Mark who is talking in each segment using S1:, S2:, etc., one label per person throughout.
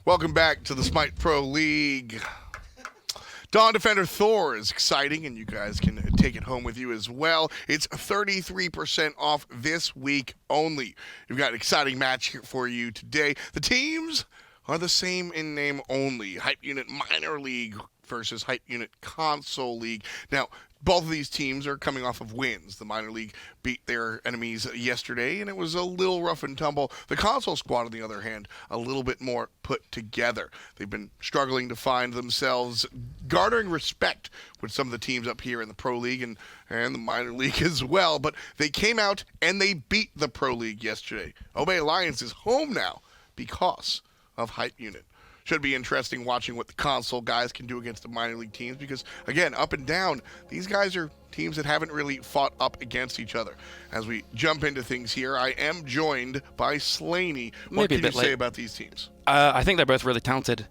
S1: Welcome back to the SMITE Pro League. Dawn Defender Thor is exciting, and you guys can take it home with you as well. It's 33% off this week only. We've got an exciting match here for you today. The teams are the same in name only. Hype Unit Minor League versus Hype Unit Console League. Now, both of these teams are coming off of wins. The Minor League beat their enemies yesterday, and it was a little rough and tumble. The Console squad, on the other hand, a little bit more put together. They've been struggling to find themselves garnering respect with some of the teams up here in the Pro League and the Minor League as well. But they came out and they beat the Pro League yesterday. Obey Alliance is home now because of Hype Unit. Should be interesting watching what the Console guys can do against the Minor League teams because, again, up and down, these guys are teams that haven't really fought up against each other. As we jump into things here, I am joined by Slaney. What can you say about these teams?
S2: I think they're both really talented.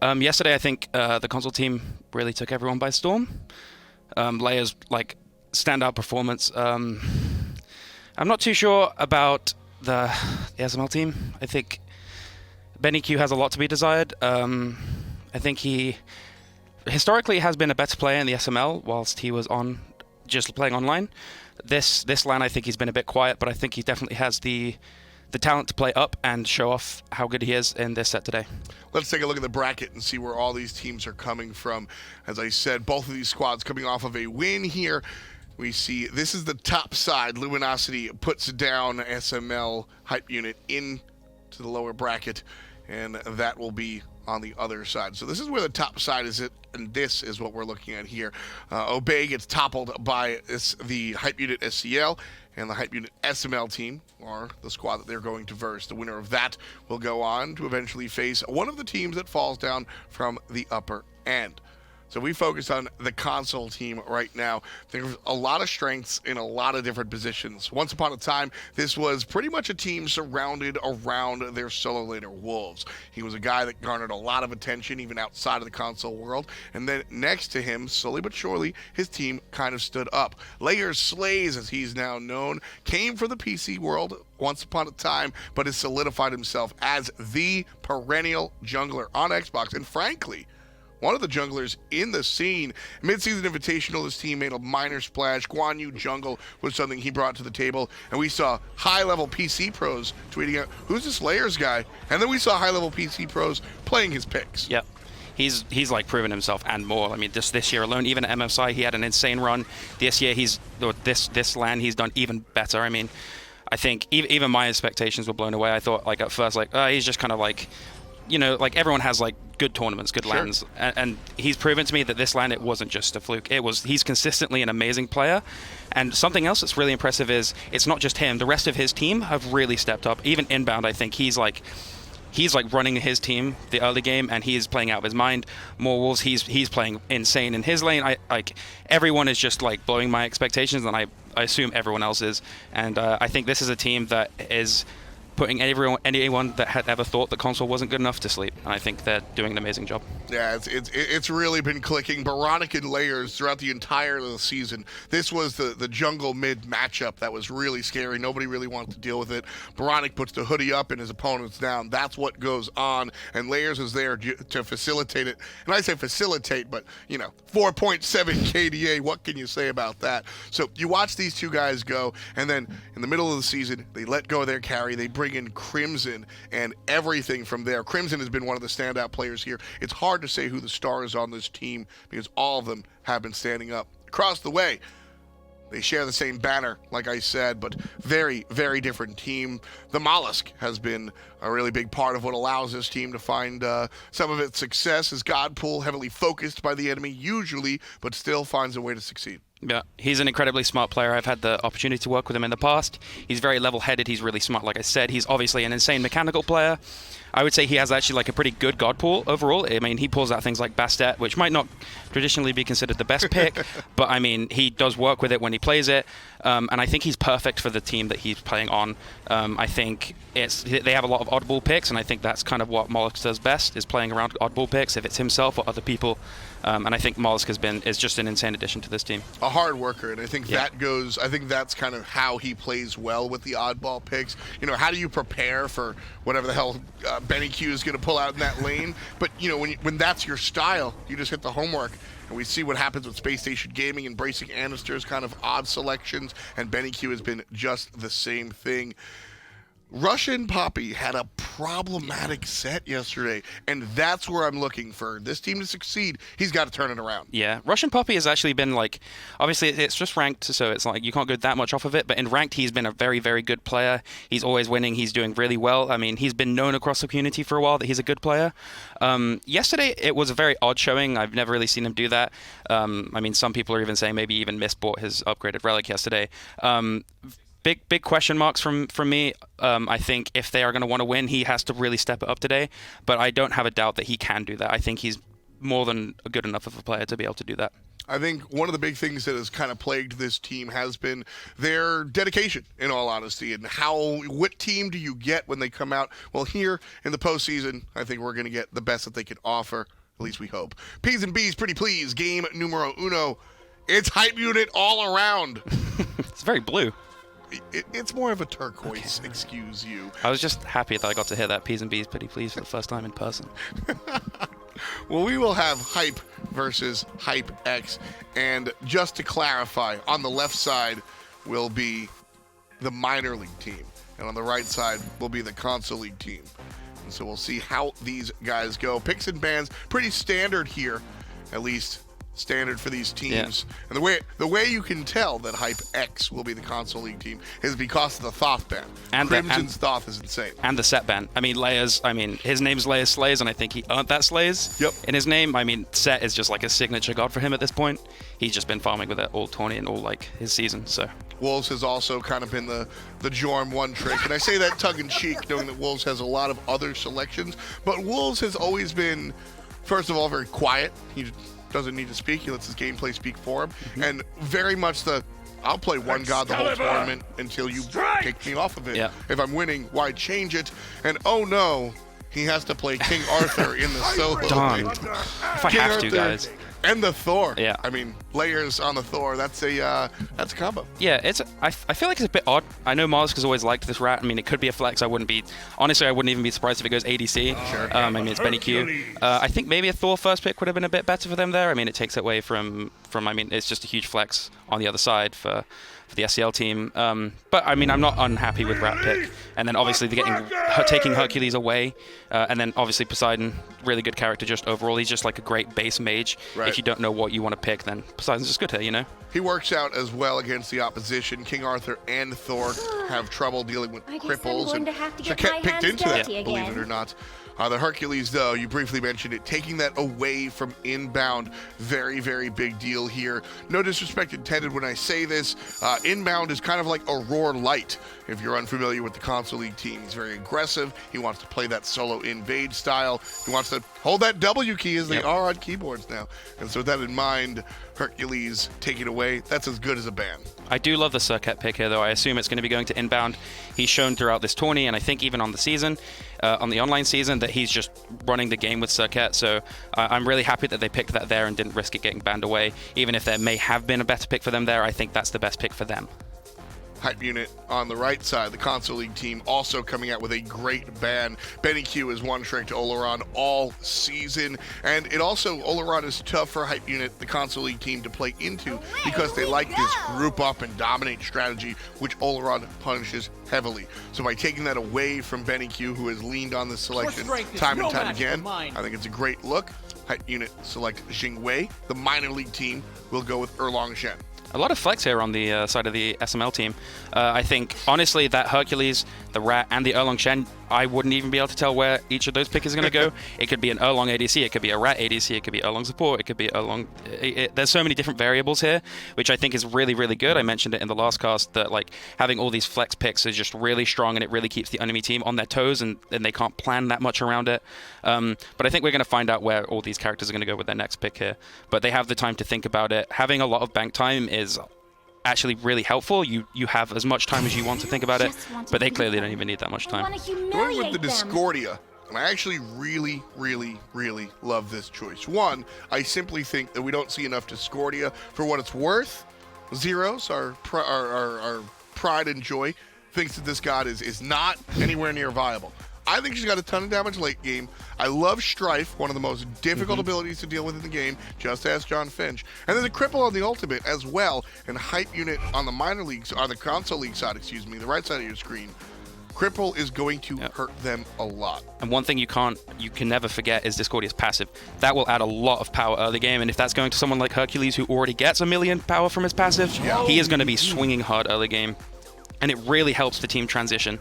S2: Yesterday, I think the Console team really took everyone by storm. Layers, standout performance. I'm not too sure about the SML team. I think sBennyQ has a lot to be desired. I think he historically has been a better player in the SML whilst he was on just playing online. This LAN, I think he's been a bit quiet, but I think he definitely has the talent to play up and show off how good he is in this set today.
S1: Let's take a look at the bracket and see where all these teams are coming from. As I said, both of these squads coming off of a win here. We see this is the top side. Luminosity puts down SML Hype Unit into the lower bracket, and that will be on the other side. So this is where the top side is, and this is what we're looking at here. Obey gets toppled by the Hype Unit SCL, and the Hype Unit SML team are the squad that they're going to verse. The winner of that will go on to eventually face one of the teams that falls down from the upper end. So we focus on the Console team right now. There's a lot of strengths in a lot of different positions. Once upon a time, this was pretty much a team surrounded around their solo laner, Wolves. He was a guy that garnered a lot of attention even outside of the Console world. And then next to him, slowly but surely, his team kind of stood up. LayersSlays, as he's now known, came from the PC world once upon a time, but has solidified himself as the perennial jungler on Xbox. And frankly, one of the junglers in the scene. Mid-season Invitational, his team made a minor splash. Guan Yu jungle was something he brought to the table. And we saw high-level PC pros tweeting out, who's this Layers guy? And then we saw high-level PC pros playing his picks.
S2: Yep. He's proven himself and more. I mean, this year alone, even at MSI, he had an insane run. This year, this LAN, he's done even better. I mean, I think even my expectations were blown away. I thought, at first, he's just kind of everyone has good tournaments, good LANs, and he's proven to me that this LAN, it wasn't just a fluke. He's consistently an amazing player, and something else that's really impressive is it's not just him. The rest of his team have really stepped up. Even Inbowned, I think he's running his team the early game, and he's playing out of his mind. MORWolves, he's playing insane in his lane. Everyone is just blowing my expectations, and I assume everyone else is. And I think this is a team that is putting anyone that had ever thought the Console wasn't good enough to sleep. And I think they're doing an amazing job.
S1: Yeah, it's really been clicking. Oboronic and Layers throughout the entire of the season. This was the jungle mid matchup that was really scary. Nobody really wanted to deal with it. Oboronic puts the hoodie up and his opponents down. That's what goes on. And Layers is there to facilitate it. And I say facilitate, but 4.7 KDA. What can you say about that? So you watch these two guys go, and then in the middle of the season, they let go of their carry. They bring in Crimson and everything from there. Crimson has been one of the standout players here. It's hard to say who the star is on this team because all of them have been standing up. Across the way, they share the same banner, like I said, but very, very different team. The molluskk has been a really big part of what allows this team to find some of its success. As Godpool, heavily focused by the enemy, usually, but still finds a way to succeed.
S2: Yeah, he's an incredibly smart player. I've had the opportunity to work with him in the past. He's very level-headed. He's really smart, like I said. He's obviously an insane mechanical player. I would say he has actually a pretty good god pool overall. I mean, he pulls out things like Bastet, which might not traditionally be considered the best pick, but I mean, he does work with it when he plays it, and I think he's perfect for the team that he's playing on. I think they have a lot of oddball picks, and I think that's kind of what molluskk does best, is playing around oddball picks, if it's himself or other people. And I think molluskk is just an insane addition to this team.
S1: A hard worker, and I think I think that's kind of how he plays well with the oddball picks. How do you prepare for whatever the hell sBennyQ is going to pull out in that lane. But, you know, when that's your style, you just hit the homework. And we see what happens with Space Station Gaming, embracing Anister's kind of odd selections, and sBennyQ has been just the same thing. RussianPapi had a problematic set yesterday, and that's where I'm looking for this team to succeed. He's got to turn it around.
S2: Yeah, RussianPapi has actually been like, obviously it's just ranked, so it's like you can't go that much off of it, but in ranked he's been a very, very good player. He's always winning. He's doing really well. I mean, he's been known across the community for a while that he's a good player. Yesterday it was a very odd showing. I've never really seen him do that. I mean, some people are even saying maybe even misbought his upgraded relic yesterday. Big question marks from me. I think if they are going to want to win, he has to really step it up today. But I don't have a doubt that he can do that. I think he's more than good enough of a player to be able to do that.
S1: I think one of the big things that has kind of plagued this team has been their dedication, in all honesty, and what team do you get when they come out? Well, here in the postseason, I think we're going to get the best that they can offer. At least we hope. P's and B's, pretty please. Game numero uno. It's Hype Unit all around.
S2: It's very blue.
S1: It's more of a turquoise, okay. Excuse you.
S2: I was just happy that I got to hear that P's and B's pretty please for the first time in person.
S1: Well, we will have Hype versus Hype X, and just to clarify, on the left side will be the minor league team, and on the right side will be the console league team. And so we'll see how these guys go. Picks and bans, pretty standard here, at least standard for these teams. Yeah. And the way you can tell that Hype X will be the console league team is because of the Thoth ban. And Crimson's Thoth is insane.
S2: And the set ban. I mean, his name's LayersSlays, and I think he earned that Slays in his name. I mean, Set is just like a signature god for him at this point. He's just been farming with it all tourney and all like his season, so.
S1: Wolves has also kind of been the Jorm one trick, and I say that tongue-in-cheek, knowing that Wolves has a lot of other selections, but Wolves has always been, first of all, very quiet. He doesn't need to speak. He lets his gameplay speak for him. Mm-hmm. And very much I'll play one god the whole tournament until you take me off of it. Yeah. If I'm winning, why change it? And oh no, he has to play King Arthur in the solo.
S2: Darn. If I
S1: King
S2: have
S1: Arthur
S2: to, guys.
S1: And the Thor.
S2: Yeah.
S1: I mean, layers on the Thor. That's a combo.
S2: Yeah, I feel like it's a bit odd. I know molluskk has always liked this rat. I mean, it could be a flex. Honestly, I wouldn't even be surprised if it goes ADC.
S1: Sure.
S2: I mean, it's sBennyQ. I think maybe a Thor first pick would have been a bit better for them there. I mean, it takes away from I mean, it's just a huge flex on the other side for the SCL team. But I mean, I'm not unhappy with rat pick. And then obviously taking Hercules away, and then obviously Poseidon, really good character just overall. He's just like a great base mage. Right. If you don't know what you want to pick, then Poseidon's just good here, you know?
S1: He works out as well against the opposition. King Arthur and Thor have trouble dealing with cripples, and Serqet picked into that, believe it or not. The Hercules, though, you briefly mentioned it, taking that away from Inbowned, very, very big deal here. No disrespect intended when I say this. Inbowned is kind of like a Roar Light, if you're unfamiliar with the console league team. He's very aggressive. He wants to play that solo invade style. He wants to hold that W key as they are on keyboards now. And so with that in mind, Hercules taken away, that's as good as a ban.
S2: I do love the Serqet pick here, though. I assume it's going to be going to Inbound. He's shown throughout this tourney, and I think even on the season, on the online season, that he's just running the game with Serqet. So I'm really happy that they picked that there and didn't risk it getting banned away. Even if there may have been a better pick for them there, I think that's the best pick for them.
S1: Hype Unit on the right side, the console league team also coming out with a great ban. sBennyQ is one trick to Oleron all season, and it also, Oleron is tough for Hype Unit, the console league team, to play into because they like this group up and dominate strategy, which Oleron punishes heavily. So by taking that away from sBennyQ, who has leaned on this selection time and time again, I think it's a great look. Hype Unit select Jingwei. The minor league team will go with Erlong Shen.
S2: A lot of flex here on the side of the SML team. I think, honestly, that Hercules, the Rat, and the Erlong Shen, I wouldn't even be able to tell where each of those picks is going to go. It could be an Erlong ADC, it could be a Rat ADC, it could be Erlong support, it could be Erlong... There's so many different variables here, which I think is really, really good. I mentioned it in the last cast that like having all these flex picks is just really strong, and it really keeps the enemy team on their toes, and they can't plan that much around it. But I think we're going to find out where all these characters are going to go with their next pick here. But they have the time to think about it. Having a lot of bank time is actually really helpful. You have as much time as you want to think about it, but they clearly don't even need that much time.
S1: Going with the Discordia, and I actually really, really, really love this choice. One, I simply think that we don't see enough Discordia for what it's worth. Zeros, our pride and joy, thinks that this god is not anywhere near viable. I think she's got a ton of damage late game. I love Strife, one of the most difficult abilities to deal with in the game, just as John Finch. And there's a cripple on the ultimate as well, and hype unit on the minor leagues, or the console league side, excuse me, the right side of your screen. Cripple is going to hurt them a lot. And
S2: one thing you can never forget is Discordia's passive. That will add a lot of power early game, and if that's going to someone like Hercules who already gets 1,000,000 power from his passive, he is going to be swinging hard early game. And it really helps the team transition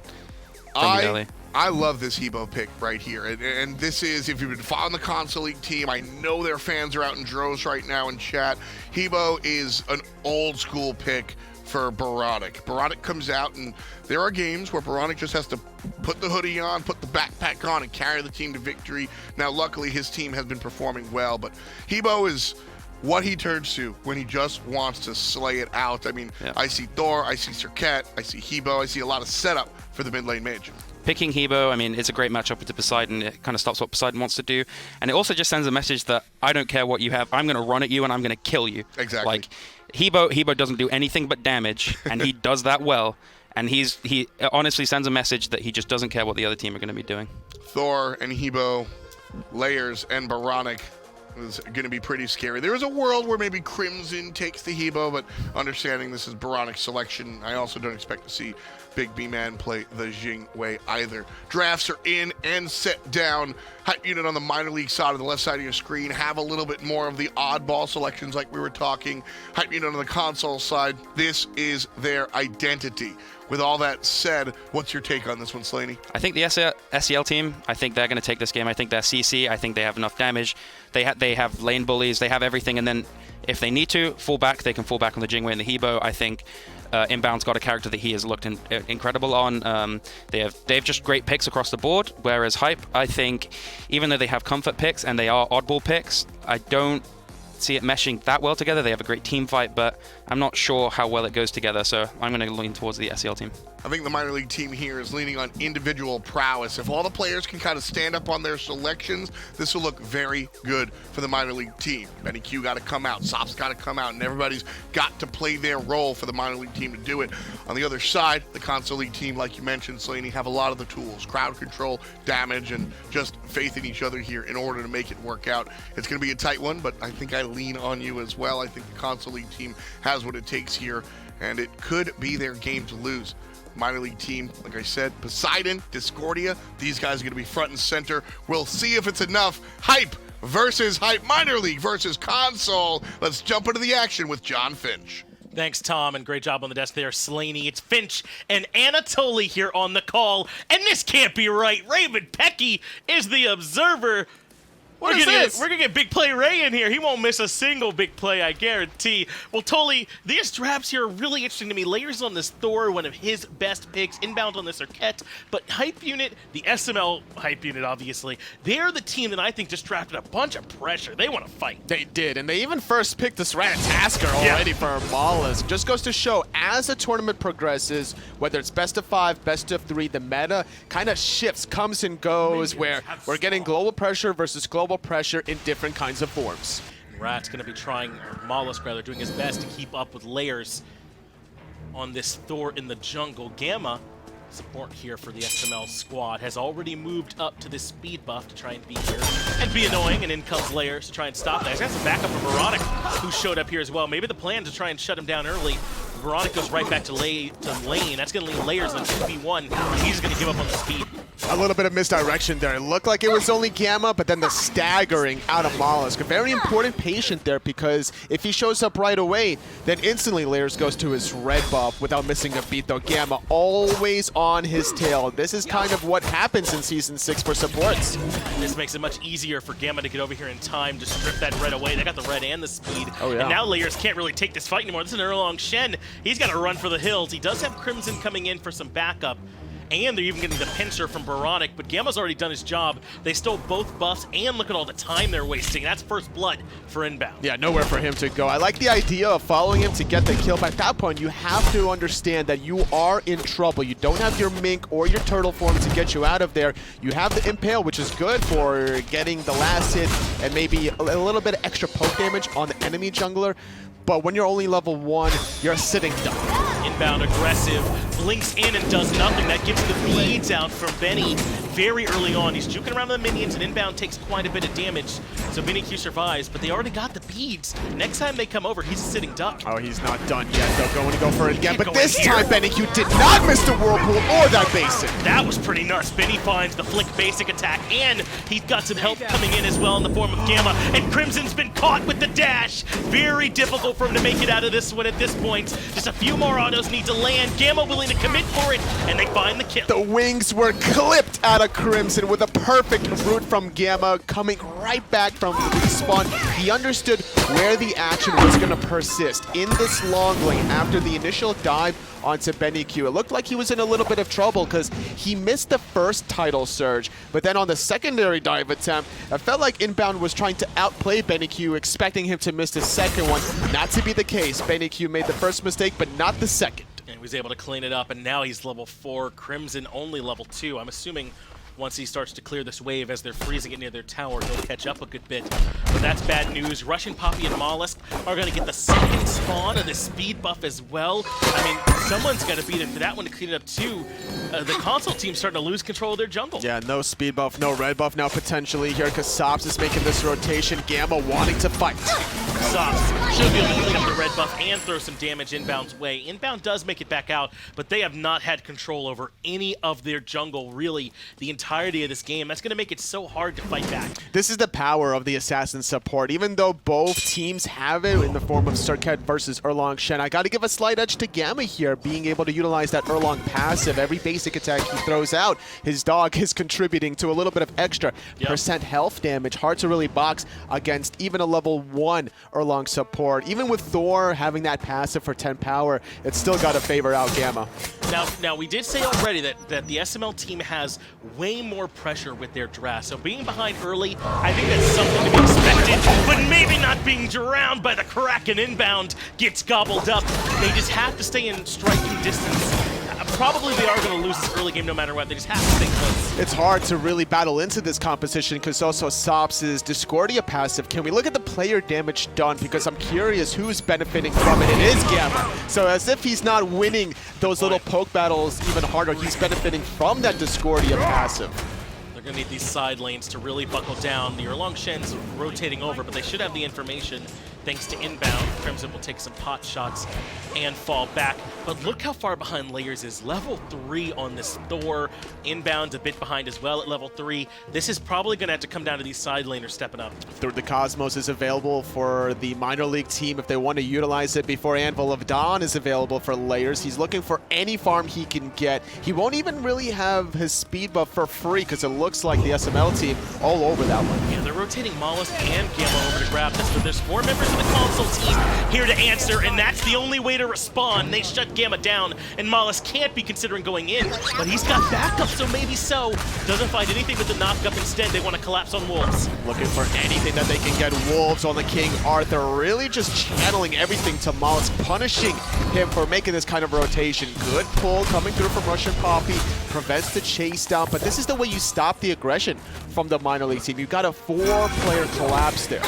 S2: from early.
S1: I love this Hebo pick right here. And this is, if you've been following the console league team, I know their fans are out in droves right now in chat. Hebo is an old school pick for Boronic. Boronic comes out, and there are games where Boronic just has to put the hoodie on, put the backpack on, and carry the team to victory. Now, luckily, his team has been performing well, but Hebo is what he turns to when he just wants to slay it out. I mean, I see Thor, I see Serqet, I see Hebo, I see a lot of setup for the mid lane mage.
S2: Picking Hebo, I mean, it's a great matchup with Poseidon. It kind of stops what Poseidon wants to do. And it also just sends a message that I don't care what you have. I'm going to run at you and I'm going to kill you.
S1: Exactly.
S2: Like, Hebo doesn't do anything but damage, and he does that well. And he honestly sends a message that he just doesn't care what the other team are going to be doing.
S1: Thor and Hebo, Layers and Boronic is going to be pretty scary. There is a world where maybe Crimson takes the Hebo, but understanding this is Boronic's selection, I also don't expect to see Big B-Man play the Jing way either. Drafts are in and set down. Hype unit on the minor league side, on the left side of your screen, have a little bit more of the oddball selections like we were talking. Hype unit on the console side, this is their identity. With all that said, what's your take on this one, Slaney?
S2: I think the SCL team, I think they're going to take this game. I think they're CC. I think they have enough damage. They have lane bullies. They have everything. And then if they need to fall back, they can fall back on the Jingwei and the Hebo. I think Inbound's got a character that he has looked incredible on. They have just great picks across the board, whereas Hype, I think, even though they have comfort picks and they are oddball picks, I don't see it meshing that well together. They have a great team fight, but I'm not sure how well it goes together, so I'm going to lean towards the SCL team.
S1: I think the minor league team here is leaning on individual prowess. If all the players can kind of stand up on their selections, this will look very good for the minor league team. SBennyQ got to come out, sops got to come out, and everybody's got to play their role for the minor league team to do it. On the other side, the console league team, like you mentioned, Slaney, have a lot of the tools, crowd control, damage, and just faith in each other here in order to make it work out. It's going to be a tight one, but I think I lean on you as well. I think the console league team has what it takes here, and it could be their game to lose. Minor league team, like I said, Poseidon, Discordia, these guys are going to be front and center. We'll see if it's enough. Hype versus Hype, minor league versus console. Let's jump into the action with John Finch.
S3: Thanks, Tom, and great job on the desk there, Slaney. It's Finch and Anatoly here on the call, and this can't be right. RussianPapi is the observer. We're gonna get Big Play Ray in here. He won't miss a single big play, I guarantee. Well, Toly, these drafts here are really interesting to me. Layers on this Thor, one of his best picks. Inbound on the Serqet. But Hype Unit, the SML Hype Unit, obviously, they're the team that I think just drafted a bunch of pressure. They want to fight.
S4: They did, and they even first picked this Ratatasker already for Molluskk. Just goes to show, as the tournament progresses, whether it's best of 5, best of 3, the meta kind of shifts, comes and goes, where we're getting global pressure versus global pressure in different kinds of forms.
S3: Rat's going to be trying, or Molluskk rather, doing his best to keep up with Layers on this Thor in the jungle. Gamma, support here for the SML squad, has already moved up to this speed buff to try and be here and be annoying, and in comes Layers to try and stop that. He's got some backup from Boronic, who showed up here as well. Maybe the plan to try and shut him down early. Boronic goes right back to lane. That's going to leave Layers on 2v1. He's going to give up on the speed.
S4: A little bit of misdirection there. It looked like it was only Gamma, but then the staggering out of Molluskk. A very important patient there, because if he shows up right away, then instantly Layers goes to his red buff without missing a beat, though. Gamma always on his tail. This is kind of what happens in Season 6 for supports.
S3: This makes it much easier for Gamma to get over here in time to strip that red away. They got the red and the speed.
S4: Oh, yeah.
S3: And now Layers can't really take this fight anymore. This is an Erlong Shen. He's got to run for the hills. He does have Crimson coming in for some backup. And they're even getting the pincer from Boronic, but Gamma's already done his job. They stole both buffs, and look at all the time they're wasting. That's first blood for Inbound.
S4: Yeah, nowhere for him to go. I like the idea of following him to get the kill, but at that point, you have to understand that you are in trouble. You don't have your Mink or your Turtle form to get you out of there. You have the Impale, which is good for getting the last hit and maybe a little bit of extra poke damage on the enemy jungler. But when you're only level 1, you're a sitting duck.
S3: Inbound aggressive, blinks in and does nothing. That gives the bleeds out from Benny. very early on. He's juking around the minions, and Inbound takes quite a bit of damage. So sBennyQ survives, but they already got the beads. Next time they come over, he's a sitting duck.
S4: Oh, he's not done yet. They're going to go for it again, but this time sBennyQ did not miss the whirlpool or that basic.
S3: That was pretty nuts. Benny finds the flick basic attack, and he's got some help coming in as well in the form of Gamma, and Crimson's been caught with the dash. Very difficult for him to make it out of this one at this point. Just a few more autos need to land. Gamma willing to commit for it, and they find the kill.
S4: The wings were clipped out of Crimson with a perfect route from Gamma, coming right back from the respawn. He understood where the action was going to persist in this long lane after the initial dive onto sBennyQ. It looked like he was in a little bit of trouble because he missed the first tidal surge, but then on the secondary dive attempt, it felt like Inbound was trying to outplay sBennyQ, expecting him to miss the second one. Not to be the case. sBennyQ made the first mistake, but not the second.
S3: And he was able to clean it up, and now he's level 4. Crimson only level 2. I'm assuming once he starts to clear this wave as they're freezing it near their tower, he'll catch up a good bit. But that's bad news. RussianPapi and molluskk are going to get the second spawn of the speed buff as well. I mean, someone's got to be there for that one to clean it up too. The console team's starting to lose control of their jungle.
S4: Yeah, no speed buff, no red buff now potentially here because sops is making this rotation. Gamma wanting to fight.
S3: sops should be able to clean up the red buff and throw some damage Inbound's way. Inbound does make it back out, but they have not had control over any of their jungle, really, the entirety of this game. That's going to make it so hard to fight back.
S4: This is the power of the assassin support. Even though both teams have it in the form of Serqet versus Erlang Shen, I got to give a slight edge to Gamma here, being able to utilize that Erlang passive. Every basic attack he throws out, his dog is contributing to a little bit of extra percent health damage. Hard to really box against even a level 1 Erlang support. Even with Thor having that passive for 10 power, it's still got to favor out Gamma.
S3: Now we did say already that the SML team has way more pressure with their draft. So being behind early, I think that's something to be expected, but maybe not being drowned by the Kraken. Inbound gets gobbled up. They just have to stay in striking distance. Probably they are going to lose this early game no matter what. They just have to stay close.
S4: It's hard to really battle into this composition because also sops' Discordia passive. Can we look at the player damage done? Because I'm curious who's benefiting from it. It is Gamma. So as if he's not winning those little poke battles even harder, he's benefiting from that Discordia passive.
S3: They're going to need these side lanes to really buckle down. The Erlang Shen's rotating over, but they should have the information thanks to Inbound. Crimson will take some pot shots and fall back. But look how far behind Layers is. Level 3 on this Thor. Inbound's a bit behind as well at level 3. This is probably going to have to come down to these side laners stepping up.
S4: The Cosmos is available for the minor league team if they want to utilize it before Anvil of Dawn is available for Layers. He's looking for any farm he can get. He won't even really have his speed buff for free because it looks like the SML team all over that one.
S3: Yeah, they're rotating molluskk and Gamma over to grab this, but there's 4 members of the console team here to answer, and that's the only way to respond. They shut Gamma down, and molluskk can't be considering going in, but he's got backup, so maybe so. Doesn't find anything with the knockup. Instead, they want to collapse on Wolves.
S4: Looking for anything that they can get. Wolves on the King Arthur, really just channeling everything to molluskk, punishing him for making this kind of rotation. Good pull coming through from RussianPapi, prevents the chase down, but this is the way you stop the aggression from the minor league team. You've got a 4-player collapse there.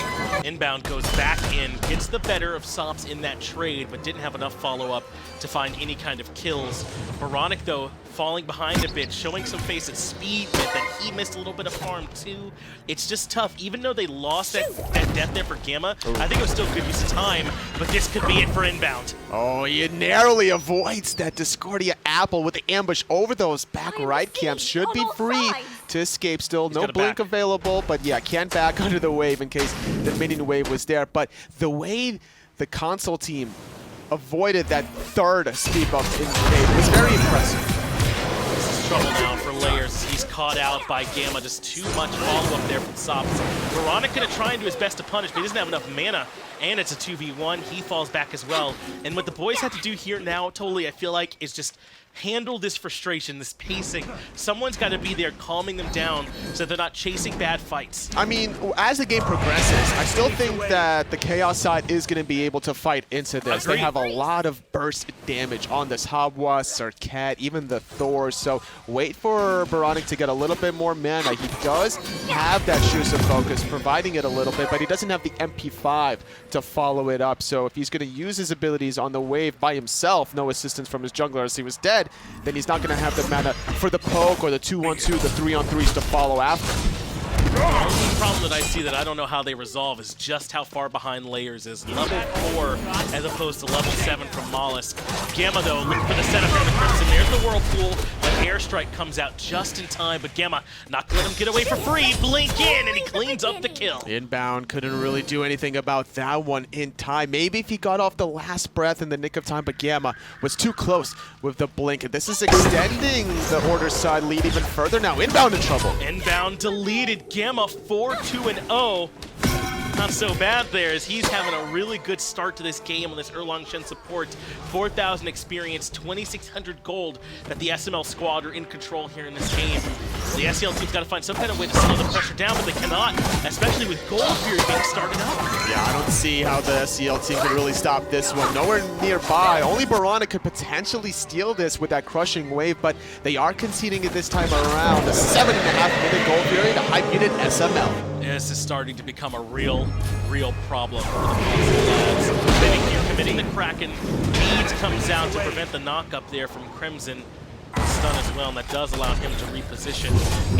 S3: Inbound goes back in, gets the better of sops in that trade, but didn't have enough follow-up to find any kind of kills. oBoronic, though, falling behind a bit, showing some face at speed, but then he missed a little bit of farm too. It's just tough. Even though they lost that death there for Gamma, I think it was still good use of time, but this could be it for Inbound.
S4: Oh, he narrowly avoids that Discordia apple with the ambush over those back right camps. Should be free to escape still. No blink available, but yeah, can't back under the wave in case the minion wave was there. But the way the console team avoided that 3rd speed bump in the game was very impressive.
S3: Trouble now for Layers. He's caught out by Gamma. Just too much follow-up there from sops. oBoronic going to try and do his best to punish, but he doesn't have enough mana, and it's a 2v1. He falls back as well. And what the boys have to do here now, totally, I feel like, is just handle this frustration, this pacing. Someone's got to be there calming them down so they're not chasing bad fights.
S4: I mean, as the game progresses, I still think that the Chaos side is going to be able to fight into this. They have a lot of burst damage on this Habwa, Serqet, even the Thor, so wait for oBoronic to get a little bit more mana. He does have that Shoes of Focus, providing it a little bit, but he doesn't have the MP5 to follow it up, so if he's going to use his abilities on the wave by himself, no assistance from his jungler as he was dead, dead, then he's not going to have the mana for the poke or the 2-on-2, the 3-on-3s to follow after.
S3: The only problem that I see that I don't know how they resolve is just how far behind Layers is. Level 4 as opposed to level 7 from molluskk. Gamma, though, looking for the setup here in the Crimson. There's the Whirlpool. The airstrike comes out just in time, but Gamma not going to let him get away for free. Blink in, and he cleans up the kill.
S4: Inbound couldn't really do anything about that one in time. Maybe if he got off the last breath in the nick of time, but Gamma was too close with the blink. And this is extending the Order side lead even further now. Inbound in trouble.
S3: Inbound deleted. Gamma 4-2-0. Not so bad there, as he's having a really good start to this game on this Erlang Shen support. 4,000 experience, 2,600 gold that the SML squad are in control here in this game. The SCL team's got to find some kind of way to slow the pressure down, but they cannot, especially with Gold Fury being started up.
S4: Yeah, I don't see how the SCL team could really stop this one. Nowhere nearby. Only oBoronic could potentially steal this with that crushing wave, but they are conceding it this time around. A 7.5-minute Gold Fury to hype unit SML.
S3: This is starting to become a real problem for the lads. sBennyQ committing the Kraken. Beads comes out to prevent the knock-up there from Crimson. Stun as well, and that does allow him to reposition.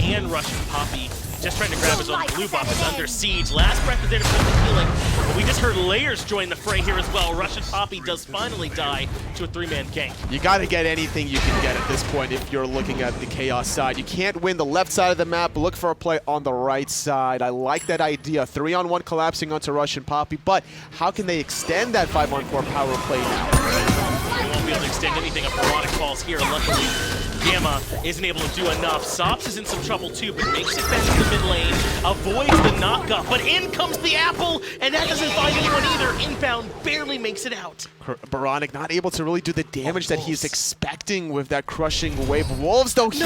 S3: And RussianPapi just trying to grab his own blue buff is under siege. Last breath is there to put the healing, but we just heard Layers join the fray here as well. RussianPapi does finally die to a 3-man gank.
S4: You got to get anything you can get at this point if you're looking at the Chaos side. You can't win the left side of the map. Look for a play on the right side. I like that idea. 3-on-1 collapsing onto RussianPapi, but how can they extend that 5-on-4 power play now?
S3: They won't be able to extend anything if Oboronic falls here. Luckily, Gamma isn't able to do enough. Sops is in some trouble too, but makes it back to the mid lane, avoids the knock-up, but in comes the apple, and that doesn't find anyone either. Inbound barely makes it out.
S4: Oboronic not able to really do the damage that he's expecting with that crushing wave. Wolves, though, he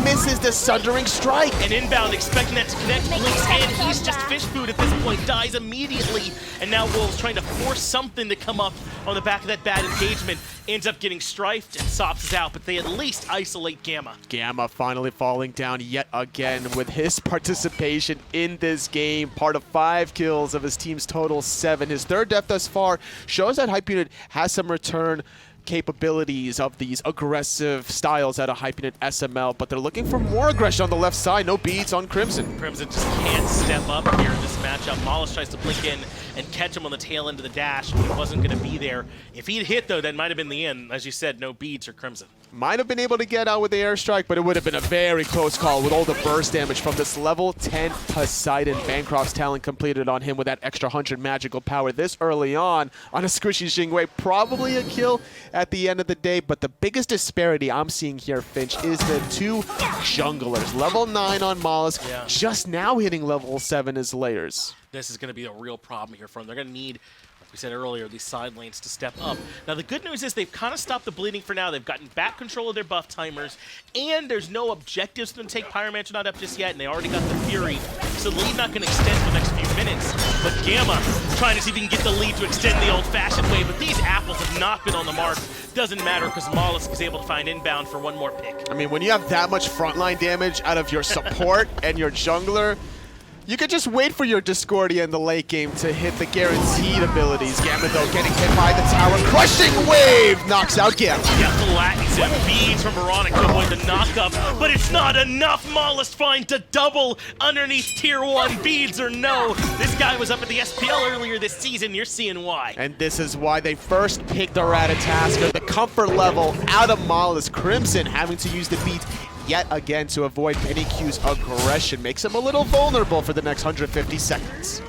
S4: misses the Sundering Strike.
S3: And Inbound expecting that to connect, blinks in. He's just fish food at this point, dies immediately. And now Wolves trying to force something to come up on the back of that bad engagement. Ends up getting strifed, and Sops is out, but they at least isolate Gamma.
S4: Gamma finally falling down yet again with his participation in this game. Part of 5 kills of his team's total 7. His 3rd death thus far shows that Hype Unit has some return capabilities of these aggressive styles out of Hype Unit SML, but they're looking for more aggression on the left side. No beads on Crimson.
S3: Crimson just can't step up here in this matchup. molluskk tries to blink in and catch him on the tail end of the dash, but he wasn't going to be there. If he'd hit, though, that might have been the end. As you said, no beads or Crimson.
S4: Might have been able to get out with the airstrike, but it would have been a very close call with all the burst damage from this level 10 Poseidon. Bancroft's talent completed on him with that extra 100 magical power this early on a squishy Xingwei. Probably a kill at the end of the day, but the biggest disparity I'm seeing here, Finch, is the 2 junglers. Level 9 on molluskk, just now hitting level 7 as Layers.
S3: This is going to be a real problem here for them. They're going to need, like we said earlier, these side lanes to step up. Now, the good news is they've kind of stopped the bleeding for now. They've gotten back control of their buff timers, and there's no objectives for them to take Pyromancer not up just yet, and they already got the Fury. So the lead not going to extend for the next few minutes. But Gamma trying to see if he can get the lead to extend the old-fashioned way, but these apples have not been on the mark. Doesn't matter because molluskk is able to find Inbound for one more pick.
S4: I mean, when you have that much frontline damage out of your support and your jungler, you could just wait for your Discordia in the late game to hit the guaranteed abilities. Gamma, though, getting hit by the tower. Crushing wave knocks out Gamma.
S3: Yeah, Latins and beads from Oboronic to avoid the knockup, but it's not enough. molluskk find to double underneath tier 1 beads or no. This guy was up at the SPL earlier this season. You're seeing why.
S4: And this is why they first picked the Ratatasker. The comfort level out of molluskk. Crimson having to use the beads yet again to avoid sBennyQ's aggression. Makes him a little vulnerable for the next 150 seconds.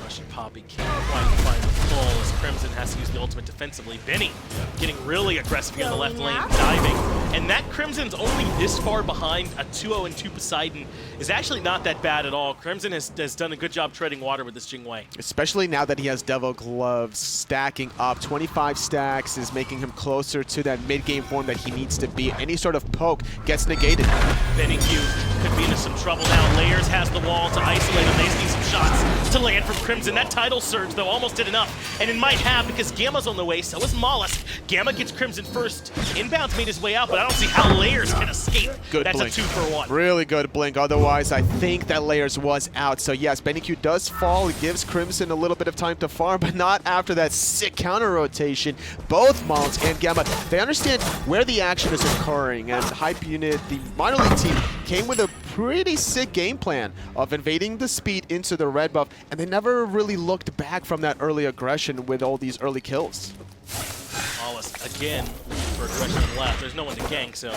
S3: RussianPapi can't quite find the pull as Crimson has to use the ultimate defensively. Benny getting really aggressive here on the left lane, diving. And that Crimson's only this far behind a 2-0-2 Poseidon is actually not that bad at all. Crimson has done a good job treading water with this Xingwei.
S4: Especially now that he has Devil Gloves stacking up. 25 stacks is making him closer to that mid-game form that he needs to be. Any sort of poke gets negated.
S3: sBennyQ could be into some trouble now. Layers has the wall to isolate him. They see some shots to land from Crimson. That tidal surge, though, almost did enough. And it might have, because Gamma's on the way, so is molluskk. Gamma gets Crimson first. Inbound's made his way out, but I don't see how Layers can escape.
S4: Good
S3: That's
S4: blink.
S3: a 2-for-1.
S4: Really good blink. Otherwise, I think that Layers was out. So yes, sBennyQ does fall. It gives Crimson a little bit of time to farm, but not after that sick counter rotation. Both molluskk and Gamma, they understand where the action is occurring, and Hype Unit, the minor league team, came with a pretty sick game plan of invading the speed into the red buff, and they never really looked back from that early aggression with all these early kills.
S3: molluskk again for aggression left. There's no one to gank, so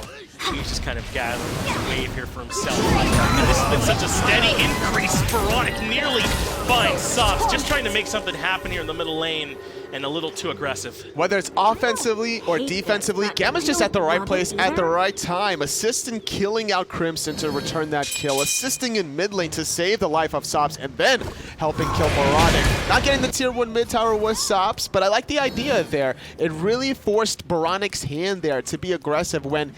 S3: he's just kind of gathering his wave here for himself. And this has been such a steady increase. oBoronic nearly finds sops, just trying to make something happen here in the middle lane, and a little too aggressive.
S4: Whether it's offensively or defensively, Gamma's just at the right place at the right time, assisting killing out Crimson to return that kill, assisting in mid lane to save the life of sops, and then helping kill oBoronic. Not getting the tier 1 mid tower with sops, but I like the idea there. It really forced oBoronic's hand there to be aggressive when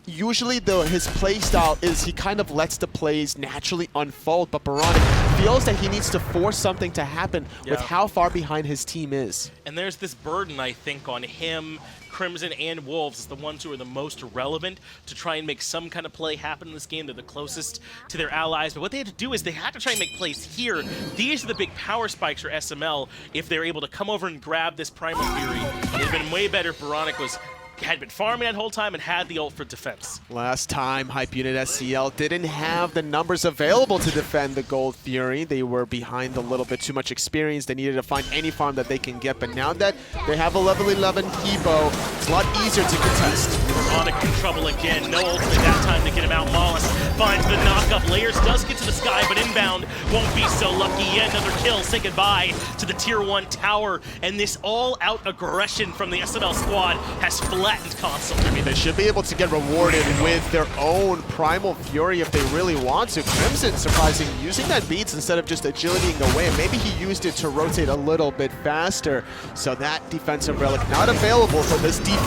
S4: usually his playstyle is he kind of lets the plays naturally unfold, but oBoronic feels that he needs to force something to happen with how far behind his team is.
S3: And there's this burden, I think, on him, Crimson, and Wolves, the ones who are the most relevant to try and make some kind of play happen in this game. They're the closest to their allies, but what they had to do is they had to try and make plays here. These are the big power spikes for SML if they're able to come over and grab this Primal Fury. It would have been way better if oBoronic had been farming that whole time and had the ult for defense.
S4: Last time, Hype Unit SCL didn't have the numbers available to defend the Gold Fury. They were behind a little bit too much experience. They needed to find any farm that they can get, but now that they have a level 11 Hebo, it's a lot easier to contest.
S3: oBoronic in trouble again. No ultimate that time to get him out. molluskk finds the knockup. Layers does get to the sky, but Inbound won't be so lucky. Yet another kill. Say goodbye to the tier 1 tower. And this all-out aggression from the SML squad has flattened console.
S4: I mean, they should be able to get rewarded with their own Primal Fury if they really want to. Crimson, surprising, using that beats instead of just agilitying away. Maybe he used it to rotate a little bit faster. So that defensive relic not available for this defense.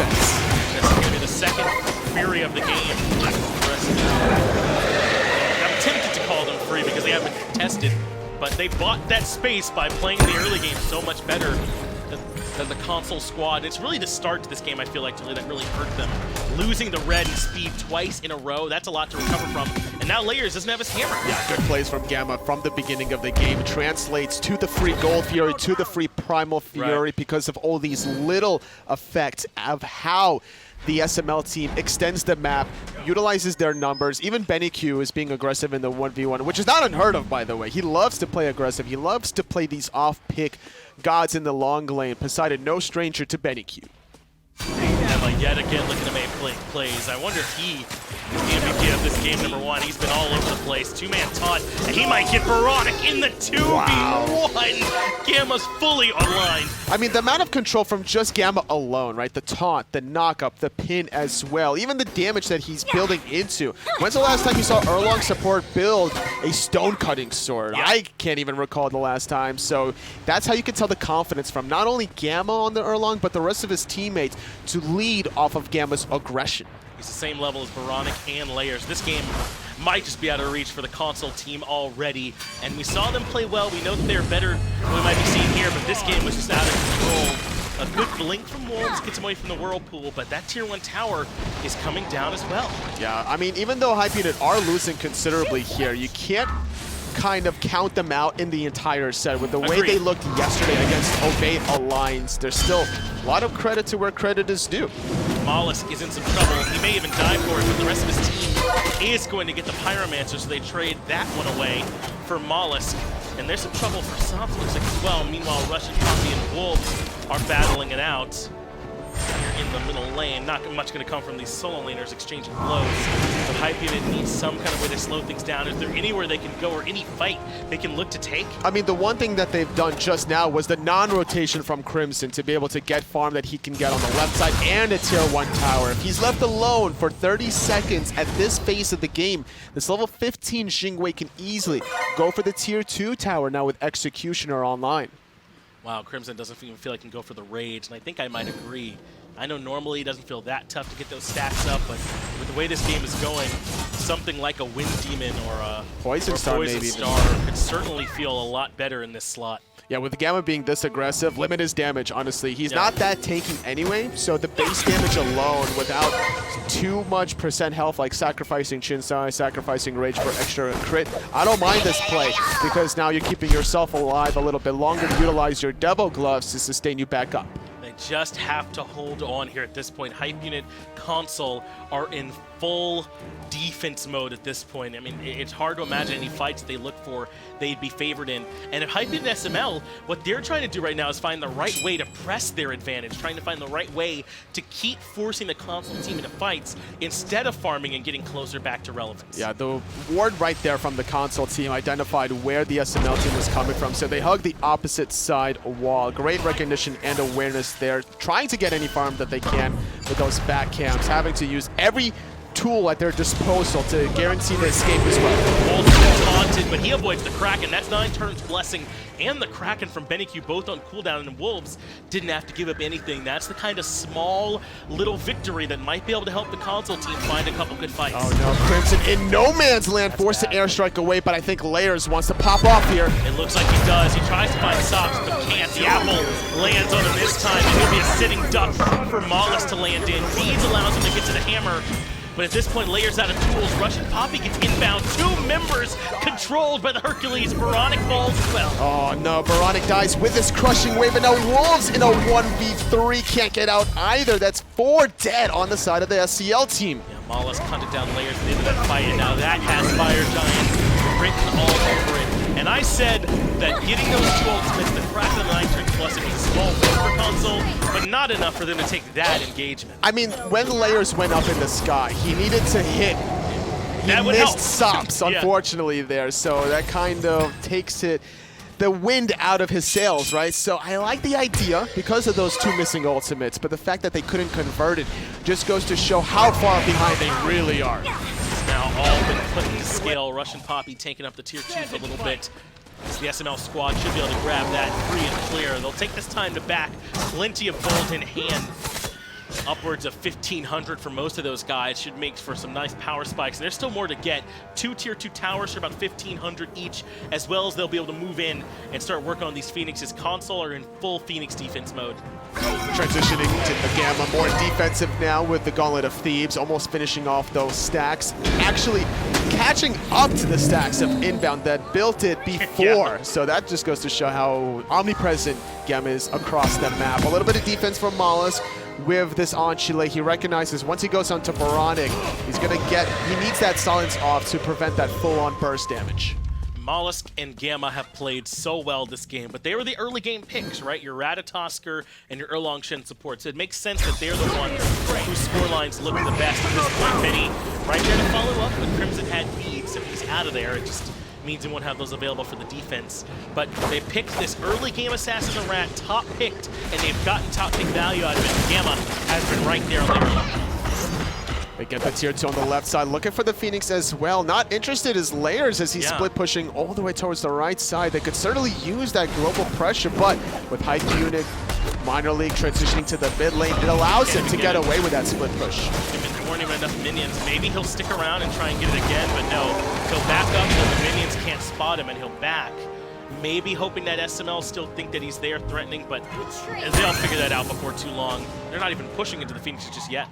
S3: That's going to be the second Fury of the game. I'm tempted to call them free because they haven't tested, but they bought that space by playing the early game so much better than the console squad. It's really the start to this game, I feel like, that really hurt them. Losing the red and speed twice in a row, that's a lot to recover from. And now Layers doesn't have his hammer.
S4: Yeah, good plays from Gamma from the beginning of the game. Translates to the free Gold Fury, to the free Primal Fury because of all these little effects of how the SML team extends the map, utilizes their numbers. Even sBennyQ is being aggressive in the 1v1, which is not unheard of, by the way. He loves to play aggressive. He loves to play these off-pick gods in the long lane. Poseidon, no stranger to sBennyQ.
S3: Emma yet again looking to make plays. I wonder if he is the MVP of this game, number 1. He's been all over the place. Two-man taunt, and he might get oBoronic in the 2v1. Gamma's fully online.
S4: I mean, the amount of control from just Gamma alone, right? The taunt, the knock-up, the pin as well. Even the damage that he's building into. When's the last time you saw Erlong support build a stone-cutting sword?
S3: Yeah.
S4: I can't even recall the last time. So that's how you can tell the confidence from not only Gamma on the Erlong, but the rest of his teammates to lead off of Gamma's aggression.
S3: He's the same level as oBoronic and Layers. This game might just be out of reach for the console team already, and we saw them play well. We know that they're better than we might be seeing here, but this game was just out of control. A good blink from Wolves gets him away from the whirlpool, but that tier 1 tower is coming down as well.
S4: Yeah, I mean, even though Hype Unit are losing considerably here, you can't kind of count them out in the entire set. With the way they looked yesterday against Obey Alliance, there's still a lot of credit to where credit is due.
S3: molluskk is in some trouble. He may even die for it, but the rest of his team is going to get the Pyromancer, so they trade that one away for molluskk. And there's some trouble for sops, looks like, as well. Meanwhile, RussianPapi and Wolves are battling it out in the middle lane. Not much going to come from these solo laners exchanging blows. But Hype Unit needs some kind of way to slow things down. Is there anywhere they can go or any fight they can look to take?
S4: I mean, the one thing that they've done just now was the non-rotation from Crimson to be able to get farm that he can get on the left side and a tier 1 tower. If he's left alone for 30 seconds at this phase of the game, this level 15 Xingwei can easily go for the tier 2 tower now with Executioner online.
S3: Wow, Crimson doesn't even feel like he can go for the Rage, and I think I might agree. I know normally it doesn't feel that tough to get those stacks up, but with the way this game is going, something like a Wind Demon or a
S4: Poison Star, maybe.
S3: Star could certainly feel a lot better in this slot.
S4: Yeah, with Gamma being this aggressive, limit his damage, honestly. He's not that tanky anyway, so the base damage alone, without too much percent health, like sacrificing Chinsai, sacrificing Rage for extra crit, I don't mind this play, because now you're keeping yourself alive a little bit longer to utilize your Devil Gloves to sustain you back up.
S3: They just have to hold on here at this point. Hype Unit, Console are in full defense mode at this point. I mean, it's hard to imagine any fights they look for they'd be favored in. And if Hype Unit SML, what they're trying to do right now is find the right way to press their advantage, trying to find the right way to keep forcing the Console team into fights instead of farming and getting closer back to relevance.
S4: Yeah, the ward right there from the Console team identified where the SML team was coming from, so they hugged the opposite side wall. Great recognition and awareness there, trying to get any farm that they can with those back camps, having to use every tool at their disposal to guarantee the escape as well.
S3: Wolves is taunted, but he avoids the Kraken. That's 9 turns Blessing and the Kraken from SBennyQ both on cooldown, and Wolves didn't have to give up anything. That's the kind of small little victory that might be able to help the Console team find a couple good fights.
S4: Oh no, Crimson in no man's land, forced to airstrike away, but I think Layers wants to pop off here.
S3: It looks like he does. He tries to find sops, but can't. The apple lands on him this time, and he'll be a sitting duck for Molluskk to land in. Beads allows him to get to the hammer. But at this point, Layers out of tools. RussianPapi gets inbound. 2 members controlled by the Hercules. Oboronic falls as well.
S4: Oh no, Oboronic dies with this crushing wave, and now Wolves in a 1v3 can't get out either. That's 4 dead on the side of the SCL team.
S3: Yeah, Molluskk hunted down Layers at the end of that fight, and now that has Fire Giant written all over it. And I said that getting those 2 ultimates, the Kraken and the 9 turns plus, it means small win for Console, but not enough for them to take that engagement.
S4: I mean, when Layers went up in the sky, he needed to hit. He missed sops, unfortunately, there, so that kind of takes the wind out of his sails, right? So I like the idea because of those 2 missing ultimates, but the fact that they couldn't convert it just goes to show how far behind they really are.
S3: It's now all been put in the scale. RussianPapi taking up the tier 2 for a little bit. So the SML squad should be able to grab that free and clear. They'll take this time to back. Plenty of gold in hand. Upwards of 1,500 for most of those guys. Should make for some nice power spikes. And there's still more to get. 2 tier 2 towers for about 1,500 each, as well as they'll be able to move in and start working on these Phoenixes. Console are in full Phoenix defense mode.
S4: Transitioning to the Gamma, more defensive now with the Gauntlet of Thebes, almost finishing off those stacks. Actually catching up to the stacks of Inbound that built it before. So that just goes to show how omnipresent Gamma is across the map. A little bit of defense from Molluskk with this on Chile. He recognizes once he goes onto Oboronic, he needs that silence off to prevent that full-on burst damage.
S3: Molluskk and Gamma have played so well this game, but they were the early game picks, right? Your Ratatosker and your Erlong Shen support. So it makes sense that they're the ones whose scorelines look the best at this point. Benny right there to follow up, but Crimson had beads, so he's out of there. It just means he won't have those available for the defense. But they picked this early game Assassin and Rat, top picked, and they've gotten top pick value out of it. Gamma has been right there on the Erlong.
S4: They get the tier 2 on the left side, looking for the Phoenix as well. Not interested as Layers as he's split pushing all the way towards the right side. They could certainly use that global pressure, but with Hype Unit, Minor League transitioning to the mid lane, it allows him to get away with that split push.
S3: If there weren't even enough minions, maybe he'll stick around and try and get it again, but no. He'll back up so the minions can't spot him, and he'll back. Maybe hoping that SML still think that he's there threatening, but they'll figure that out before too long. They're not even pushing into the Phoenix just yet.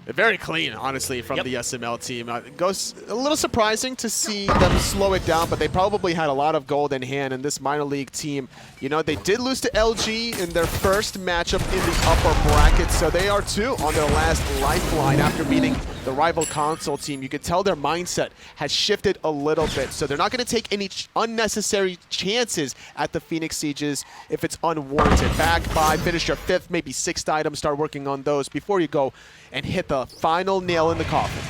S4: Very clean, honestly, from the SML team. It goes a little surprising to see them slow it down, but they probably had a lot of gold in hand. And this minor league team, you know, they did lose to LG in their first matchup in the upper bracket, so they are too on their last lifeline after beating the rival Console team. You could tell their mindset has shifted a little bit, so they're not going to take any unnecessary chances at the Phoenix Sieges if it's unwarranted. Back by, finish your 5th, maybe 6th item, start working on those before you go and hit the final nail in the coffin.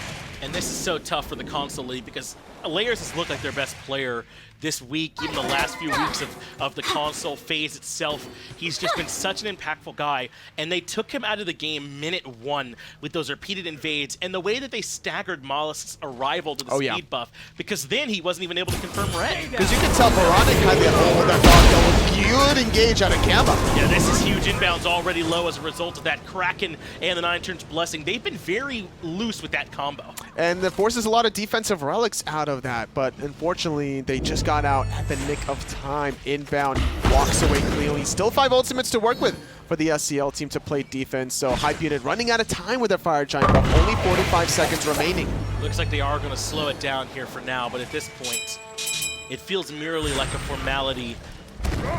S3: And this is so tough for the Console League because Layers has looked like their best player this week, even the last few weeks of the Console phase itself. He's just been such an impactful guy, and they took him out of the game minute 1 with those repeated invades, and the way that they staggered Mollusk's arrival to the speed buff, because then he wasn't even able to confirm red.
S4: Because you can tell Oboronic had that hold that dog that was good engage out of Gamma.
S3: Yeah, this is huge. Inbound's already low as a result of that Kraken and the 9 turns blessing. They've been very loose with that combo.
S4: And it forces a lot of defensive relics out of that, but unfortunately, they just got out at the nick of time. Inbound walks away cleanly. Still 5 ultimates to work with for the SCL team to play defense, so Hype Unit running out of time with their Fire Giant, but only 45 seconds remaining.
S3: Looks like they are going to slow it down here for now, but at this point, it feels merely like a formality.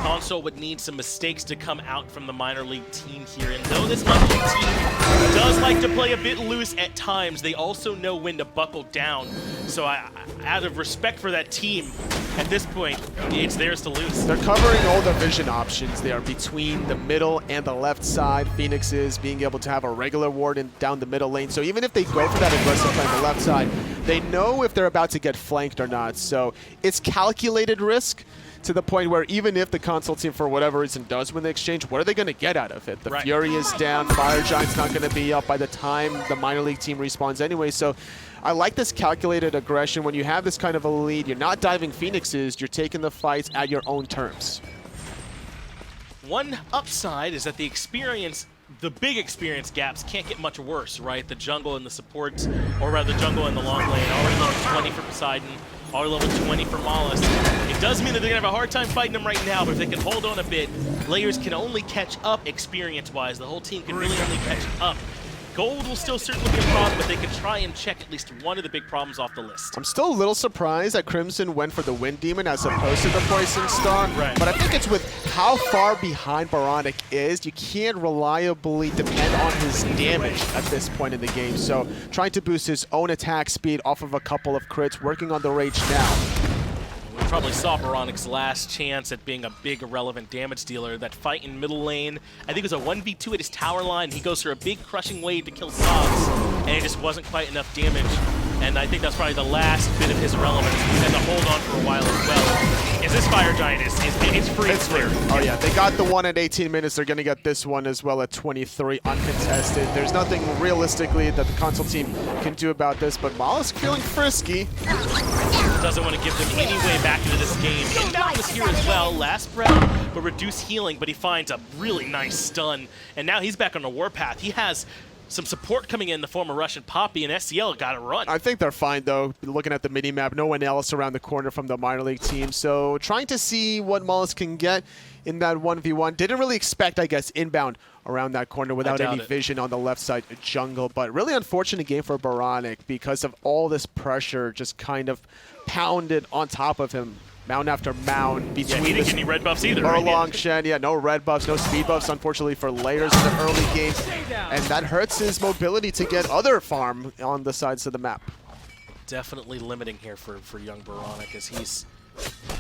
S3: Console would need some mistakes to come out from the minor league team here, and though this minor league team does like to play a bit loose at times, they also know when to buckle down. So out of respect for that team, at this point, it's theirs to lose.
S4: They're covering all the vision options there between the middle and the left side. Phoenix is being able to have a regular ward in down the middle lane, so even if they go for that aggressive play on the left side, they know if they're about to get flanked or not. So it's calculated risk, to the point where even if the console team, for whatever reason, does win the exchange, what are they going to get out of it? The Fury is down, Fire Giant's not going to be up by the time the minor league team respawns anyway, so I like this calculated aggression. When you have this kind of a lead, you're not diving Phoenixes, you're taking the fights at your own terms.
S3: One upside is that the big experience gaps can't get much worse, right? The jungle and the supports, or rather the jungle and the long lane, already level 20 for Poseidon, already level 20 for Molluskk. It does mean that they're going to have a hard time fighting them right now, but if they can hold on a bit, Layers can only catch up experience-wise. The whole team can really only catch up. Gold will still certainly be a problem, but they can try and check at least one of the big problems off the list.
S4: I'm still a little surprised that Crimson went for the Wind Demon as opposed to the Poison Star, but I think it's with how far behind Oboronic is, you can't reliably depend on his damage at this point in the game. So trying to boost his own attack speed off of a couple of crits, working on the Rage now.
S3: We probably saw Boronic's last chance at being a big irrelevant damage dealer. That fight in middle lane, I think it was a 1v2 at his tower line. He goes for a big crushing wave to kill sops, and it just wasn't quite enough damage. And I think that's probably the last bit of his relevance. He's had to hold on for a while as well. Is this Fire Giant it's free. It's clear.
S4: Oh yeah, they got the one at 18 minutes. They're going to get this one as well at 23, uncontested. There's nothing realistically that the console team can do about this, but Molluskk feeling frisky.
S3: Doesn't want to give them any way back into this game. Inbound was here as well, last breath, but reduced healing, but he finds a really nice stun, and now he's back on the warpath. He has some support coming in the form of RussianPapi, and SCL got to run.
S4: I think they're fine, though. Looking at the mini-map, no one else around the corner from the minor league team, so trying to see what Molluskk can get in that 1v1. Didn't really expect, I guess, Inbound around that corner without any vision on the left side jungle, but really unfortunate game for Oboronic because of all this pressure just kind of pounded on top of him. Mound after mound between
S3: he didn't get any red buffs either.
S4: Long Shen, no red buffs, no speed buffs, unfortunately for Layers in the early game. And that hurts his mobility to get other farm on the sides of the map.
S3: Definitely limiting here for young Oboronic, as he's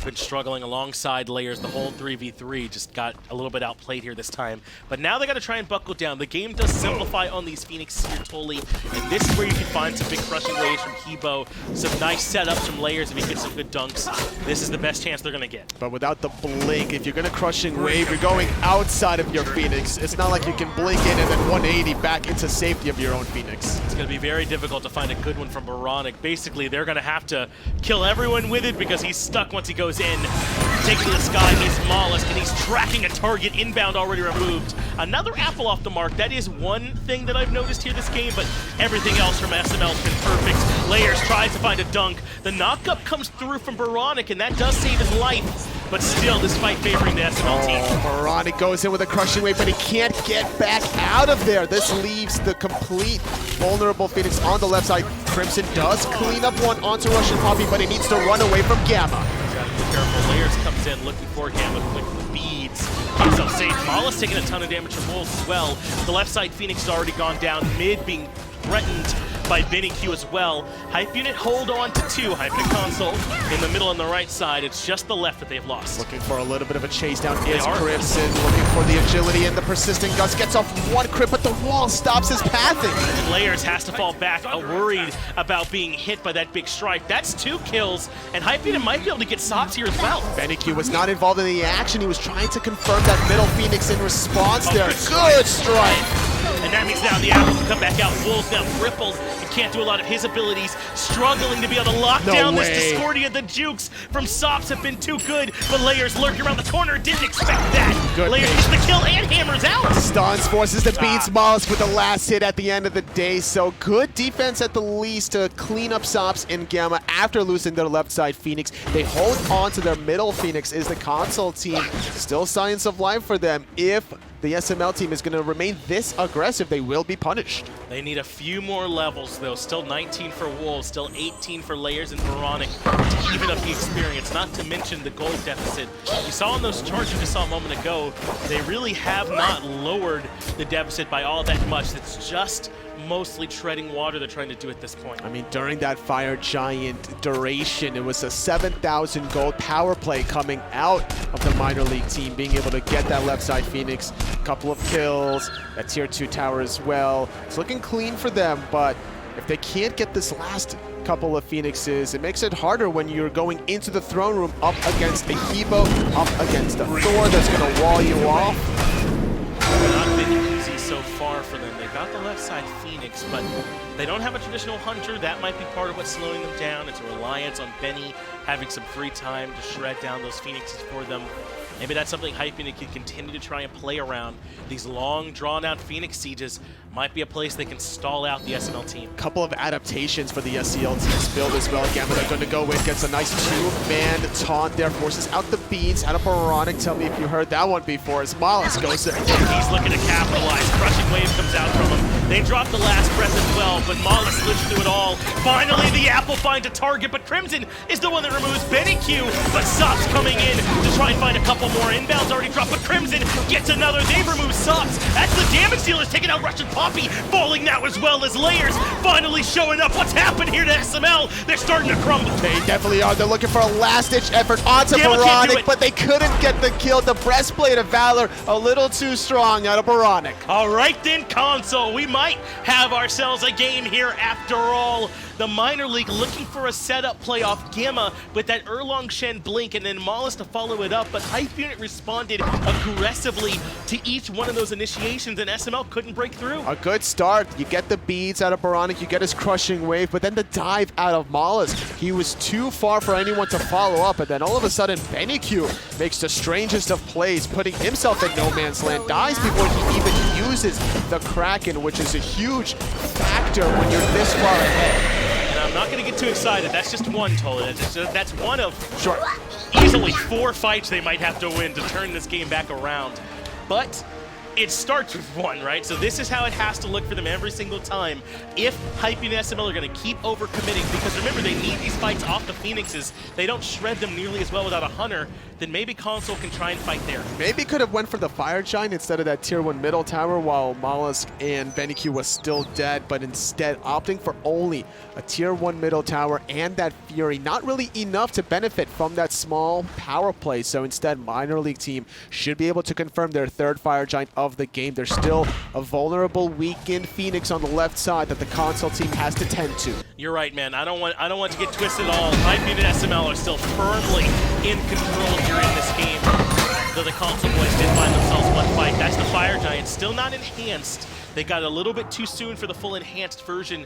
S3: been struggling alongside Layers the whole 3v3, just got a little bit outplayed here this time. But now they got to try and buckle down. The game does simplify on these Phoenix here, Tully, and this is where you can find some big crushing waves from Hebo, some nice setups from Layers if he gets some good dunks. This is the best chance they're going to get.
S4: But without the blink, if you're going to crushing wave, you're going outside of your Phoenix. It's not like you can blink in and then 180 back into safety of your own Phoenix.
S3: It's going to be very difficult to find a good one from Oboronic. Basically, they're going to have to kill everyone with it because he's stuck once he goes in. Taking to the sky, he's Molluskk, and he's tracking a target. Inbound already removed. Another apple off the mark. That is one thing that I've noticed here this game, but everything else from SML has been perfect. Layers tries to find a dunk. The knock-up comes through from Oboronic, and that does save his life. But still, this fight favoring the SML team.
S4: Oboronic goes in with a crushing wave, but he can't get back out of there. This leaves the complete vulnerable Phoenix on the left side. Crimson does clean up one onto RussianPapi, but he needs to run away from Gamma.
S3: Careful. Layers comes in looking for Gamma with the beads. Keeps himself safe. Molluskk taking a ton of damage from Wolves as well. The left side Phoenix has already gone down. Mid being threatened by sBennyQ as well. Hype Unit hold on to 2. Hype Unit console in the middle on the right side. It's just the left that they've lost.
S4: Looking for a little bit of a chase down is Crimson. Looking for the agility and the persistent guts. Gets off one crit, but the wall stops his pathing.
S3: And Layers has to fall back, worried about being hit by that big strike. That's 2 kills, and Hype Unit might be able to get sops here as well.
S4: sBennyQ was not involved in the action. He was trying to confirm that middle Phoenix in response there. Good strike.
S3: and that means now the Apple can come back out. Wolves now crippled and can't do a lot of his abilities, struggling to be able to lock down this Discordia. The jukes from Sops have been too good, but Layers lurking around the corner, didn't expect that.
S4: Good
S3: Layers gets the kill and hammers out.
S4: Stuns, forces the beats Mollusk with the last hit at the end of the day, so good defense at the least to clean up Sops and Gamma after losing their left side Phoenix. They hold on to their middle Phoenix. Is the console team still science of life for them? If the SML team is going to remain this aggressive, they will be punished.
S3: They need a few more levels, though. Still 19 for Wolves, still 18 for Layers and Oboronic to even up the experience, not to mention the gold deficit. You saw in those charts you just saw a moment ago, they really have not lowered the deficit by all that much. It's just mostly treading water they're trying to do at this point.
S4: I mean, during that Fire Giant duration, it was a 7,000 gold power play coming out of the minor league team, being able to get that left side Phoenix, a couple of kills, that tier 2 tower as well. It's looking clean for them, but if they can't get this last couple of Phoenixes, it makes it harder when you're going into the throne room up against a Hebo, up against a Thor that's going to wall you off.
S3: Not been easy so far for them. They've got the left side Phoenix, but they don't have a traditional hunter. That might be part of what's slowing them down. It's a reliance on Benny having some free time to shred down those Phoenixes for them. Maybe that's something Hyping can continue to try and play around. These long, drawn-out Phoenix sieges might be a place they can stall out the SML team.
S4: Couple of adaptations for the SCL team's build as well. Gamma, they're going to go in, gets a nice two-man taunt there, forces out the beats. Out of Oboronic, tell me if you heard that one before, as Mollusk goes in.
S3: He's looking to capitalize. Crushing wave comes out from him. They drop the last breath as well, but Mollusk lives through it all. Finally, the Apple finds a target, but Crimson is the one that removes SBennyQ, but Sops coming in to try and find a couple more. Inbounds already dropped, but Crimson gets another. They remove Sops. That's the damage dealers taking out RussianPapi, falling now as well as Layers finally showing up. What's happened here to SML? They're starting to crumble.
S4: They definitely are. They're looking for a last-ditch effort onto Oboronic, but they couldn't get the kill. The breastplate of Valor a little too strong out of Oboronic.
S3: All right then, console. We might have ourselves a game here after all. The minor league looking for a setup play off Gamma with that Erlong Shen blink and then Mollusk to follow it up, but Hype Unit responded aggressively to each one of those initiations and SML couldn't break through.
S4: A good start. You get the beads out of Oboronic, you get his crushing wave, but then the dive out of Mollusk. He was too far for anyone to follow up, and then all of a sudden SBennyQ makes the strangest of plays, putting himself in no man's land, dies before he even uses the Kraken, which is a huge factor when you're this far ahead.
S3: I'm not going to get too excited. That's just one, Tola. That's one of easily 4 fights they might have to win to turn this game back around. But it starts with one, right? So this is how it has to look for them every single time. If Hype and SML are going to keep overcommitting, because remember, they need these fights off the Phoenixes. They don't shred them nearly as well without a hunter. Then maybe console can try and fight there.
S4: Maybe could have went for the Fire Giant instead of that tier 1 middle tower while Mollusk and SBennyQ was still dead, but instead opting for only a tier 1 middle tower and that Fury. Not really enough to benefit from that small power play, so instead minor league team should be able to confirm their 3rd Fire Giant of the game. There's still a vulnerable, weakened Phoenix on the left side that the console team has to tend to.
S3: You're right, man. I don't want to get twisted at all. Hype and SML are still firmly in control here in this game. Though the console boys did find themselves one fight. That's the Fire Giant, still not enhanced. They got a little bit too soon for the full enhanced version.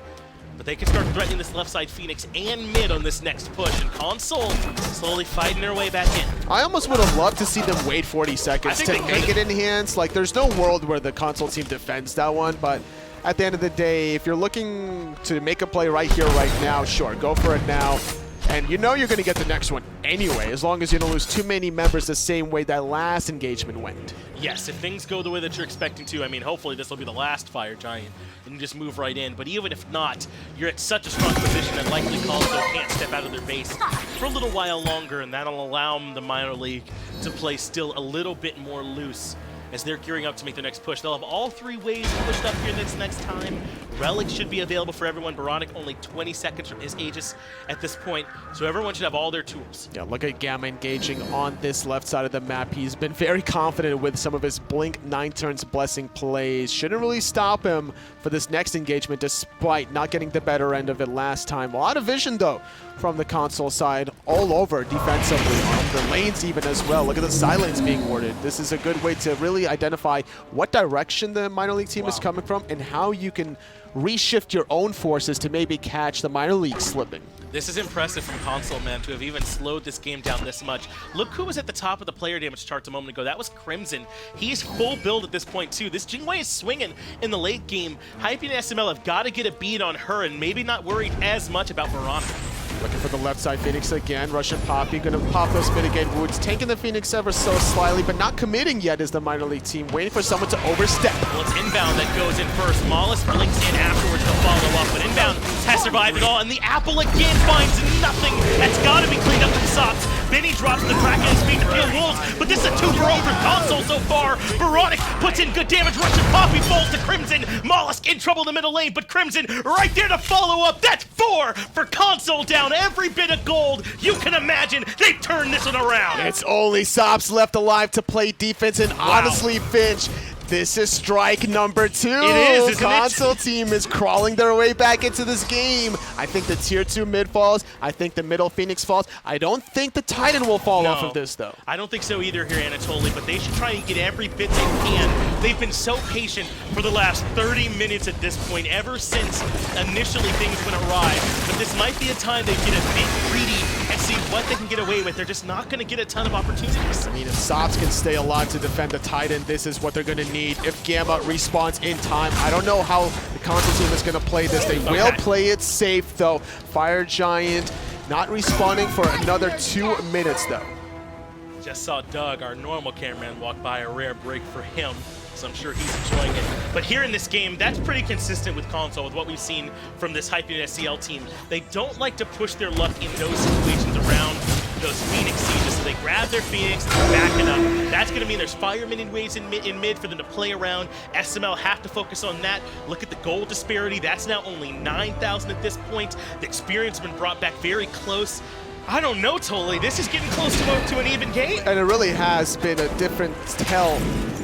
S3: But they can start threatening this left side Phoenix and mid on this next push, and console slowly fighting their way back in.
S4: I almost would have loved to see them wait 40 seconds to make it enhanced. Like, there's no world where the console team defends that one, but at the end of the day, if you're looking to make a play right here, right now, sure, go for it now. And you know you're going to get the next one anyway, as long as you don't lose too many members the same way that last engagement went.
S3: Yes, if things go the way that you're expecting to, I mean, hopefully this will be the last Fire Giant, and you just move right in. But even if not, you're at such a strong position that likely console can't step out of their base for a little while longer, and that'll allow the minor league to play still a little bit more loose as they're gearing up to make their next push. They'll have all 3 waves pushed up here this next time. Relic should be available for everyone. Oboronic only 20 seconds from his Aegis at this point, so everyone should have all their tools.
S4: Yeah, look at Gamma engaging on this left side of the map. He's been very confident with some of his Blink 9 turns Blessing plays. Shouldn't really stop him for this next engagement, despite not getting the better end of it last time. A lot of vision, though, from the console side all over defensively. other lanes even as well. Look at the side lanes being warded. This is a good way to really identify what direction the minor league team is coming from and how you can reshift your own forces to maybe catch the minor league slipping.
S3: This is impressive from Console, man, to have even slowed this game down this much. Look who was at the top of the player damage charts a moment ago. That was Crimson. He's full build at this point, too. This Jingwei is swinging in the late game. Hyping SML have got to get a beat on her and maybe not worried as much about Veronica.
S4: Looking for the left side Phoenix again. RussianPapi going to pop those mitigate wounds, taking the Phoenix ever so slyly, but not committing yet as the minor league team, waiting for someone to overstep.
S3: Well, it's Inbowned that goes in first. Molluskk blinks in afterwards to follow up, but Inbowned has survived it all, and the Apple again finds nothing. That's got to be cleaned up from sops. Benny drops the Kraken in speed to kill Wolves, but this is a 2 for 0 for Console so far. Oboronic puts in good damage. RussianPapi falls to Crimson. Molluskk in trouble in the middle lane, but Crimson right there to follow up. That's 4 for Console, down every bit of gold you can imagine. They turned this one around.
S4: It's only sops left alive to play defense, and honestly, Finch, this is strike number 2.
S3: It is, isn't
S4: Console team is crawling their way back into this game. I think the tier 2 mid falls. I think the middle Phoenix falls. I don't think the Titan will fall off of this, though.
S3: I don't think so either here, Anatoly, but they should try and get every bit they can. They've been so patient for the last 30 minutes at this point, ever since initially things went awry. But this might be a time they get a bit greedy and see what they can get away with. They're just not going to get a ton of opportunities.
S4: I mean, if sops can stay alive to defend the Titan, this is what they're going to need. If Gamma respawns in time, I don't know how the Console team is going to play this. They will play it safe, though. Fire Giant not respawning for another 2 minutes, though.
S3: Just saw Doug, our normal cameraman, walk by. A rare break for him, so I'm sure he's enjoying it. But here in this game, that's pretty consistent with Console, with what we've seen from this Unit SCL team. They don't like to push their luck in those situations around those Phoenix sieges, so they grab their Phoenix and back it up. That's going to mean there's firemen in ways in mid for them to play around. SML have to focus on that. Look at the gold disparity. That's now only 9,000 at this point. The experience has been brought back very close. I don't know, Tolly. This is getting close to an even game.
S4: And it really has been a different tell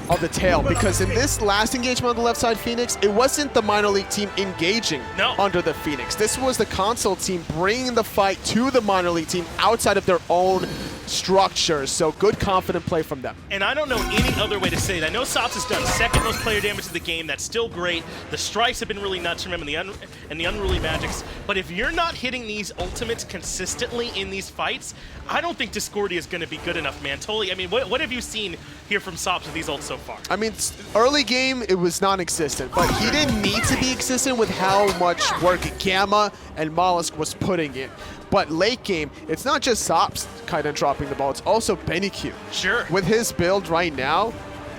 S4: of the tail, because in this last engagement on the left side Phoenix, it wasn't the minor league team engaging under the Phoenix. This was the Console team bringing the fight to the minor league team outside of their own structure. So good, confident play from them.
S3: And I don't know any other way to say it. I know sops has done second most player damage to the game. That's still great. The strikes have been really nuts from him and the unruly magics. But if you're not hitting these ultimates consistently in these fights, I don't think Discordia is going to be good enough, man. Totally. I mean, what have you seen here from sops with these ults so far?
S4: I mean, early game, it was non-existent, but he didn't need to be existent with how much work Gamma and molluskk was putting in. But late game, it's not just sops kind of dropping the ball, it's also sBennyQ.
S3: Sure.
S4: With his build right now,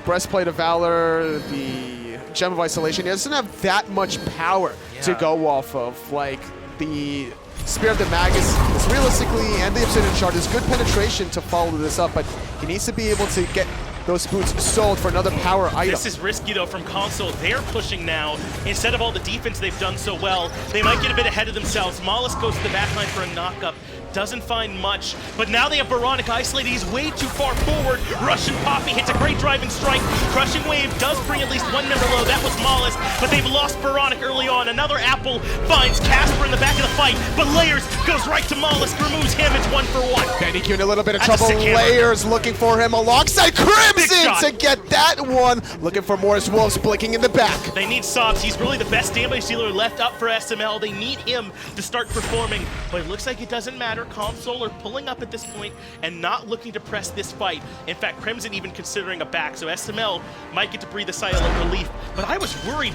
S4: Breastplate of Valor, the Gem of Isolation, he doesn't have that much power to go off of. Like, the Spear of the Magus is realistically, and the Obsidian Shard is good penetration to follow this up, but he needs to be able to get those boots sold for another power item.
S3: This is risky, though, from Console. They're pushing now. Instead of all the defense they've done so well, they might get a bit ahead of themselves. molluskk goes to the backline for a knock-up. Doesn't find much, but now they have Oboronic isolated. He's way too far forward. RussianPapi hits a great driving strike. Crushing Wave does bring at least one member low. That was molluskk, but they've lost Oboronic early on. Another Apple finds Casper in the back of the fight, but Layers goes right to molluskk, removes him. It's 1 for 1.
S4: sBennyQ in a little bit of trouble. Layers looking for him alongside Crimson to get that one. Looking for MORWolves blinking in the back.
S3: They need sops. He's really the best damage dealer left up for SML. They need him to start performing, but it looks like it doesn't matter. Console are pulling up at this point and not looking to press this fight. In fact, Crimson even considering a back, so SML might get to breathe a sigh of relief. But I was worried.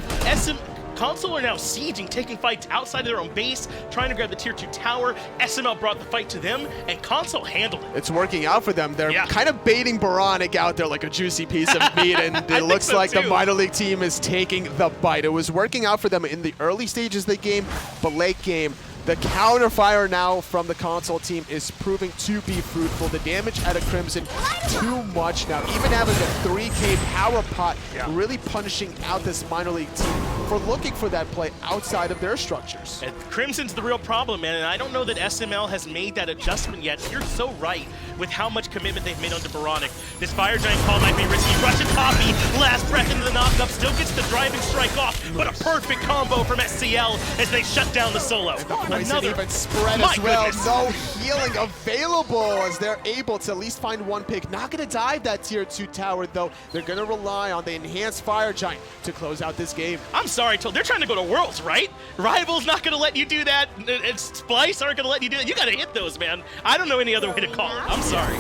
S3: Console are now sieging, taking fights outside of their own base, trying to grab the tier 2 tower. SML brought the fight to them, and Console handled it.
S4: It's working out for them. They're kind of baiting Oboronic out there like a juicy piece of meat, and it looks like the minor league team is taking the bite. It was working out for them in the early stages of the game, but late game, the counterfire now from the Console team is proving to be fruitful. The damage out of Crimson, too much now. Even having a 3K power pot, really punishing out this minor league team for looking for that play outside of their structures.
S3: And Crimson's the real problem, man, and I don't know that SML has made that adjustment yet. You're so right. with how much commitment they've made onto Boronic. This Fire Giant call might be risky. RussianPapi, last breath into the knockup, still gets the driving strike off, but a perfect combo from SCL as they shut down the solo.
S4: And the poison even spread as well.
S3: Goodness.
S4: No healing available as they're able to at least find one pick. Not going to dive that tier 2 tower, though. They're going to rely on the enhanced Fire Giant to close out this game.
S3: I'm sorry, they're trying to go to Worlds, right? Rival's not going to let you do that. And Splice aren't going to let you do that. You got to hit those, man. I don't know any other way to call it. I'm sorry.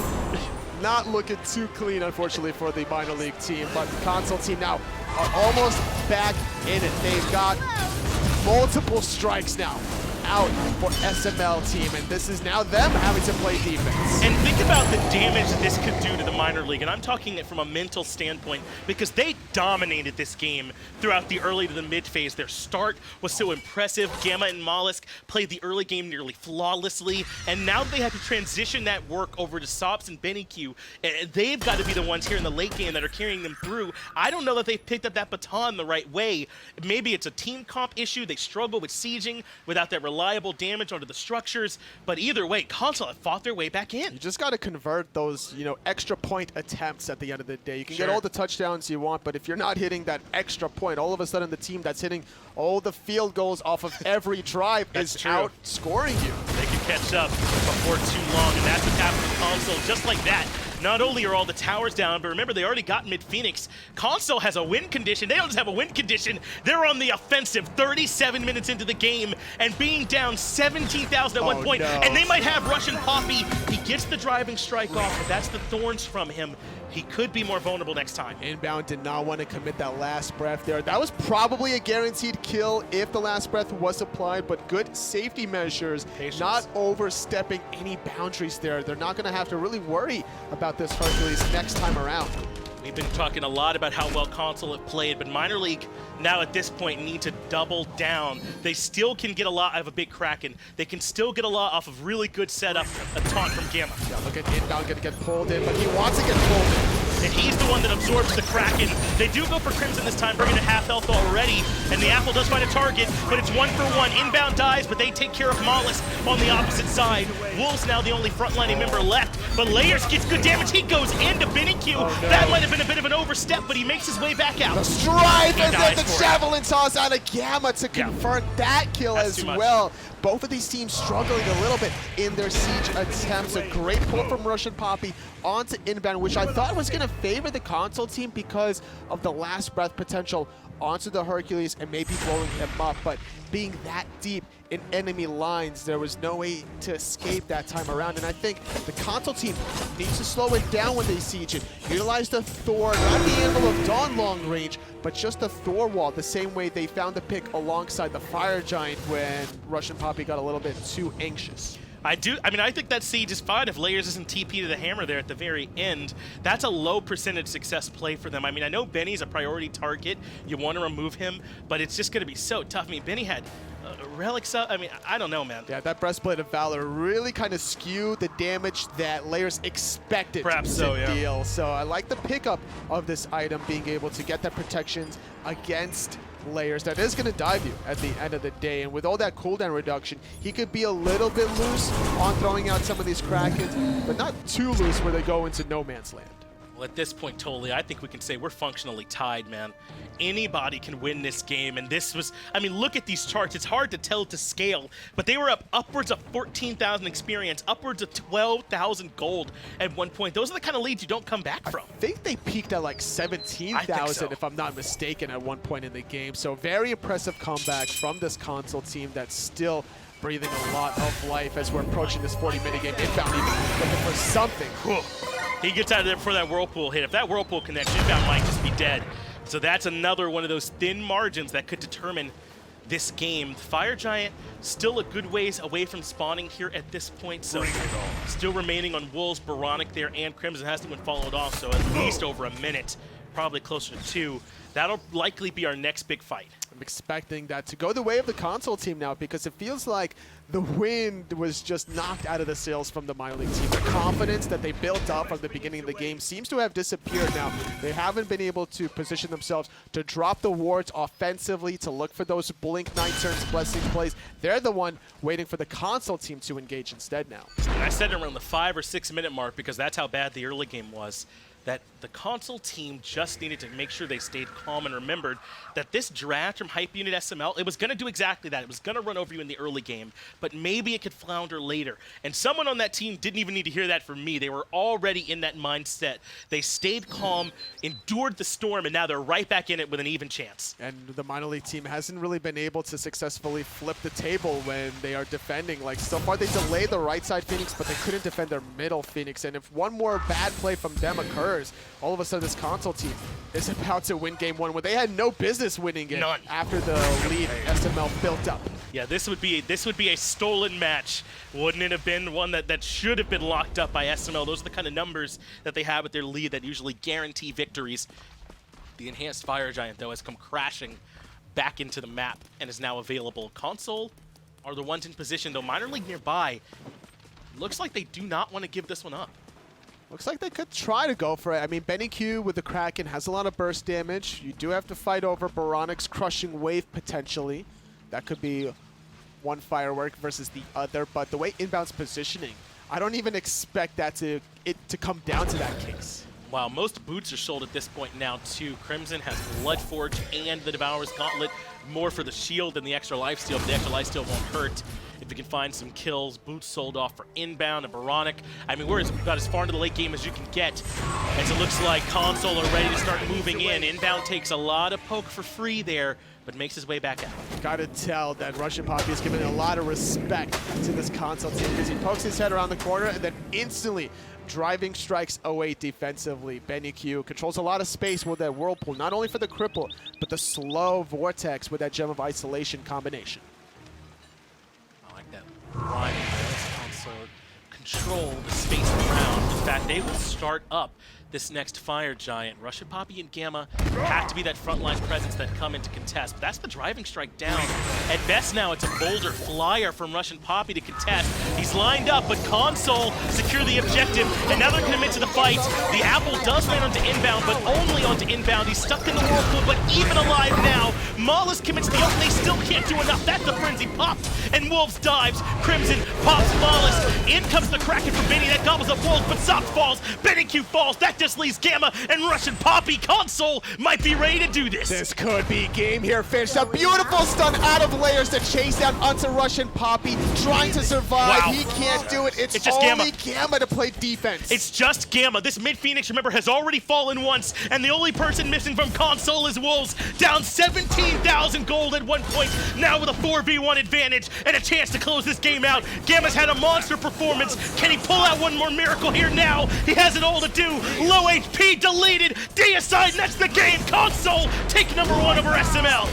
S4: Not looking too clean, unfortunately, for the minor league team, but the console team now are almost back in it. They've got multiple strikes now out for SML team, and this is now them having to play defense.
S3: And think about the damage that this could do to the minor league, and I'm talking it from a mental standpoint, because they dominated this game throughout the early to the mid phase. Their start was so impressive. Gamma and molluskk played the early game nearly flawlessly, and now they have to transition that work over to sops and sBennyQ. They've got to be the ones here in the late game that are carrying them through. I don't know that they've picked up that baton the right way. Maybe it's a team comp issue. They struggle with sieging without that reliable damage onto the structures, but either way, Console have fought their way back in.
S4: You just got to convert those, extra point attempts at the end of the day. You can get all the touchdowns you want, but if you're not hitting that extra point, all of a sudden the team that's hitting all the field goals off of every drive is outscoring you.
S3: They can catch up before too long, and that's what's happened to Console, just like that. Not only are all the towers down, but remember, they already got mid-Phoenix. Console has a win condition. They don't just have a win condition. They're on the offensive 37 minutes into the game and being down 17,000 at one point.
S4: No.
S3: And they might have RussianPapi. He gets the driving strike off, but that's the thorns from him. He could be more vulnerable next time.
S4: Inbound did not want to commit that last breath there. That was probably a guaranteed kill if the last breath was applied, but good safety measures, not overstepping any boundaries there. They're not going to have to really worry about this Hercules next time around.
S3: We've been talking a lot about how well Console have played, but minor league now at this point need to double down. They still can get a lot out of a big Kraken. They can still get a lot off of really good setup, a taunt from Gamma.
S4: Yeah, look at Inbound gonna get pulled in, but he wants to get pulled in.
S3: And he's the one that absorbs the Kraken. They do go for Crimson this time, bringing it half health already, and the Apple does find a target, but it's 1-for-1. Inbound dies, but they take care of molluskk on the opposite side. Wolves now the only frontlining member left, but Layers gets good damage. He goes into sBennyQ.
S4: No.
S3: That might have been a bit of an overstep, but he makes his way back out.
S4: The strife and then the
S3: for
S4: javelin toss out of Gamma to convert that kill
S3: That's
S4: as
S3: too much.
S4: well. Both of these teams struggling a little bit in their siege attempts. A great pull from RussianPapi onto Inbound, which I thought was going to favor the console team because of the last breath potential onto the Hercules and maybe blowing him up. But being that deep in enemy lines, there was no way to escape that time around. And I think the console team needs to slow it down when they siege it. Utilize the Thor, not the Anvil of Dawn long range, but just the Thor wall, the same way they found the pick alongside the Fire Giant when RussianPapi got a little bit too anxious.
S3: I think that siege is fine if Layers isn't TP to the hammer there at the very end. That's a low percentage success play for them. I mean, I know Benny's a priority target. You want to remove him, but it's just going to be so tough. I mean, Benny had relics up. I mean, I don't know, man.
S4: Yeah, that Breastplate of Valor really kind of skewed the damage that Layers expected
S3: Perhaps
S4: to deal. So I like the pickup of this item, being able to get that protections against Layers that is going to dive you at the end of the day. And with all that cooldown reduction, he could be a little bit loose on throwing out some of these Krakens, but not too loose where they go into no man's land.
S3: Well, at this point, totally, I think we can say we're functionally tied, man. Anybody can win this game, and this was, I mean, look at these charts. It's hard to tell to scale, but they were up upwards of 14,000 experience, upwards of 12,000 gold at one point. Those are the kind of leads you don't come back from.
S4: I think they peaked at like 17,000, if I'm not mistaken, at one point in the game. So very impressive comebacks from this console team that's still breathing a lot of life as we're approaching this 40-minute game. Inbound even looking for something.
S3: He gets out of there before that Whirlpool hit. If that Whirlpool connects, Inbound might just be dead. So that's another one of those thin margins that could determine this game. Fire Giant still a good ways away from spawning here at this point, so still remaining on Wolves, Boronic there, and Crimson hasn't been followed off, so at least over a minute, probably closer to 2. That'll likely be our next big fight.
S4: I'm expecting that to go the way of the console team now, because it feels like the wind was just knocked out of the sails from the minor league team. The confidence that they built up from the beginning of the game seems to have disappeared now. They haven't been able to position themselves to drop the wards offensively, to look for those Blink 9 turns blessing plays. They're the one waiting for the console team to engage instead now.
S3: And I said it around the 5 or 6 minute mark because that's how bad the early game was, that the console team just needed to make sure they stayed calm and remembered that this draft from Hype Unit SML, it was going to do exactly that. It was going to run over you in the early game, but maybe it could flounder later. And someone on that team didn't even need to hear that from me. They were already in that mindset. They stayed calm, endured the storm, and now they're right back in it with an even chance.
S4: And the minor league team hasn't really been able to successfully flip the table when they are defending. Like, so far they delayed the right side Phoenix, but they couldn't defend their middle Phoenix. And if one more bad play from them occurs, all of a sudden this console team is about to win game 1 when they had no business winning it.
S3: None.
S4: After the lead SML built up.
S3: Yeah, this would be a stolen match. Wouldn't it have been one that should have been locked up by SML? Those are the kind of numbers that they have with their lead that usually guarantee victories. The enhanced Fire Giant, though, has come crashing back into the map and is now available. Console are the ones in position, though minor league nearby. Looks like they do not want to give this one up.
S4: Looks like they could try to go for it. I mean, sBennyQ with the Kraken has a lot of burst damage. You do have to fight over Boronic's crushing wave potentially. That could be one firework versus the other, but the way Inbound's positioning, I don't even expect that to come down to that case.
S3: Wow, most boots are sold at this point now, too. Crimson has Bloodforge and the Devourer's Gauntlet, more for the shield than the extra lifesteal, but the extra lifesteal won't hurt. If we can find some kills, boots sold off for Inbound and Oboronic. I mean, we're about as far into the late game as you can get, as it looks like Console are ready to start moving in. Inbound takes a lot of poke for free there, but makes his way back out.
S4: Gotta tell that RussianPapi is giving a lot of respect to this Console team because he pokes his head around the corner and then instantly driving strikes away defensively. sBennyQ controls a lot of space with that Whirlpool, not only for the cripple, but the slow Vortex with that Gem of Isolation combination.
S3: I like that line. Console control the space around. In fact, they will start up this next Fire Giant. RussianPapi and Gamma have to be that frontline presence that come into contest. But that's the driving strike down. At best now, it's a boulder flyer from RussianPapi to contest. He's lined up, but Console secure the objective, and now they're going to commit to the fight. The apple does land onto Inbound, but only onto Inbound. He's stuck in the Whirlpool, but even alive now. Molluskk commits the ult, and they still can't do enough. That's the frenzy pop, and Wolves dives. Crimson pops Molluskk. In comes the Kraken for Benny. That gobbles up Wolves, but sops falls. sBennyQ falls. That just leaves Gamma and RussianPapi. Console might be ready to do this.
S4: This could be game here, Finch. A beautiful stun out of Layers to chase down onto RussianPapi, trying to survive.
S3: Wow.
S4: He can't do it. It's
S3: just
S4: only
S3: Gamma
S4: to play defense.
S3: It's just Gamma. This mid-Phoenix, remember, has already fallen once, and the only person missing from Console is Wolves, down 17,000 gold at one point, now with a 4v1 advantage and a chance to close this game out. Gamma's had a monster performance. Can he pull out one more miracle here now? He has it all to do. Low HP deleted, deicide, and that's the game. Console take #1 over SML.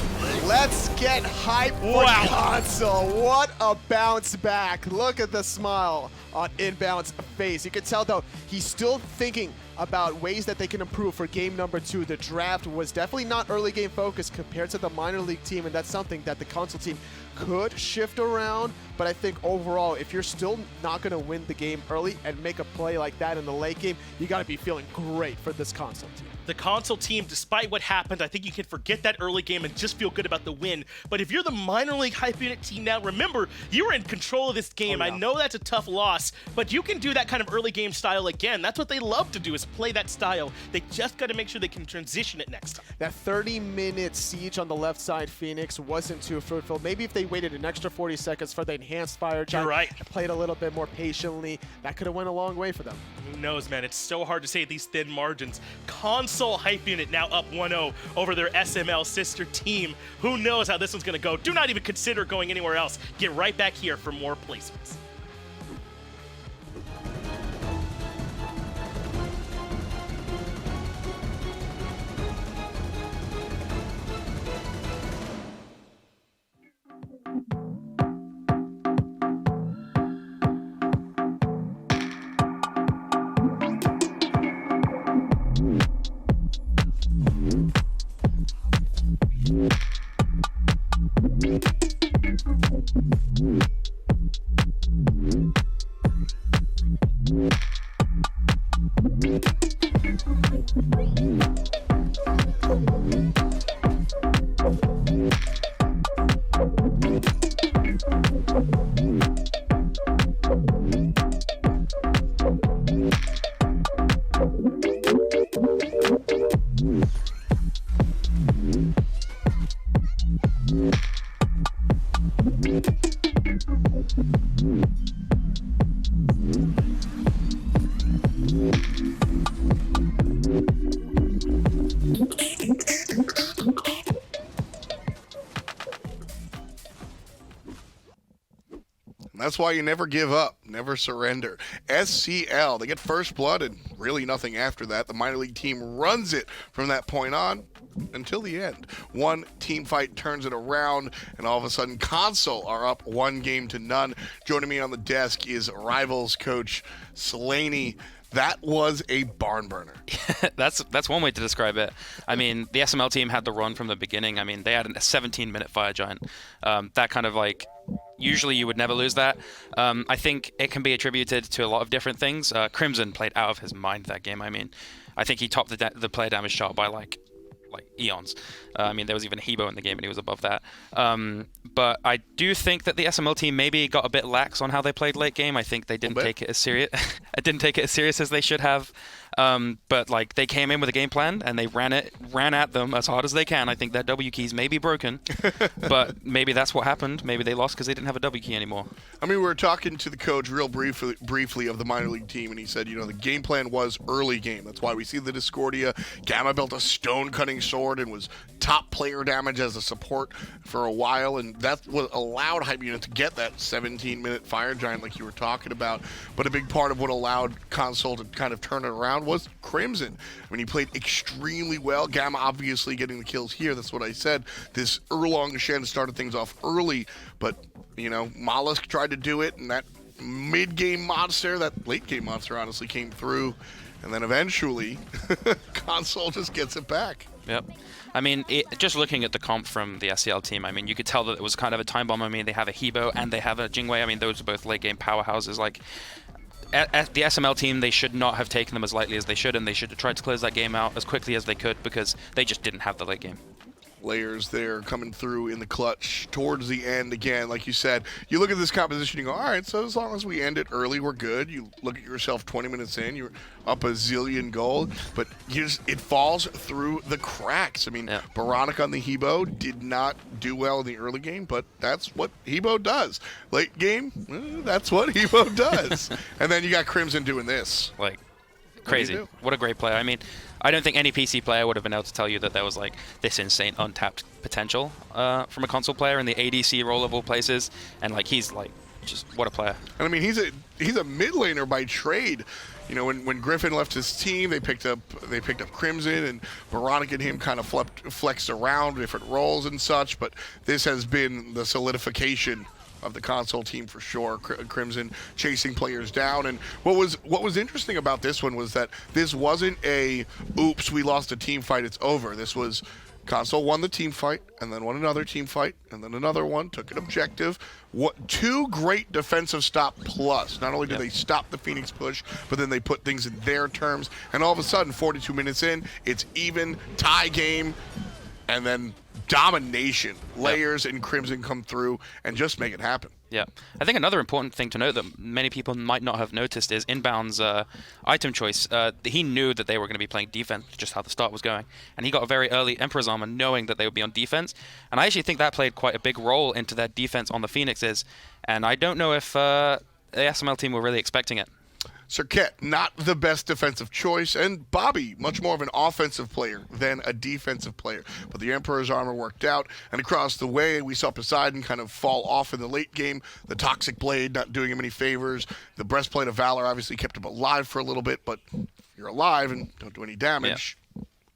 S4: Let's get hype for Console. What a bounce back. Look at the smile on Inbound's face. You can tell, though, he's still thinking about ways that they can improve for game #2. The draft was definitely not early game focused compared to the minor league team, and that's something that the Console team could shift around. But I think overall, if you're still not going to win the game early and make a play like that in the late game, you got to be feeling great for this Console team.
S3: The Console team, despite what happened, I think you can forget that early game and just feel good about the win. But if you're the minor league Hype Unit team now, remember, you were in control of this game.
S4: Oh, yeah.
S3: I know that's a tough loss, but you can do that kind of early game style again. That's what they love to do, is play that style. They just got to make sure they can transition it next time.
S4: That 30-minute siege on the left side Phoenix wasn't too fruitful. Maybe if they waited an extra 40 seconds for the enhanced Fire Giant,
S3: You're right.
S4: and played a little bit more patiently, that could have went a long way for them.
S3: Who knows, man? It's so hard to say at these thin margins. Console Hype Unit now up 1-0 over their SML sister team. Who knows how this one's going to go? Do not even consider going anywhere else. Get right back here for more placements.
S1: That's why you never give up, never surrender. SCL, they get first blood and really nothing after that. The minor league team runs it from that point on until the end. One team fight turns it around, and all of a sudden Console are up 1-0. Joining me on the desk is Rivals coach Slaney. That was a barn burner.
S2: That's one way to describe it. I mean, the SML team had the run from the beginning. I mean, they had a 17-minute fire giant. That kind of like, usually you would never lose that. I think it can be attributed to a lot of different things. Crimson played out of his mind that game. I mean, I think he topped the player damage chart by like eons. I mean, there was even a Hebo in the game and he was above that. But I do think that the SML team maybe got a bit lax on how they played late game. I think they didn't take it as serious. Didn't take it as serious as they should have. But like, they came in with a game plan and they ran at them as hard as they can. I think their W keys may be broken, but maybe that's what happened. Maybe they lost because they didn't have a W key anymore.
S1: I mean, we were talking to the coach real briefly of the minor league team, and he said, the game plan was early game. That's why we see the Discordia. Gamma built a stone-cutting sword and was top player damage as a support for a while, and that's what allowed Hype Unit to get that 17-minute fire giant like you were talking about. But a big part of what allowed Console to kind of turn it around was Crimson. I mean, he played extremely well. Gamma obviously getting the kills here. That's what I said. This Erlong Shen started things off early, but, molluskk tried to do it, and that mid-game monster, that late-game monster honestly came through, and then eventually Console just gets it back.
S2: Yep. I mean, just looking at the comp from the SCL team, I mean, you could tell that it was kind of a time bomb. I mean, they have a Hebo and they have a Jingwei. I mean, those are both late-game powerhouses. Like, at the SML team, they should not have taken them as lightly as they should, and they should have tried to close that game out as quickly as they could because they just didn't have the late game.
S1: Layers there coming through in the clutch towards the end again. Like you said, you look at this composition, you go, all right, so as long as we end it early, we're good. You look at yourself 20 minutes in, you're up a zillion gold, but it falls through the cracks. I mean,
S2: yeah.
S1: Oboronic on the Hebo did not do well in the early game, but that's what Hebo does. Late game, that's what Hebo does. And then you got Crimson doing this.
S2: Like, crazy. What a great play. I mean, I don't think any PC player would have been able to tell you that there was like this insane untapped potential from a console player in the ADC role of all places, and like he's like just what a player.
S1: And I mean, he's a mid laner by trade. When Griffin left his team, they picked up Crimson, and Oboronic and him kind of flexed around different roles and such. But this has been the solidification of the console team for sure. Crimson chasing players down, and what was interesting about this one was that this wasn't a oops, we lost a team fight, it's over. This was console won the team fight and then won another team fight and then another one, took an objective. Two great defensive stop plus. Not only did they stop the Phoenix push, but then they put things in their terms, and all of a sudden 42 minutes in, it's even, tie game, and then domination. Layers and Crimson come through and just make it happen.
S2: Yeah. I think another important thing to note that many people might not have noticed is Inbound's item choice. He knew that they were going to be playing defense, just how the start was going. And he got a very early Emperor's Armor knowing that they would be on defense. And I actually think that played quite a big role into their defense on the Phoenixes. And I don't know if the SML team were really expecting it.
S1: Serqet, not the best defensive choice, and Bobby, much more of an offensive player than a defensive player. But the Emperor's Armor worked out, and across the way, we saw Poseidon kind of fall off in the late game. The Toxic Blade not doing him any favors. The Breastplate of Valor obviously kept him alive for a little bit, but if you're alive and don't do any damage,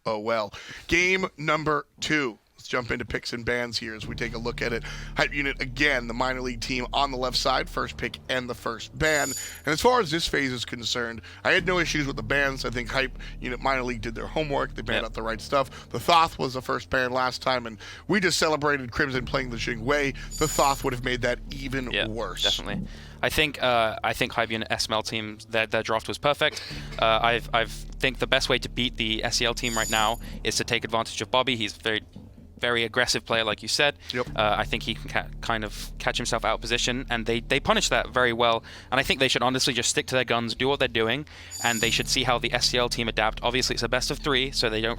S1: oh well. Game number 2. Let's jump into picks and bans here as we take a look at it. Hype Unit, again, the minor league team on the left side, first pick and the first ban. And as far as this phase is concerned, I had no issues with the bans. I think Hype Unit minor league did their homework. They banned out the right stuff. The Thoth was the first ban last time, and we just celebrated Crimson playing the Jingwei. The Thoth would have made that even worse.
S2: Definitely. I think Hype Unit SML team, their draft was perfect. I think the best way to beat the SCL team right now is to take advantage of Bobby. He's very aggressive player, like you said. I think he can kind of catch himself out of position, and they punish that very well. And I think they should honestly just stick to their guns, do what they're doing, and they should see how the SCL team adapt. Obviously, it's a best of 3, so they don't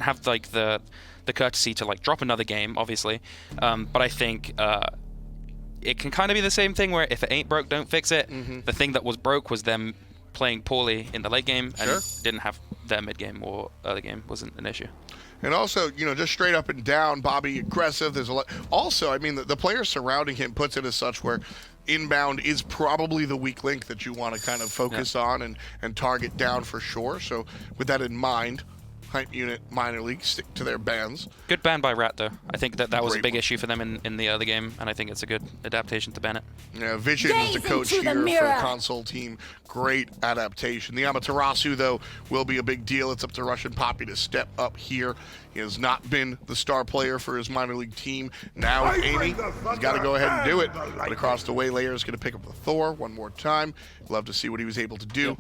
S2: have like the courtesy to like drop another game, obviously. But I think it can kind of be the same thing where if it ain't broke, don't fix it. The thing that was broke was them playing poorly in the late game and didn't have their mid game or early game wasn't an issue.
S1: And also, just straight up and down, Bobby aggressive. There's a lot. Also, I mean, the players surrounding him puts it as such where Inbound is probably the weak link that you want to kind of focus on and target down for sure. So with that in mind, Hype Unit minor league stick to their bans.
S2: Good ban by Rat, though. I think that was a big
S1: one.
S2: issue for them in the other game, and I think it's a good adaptation to ban it.
S1: Yeah, Vision is the coach here for the console team. Great adaptation. The Amaterasu, though, will be a big deal. It's up to RussianPapi to step up here. He has not been the star player for his minor league team. Now with Amy, he's got to go ahead and do it. But across the way, Layers going to pick up the Thor one more time. Love to see what he was able to do.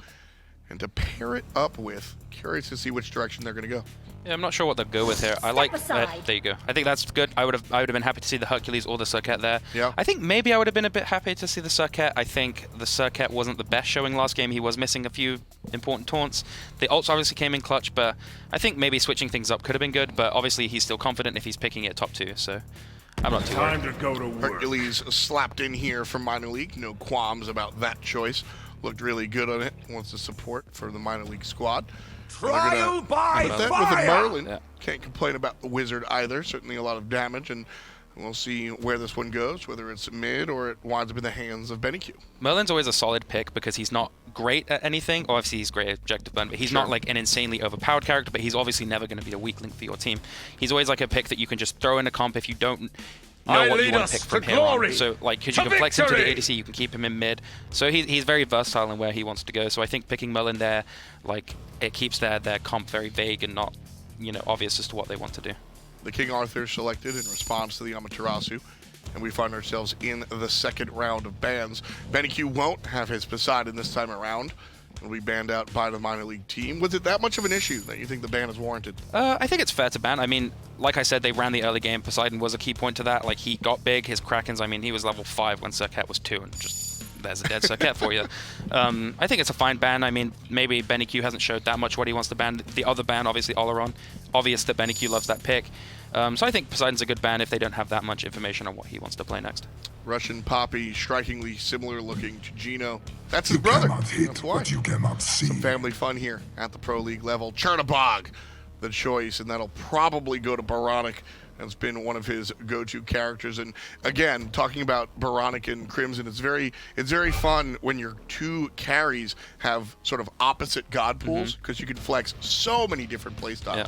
S1: And to pair it up with, curious to see which direction they're going to go.
S2: Yeah, I'm not sure what they'll go with here. I like that. There you go. I think that's good. I would have been happy to see the Hercules or the Serqet there.
S1: Yeah.
S2: I think maybe I would have been a bit happy to see the Serqet. I think the Serqet wasn't the best showing last game. He was missing a few important taunts. The ults obviously came in clutch, but I think maybe switching things up could have been good. But obviously he's still confident if he's picking it top 2, so I'm not too worried.
S5: Time to go to work.
S1: Hercules slapped in here from minor league. No qualms about that choice. Looked really good on it. Wants the support for the minor league squad.
S5: Trial by
S1: With
S5: fire!
S1: the Merlin.
S2: Yeah.
S1: Can't complain about the Wizard either. Certainly a lot of damage, and we'll see where this one goes, whether it's mid or it winds up in the hands of sBennyQ.
S2: Merlin's always a solid pick because he's not great at anything. Obviously, he's great at objective burn, but he's not like an insanely overpowered character, but he's obviously never going to be a weak link for your team. He's always like a pick that you can just throw in a comp if you don't know what you want to pick from here on. So, like, because you can flex him to the ADC, you can keep him in mid. So he's very versatile in where he wants to go. So I think picking Merlin there, like, it keeps their comp very vague and not, you know, obvious as to what they want to do.
S1: The King Arthur selected in response to the Amaterasu, and we find ourselves in the second round of bans. sBennyQ won't have his Poseidon this time around. Will be banned out by the minor league team. Was it that much of an issue that you think the ban is warranted?
S2: I think it's fair to ban. I mean, like I said, they ran the early game. Poseidon was a key point to that. Like, he got big. His Krakens, I mean, he was level 5 when Serqet was 2, and just there's a dead Serqet for you. I think it's a fine ban. I mean, maybe sBennyQ hasn't showed that much what he wants to ban. The other ban, obviously, Oleron. Obvious that sBennyQ loves that pick. So I think Poseidon's a good ban if they don't have that much information on what he wants to play next.
S1: RussianPapi, strikingly similar looking to Gino. That's his brother. That's why.
S5: You cannot see.
S1: Some family fun here at the Pro League level. Chernobog, the choice, and that'll probably go to oBoronic. It's been one of his go-to characters. And again, talking about oBoronic and Crimson, it's very fun when your two carries have sort of opposite god pools because you can flex so many different playstyles.
S2: Yeah.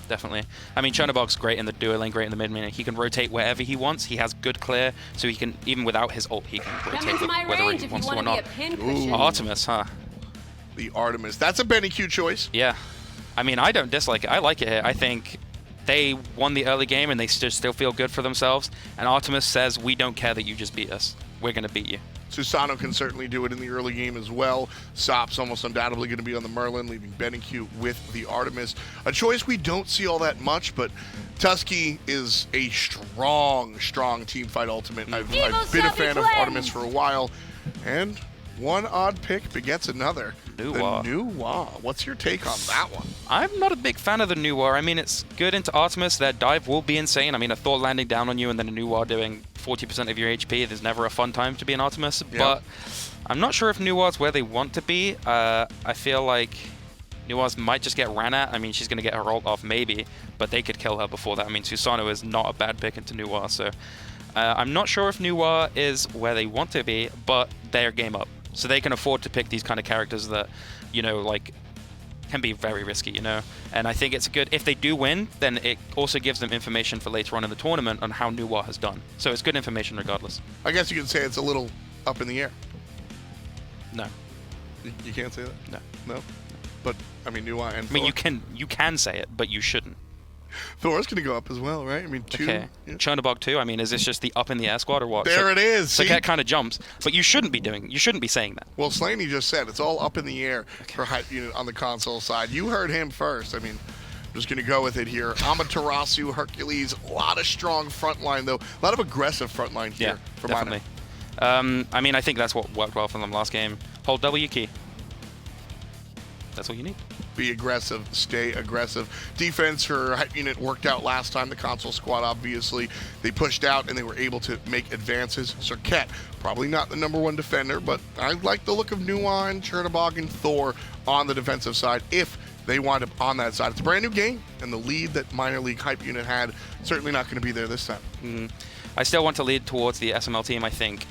S2: Definitely. I mean, Chernobog's great in the duo lane, great in the mid lane. He can rotate wherever he wants. He has good clear, so he can, even without his ult, he can rotate whether he wants to or not. Artemis, huh?
S1: The Artemis. That's a sBennyQ choice.
S2: Yeah. I mean, I don't dislike it. I like it here. I think they won the early game and they still feel good for themselves. And Artemis says, we don't care that you just beat us. We're going to beat you.
S1: Susano can certainly do it in the early game as well. Sops almost undoubtedly going to be on the Merlin, leaving sBennyQ with the Artemis. A choice we don't see all that much, but Tusky is a strong team fight ultimate. I've been a fan of Artemis for a while, and one odd pick begets another. The Nuwa. What's your take on that one?
S2: I'm not a big fan of the Nuwa. I mean, it's good into Artemis. Their dive will be insane. I mean, a Thor landing down on you and then a Nuwa doing 40% of your HP. There's never a fun time to be an Artemis. Yeah. But I'm not sure if Nuwa's where they want to be. I feel like Nuwa's might just get ran at. I mean, she's going to get her ult off maybe, but they could kill her before that. I mean, Susano is not a bad pick into Nuwa. So I'm not sure if Nuwa is where they want to be, but they're game up. So they can afford to pick these kind of characters that, you know, like, can be very risky, you know? And I think it's good. If they do win, then it also gives them information for later on in the tournament on how Nuwa has done. So it's good information regardless.
S1: I guess you can say it's a little up in the air.
S2: No.
S1: You can't say that?
S2: No.
S1: No? But, I mean, Nuwa and Thor.
S2: I mean, you can say it, but you shouldn't.
S1: Thor's going to go up as well, right? I mean, 2.
S2: Okay.
S1: Yeah.
S2: Chernobog 2, I mean, is this just the up in the air squad or what?
S1: There it is.
S2: Serqet kind of jumps, but you shouldn't be saying that.
S1: Well, Slaney just said it's all up in the air for Hype Unit on the console side. You heard him first. I mean, I'm just going to go with it here. Amaterasu, Hercules, a lot of strong frontline, though. A lot of aggressive frontline here for
S2: definitely. I mean, I think that's what worked well for them last game. Hold W key. That's all you need.
S1: Be aggressive, stay aggressive. Defense for Hype Unit worked out last time. The console squad, obviously, they pushed out and they were able to make advances. Serqet, probably not the #1 defender, but I like the look of Nuwa and Chernobog and Thor on the defensive side if they wind up on that side. It's a brand new game, and the lead that minor league Hype Unit had certainly not going to be there this time.
S2: I still want to lead towards the SML team. I think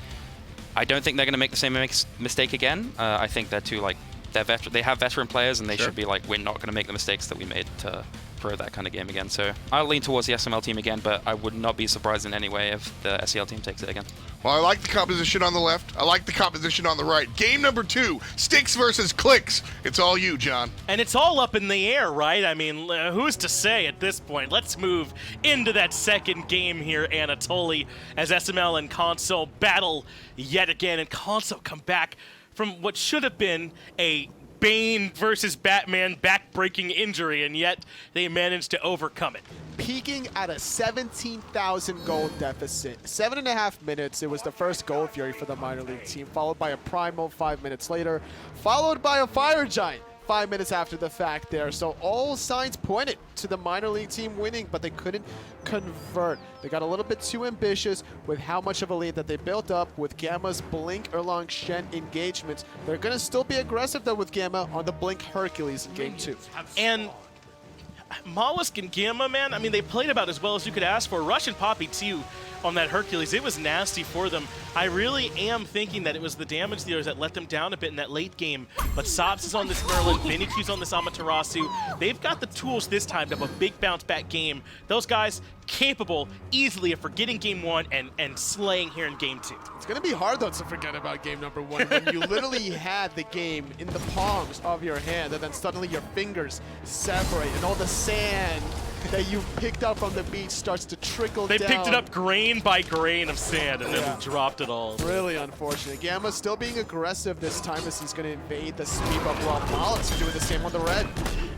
S2: I don't think they're going to make the same mistake again. I think they're too, like, they have veteran players, and they should be like, we're not going to make the mistakes that we made to pro that kind of game again. So I'll lean towards the SML team again, but I would not be surprised in any way if the SCL team takes it again.
S1: Well, I like the composition on the left. I like the composition on the right. Game number 2, Sticks versus Clicks. It's all you, John.
S3: And it's all up in the air, right? I mean, who's to say at this point? Let's move into that second game here, Anatoly, as SML and Console battle yet again, and Console come back from what should have been a Bane versus Batman back-breaking injury, and yet they managed to overcome it.
S4: Peaking at a 17,000 gold deficit. 7.5 minutes, it was the first Gold Fury for the minor league team, followed by a Primal 5 minutes later, followed by a Fire Giant 5 minutes after the fact there. So all signs pointed to the minor league team winning, but they couldn't convert. They got a little bit too ambitious with how much of a lead that they built up with Gamma's Blink Erlang Shen engagements. They're going to still be aggressive though with Gamma on the Blink Hercules in game 2.
S3: And molluskk and Gamma, man, I mean, they played about as well as you could ask for. RussianPapi, too, on that Hercules. It was nasty for them. I really am thinking that it was the damage dealers that let them down a bit in that late game. But Sops is on this Merlin, SBennyQ's on this Amaterasu. They've got the tools this time to have a big bounce-back game. Those guys capable easily of forgetting game 1 and slaying here in game 2.
S4: It's going to be hard, though, to forget about game number 1 when you literally had the game in the palms of your hand, and then suddenly your fingers separate, and all the sand that you picked up from the beach starts to trickle down.
S3: They picked it up grain by grain of sand and then dropped it all.
S4: Really unfortunate. Gamma still being aggressive this time as he's going to invade the speed buff, while molluskk doing the same on the red.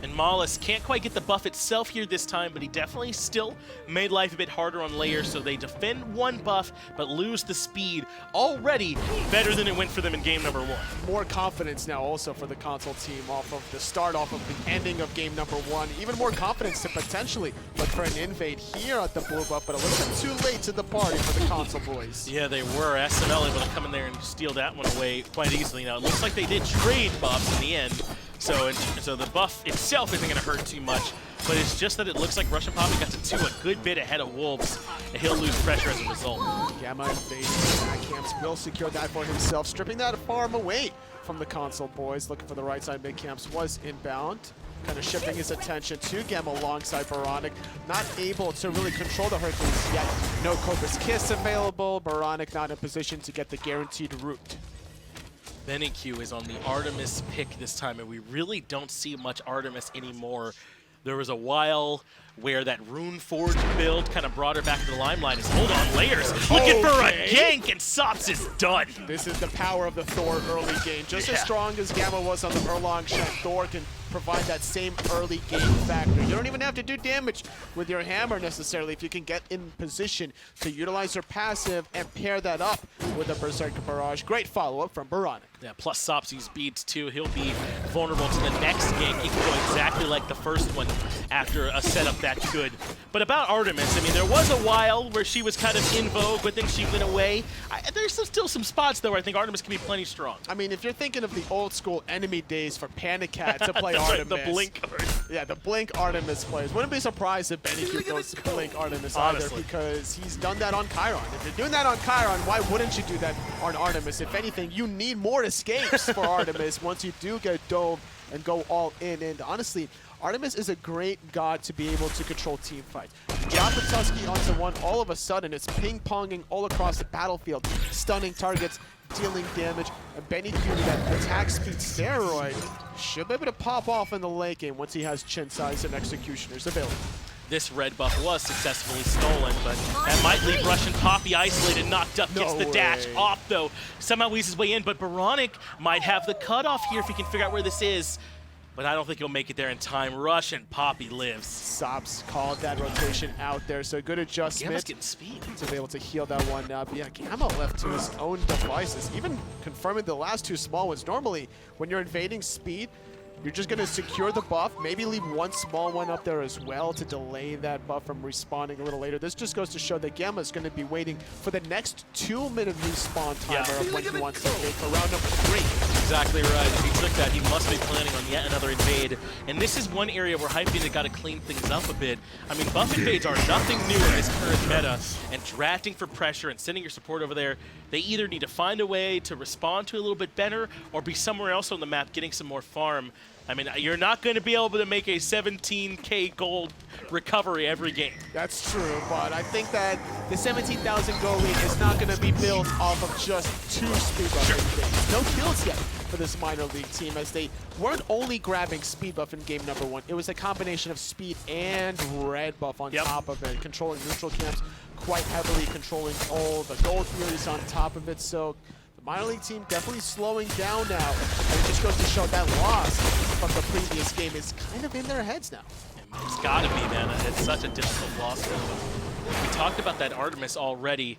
S3: And molluskk can't quite get the buff itself here this time, but he definitely still made life a bit harder on Layers, so they defend 1 buff but lose the speed. Already better than it went for them in game number 1.
S4: More confidence now also for the console team off of the start, off of the ending of game number 1. Even more confidence to potentially look for an invade here at the blue buff, but a little bit too late to the party for the console boys.
S3: Yeah, they were. SML able to come in there and steal that one away quite easily. Now, it looks like they did trade buffs in the end, so the buff itself isn't going to hurt too much, but it's just that it looks like RussianPapi got to 2 a good bit ahead of Wolves, and he'll lose pressure as a result.
S4: Gamma invading back camps will secure that for himself, stripping that farm away from the console boys. Looking for the right side mid camps, was inbound. Kind of shifting his attention to Gamma alongside oBoronic. Not able to really control the Hercules yet. No Corpus Kiss available. oBoronic not in position to get the guaranteed root.
S3: SBennyQ is on the Artemis pick this time, and we really don't see much Artemis anymore. There was a while where that Rune Forge build kind of brought her back to the limelight. Hold on, Layers looking for a gank, and Sops is done.
S4: This is the power of the Thor early game. Just as strong as Gamma was on the Erlang Shen, Thor can provide that same early game factor. You don't even have to do damage with your hammer necessarily if you can get in position to utilize your passive and pair that up with a Berserker Barrage. Great follow-up from oBoronic.
S3: Yeah, plus Sops use beads too. He'll be vulnerable to the next gank. He can go exactly like the first one after a setup that good. But about Artemis, I mean, there was a while where she was kind of in vogue, but then she went away. There's still some spots, though, where I think Artemis can be plenty strong.
S4: I mean, if you're thinking of the old school enemy days for Panic Cat to play Artemis.
S3: The Blink.
S4: Yeah, the Blink Artemis players. Wouldn't be surprised if BennyQ goes Blink Artemis either, because he's done that on Chiron. If you're doing that on Chiron, why wouldn't you do that on Artemis? If anything, you need more escapes for Artemis once you do get dove and go all in. And honestly, Artemis is a great god to be able to control team fights. You drop the Tusky onto one, all of a sudden it's ping-ponging all across the battlefield, stunning targets, dealing damage, and BennyQ, that attack speed steroid, should be able to pop off in the late game once he has chin size and executioners available.
S3: This red buff was successfully stolen, but that might leave RussianPapi isolated, knocked up, gets the dash off though. Somehow weaves his way in, but oBoronic might have the cutoff here if he can figure out where this is. But I don't think he'll make it there in time. RussianPapi lives.
S4: Sops called that rotation out there, so good adjustment.
S3: Gamma's getting speed.
S4: To be able to heal that one up. Yeah, Gamma left to his own devices, even confirming the last 2 small ones. Normally, when you're invading speed, you're just going to secure the buff, maybe leave 1 small one up there as well to delay that buff from respawning a little later. This just goes to show that Gamma is going to be waiting for the next 2-minute respawn timer of when he wants to invade for round number 3.
S3: exactly right. If he took that, he must be planning on yet another invade. And this is one area where Hype Unit got to clean things up a bit. I mean, buff invades are nothing new in this current meta, and drafting for pressure and sending your support over there, they either need to find a way to respond to it a little bit better or be somewhere else on the map getting some more farm. I mean, you're not going to be able to make a 17k gold recovery every game.
S4: That's true, but I think that the 17,000 gold lead is not going to be built off of just 2 speed buff invades. No kills yet for this minor league team, as they weren't only grabbing speed buff in game number 1. It was a combination of speed and red buff on top of it, controlling neutral camps quite heavily, controlling all the gold furies on top of it. So the minor league team definitely slowing down now, and it just goes to show that loss from the previous game is kind of in their heads now.
S3: It's got to be, man. It's such a difficult loss for them. We talked about that Artemis already,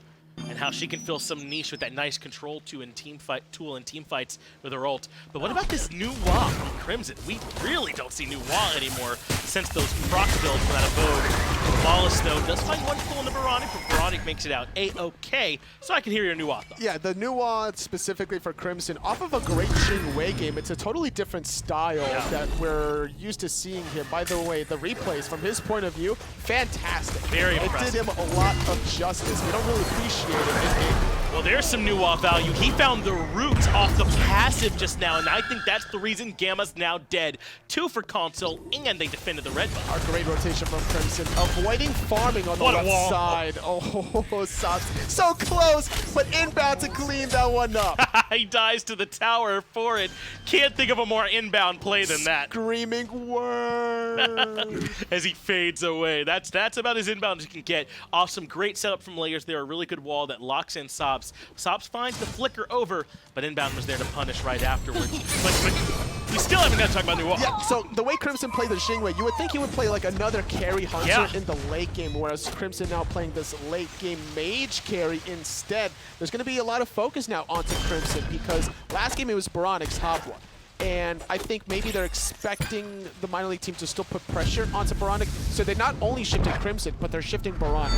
S3: and how she can fill some niche with that nice control tool in team fights with her ult. But what about this new Wa from Crimson? We really don't see new Wa anymore since those proc builds went out of vogue. Wallace, though, does find one pull in the Oboronic, but Oboronic makes it out A-OK. So I can hear your new Wa, though.
S4: Yeah, the new Wa specifically for Crimson, off of a great Xing Wei game. It's a totally different style that we're used to seeing here. By the way, the replays from his point of view, fantastic.
S3: Very impressive.
S4: It did him a lot of justice. We don't really appreciate it.
S3: Well, there's some new Wa value. He found the root off the passive just now, and I think that's the reason Gamma's now dead. 2 for console, and they defended the red buff.
S4: Our great rotation from Crimson, avoiding farming on the left side. Oh, sops. So close, but inbound to clean that one up.
S3: He dies to the tower for it. Can't think of a more inbound play than that.
S4: Screaming word.
S3: As he fades away. That's about as inbound as you can get. Awesome, great setup from Layers there. A really good wall that locks in Sops. Sops finds the flicker over, but inbound was there to punish right afterwards. but we still haven't got to talk about new Wall.
S4: Yeah, so the way Crimson played the Xing Wei, you would think he would play like another carry hunter in the late game, whereas Crimson now playing this late game mage carry instead. There's going to be a lot of focus now onto Crimson, because last game it was Boronic's top one. And I think maybe they're expecting the minor league team to still put pressure onto Oboronic, so they not only shifted Crimson, but they're shifting Boronic.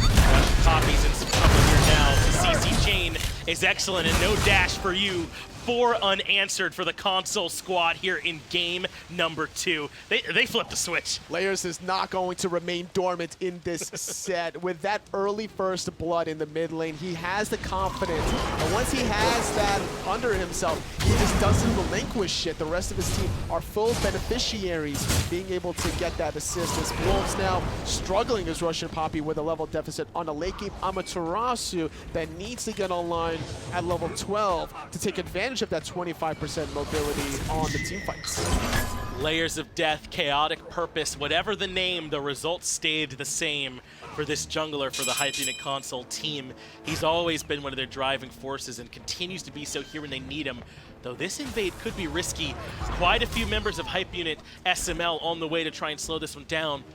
S3: Copies in some trouble here now. The CC chain is excellent, and no dash for you. 4 unanswered for the console squad here in game number 2. They flipped the switch.
S4: Layers is not going to remain dormant in this set. With that early first blood in the mid lane, he has the confidence. And once he has that under himself, he just doesn't relinquish shit. The rest of his team are full beneficiaries being able to get that assist. As Wolves now struggling as RussianPapi with a level deficit on a late game Amaterasu that needs to get online at level 12 to take advantage of that 25% mobility on the team fights.
S3: Layers of death, chaotic purpose, whatever the name, the results stayed the same for this jungler for the Hype Unit console team. He's always been one of their driving forces and continues to be so here when they need him. Though this invade could be risky. Quite a few members of Hype Unit SML on the way to try and slow this one down.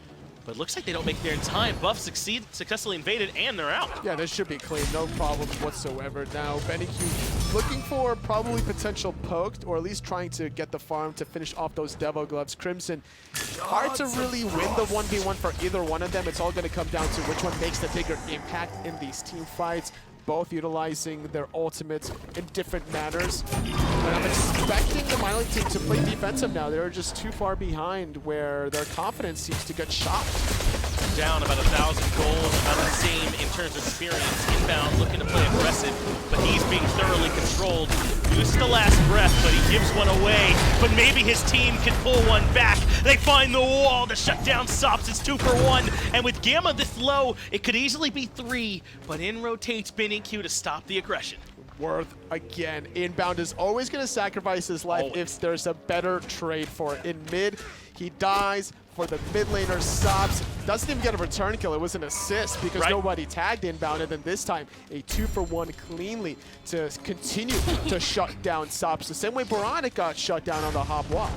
S3: But it looks like they don't make it there in time. Buff successfully invaded, and they're out.
S4: Yeah, this should be clean. No problems whatsoever. Now, sBennyQ looking for probably potential poked, or at least trying to get the farm to finish off those Devo Gloves. Crimson, hard to really win the 1v1 for either one of them. It's all going to come down to which one makes the bigger impact in these team fights. Both utilizing their ultimates in different manners. And I'm expecting the minor league team to play defensive now. They're just too far behind where their confidence seems to get shot.
S3: Down about 1,000 gold, about the same in terms of experience. Inbound, looking to play aggressive, but he's being thoroughly controlled. Loses the last breath, but he gives one away. But maybe his team can pull one back. They find the wall to shut down Sops. It's 2 for 1, and with Gamma this low, it could easily be 3. But in rotates sBennyQ to stop the aggression.
S4: Worth again. Inbound is always going to sacrifice his life if there's a better trade for it. In mid, he dies for the mid laner. Sops doesn't even get a return kill. It was an assist because nobody tagged Inbound, and then this time a 2 for 1 cleanly to continue to shut down Sops the same way Oboronic got shut down on the hop wall.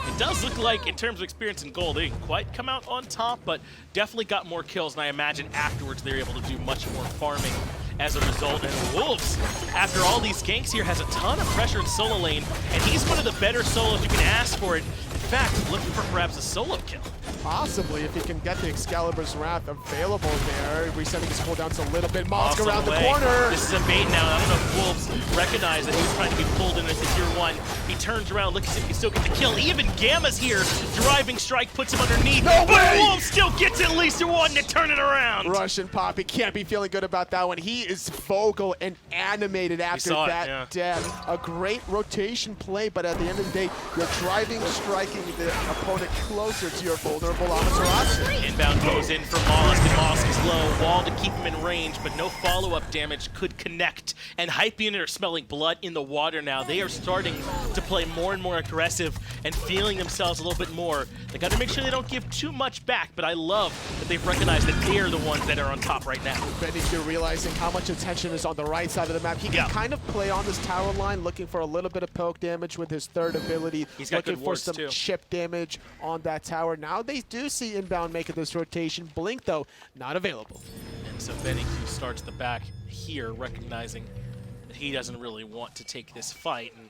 S3: It does look like, in terms of experience and gold, they didn't quite come out on top, but definitely got more kills, and I imagine afterwards they're able to do much more farming as a result. And Wolves, after all these ganks here, has a ton of pressure in solo lane, and he's one of the better solos you can ask for it. In fact, looking for perhaps a solo kill.
S4: possibly, if he can get the Excalibur's Wrath available there. Resetting his cooldowns a little bit. Molluskk around the corner.
S3: This is a bait now. I don't know if Wolves recognize that he was trying to be pulled in at the tier 1. He turns around, looks as if he still get the kill. Even Gamma's here. Driving strike puts him underneath.
S4: No way!
S3: Wolves still gets at least one to turn it around.
S4: RussianPapi can't be feeling good about that one. He is vocal and animated after that death. A great rotation play, but at the end of the day, you're driving, striking the opponent closer to your vulnerable Amaterasu.
S3: Inbound goes in for molluskk, and molluskk is low. Wall to keep him in range, but no follow-up damage could connect. And Hype Unit are smelling blood in the water now. They are starting to play more and more aggressive and feeling themselves a little bit more. They got to make sure they don't give too much back, but I love that they've recognized that they're the ones that are on top right now.
S4: SBennyQ realizing how much attention is on the right side of the map. He can kind of play on this tower line, looking for a little bit of poke damage with his third ability.
S3: He's got
S4: looking for some chip damage on that tower. Now they do see Inbound making this rotation. Blink, though, not available.
S3: And so SBennyQ starts the back here, recognizing that he doesn't really want to take this fight. And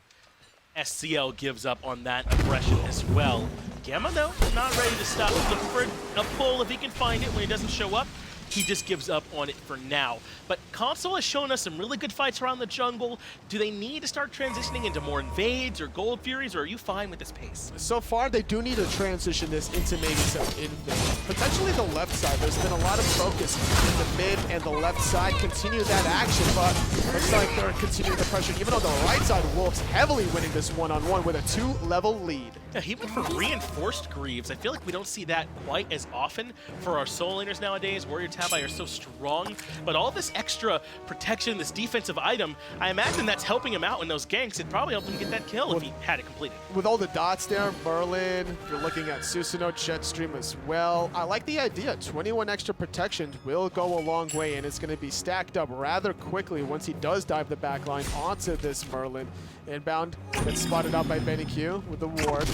S3: SCL gives up on that aggression as well. Gamma, though, not ready to stop. Looking for a pull if he can find it when he doesn't show up. He just gives up on it for now. But Console has shown us some really good fights around the jungle. Do they need to start transitioning into more invades or gold furies, or are you fine with this pace?
S4: So far, they do need to transition this into maybe some invade. Potentially the left side. There's been a lot of focus in the mid and the left side. Continue that action, but looks like they're continuing the pressure. Even on the right side, Wolves heavily winning this one-on-one with a 2-level lead.
S3: Yeah, even for reinforced Greaves, I feel like we don't see that quite as often for our soul laners nowadays. WarriorTabi are so strong, but all this extra protection, this defensive item, I imagine that's helping him out in those ganks. It probably helped him get that kill if he had it completed.
S4: With all the dots there, Merlin, you're looking at Susano, Jetstream as well. I like the idea. 21 extra protections will go a long way, and it's going to be stacked up rather quickly once he does dive the backline onto this Merlin. Inbound gets spotted out by SBennyQ with the ward.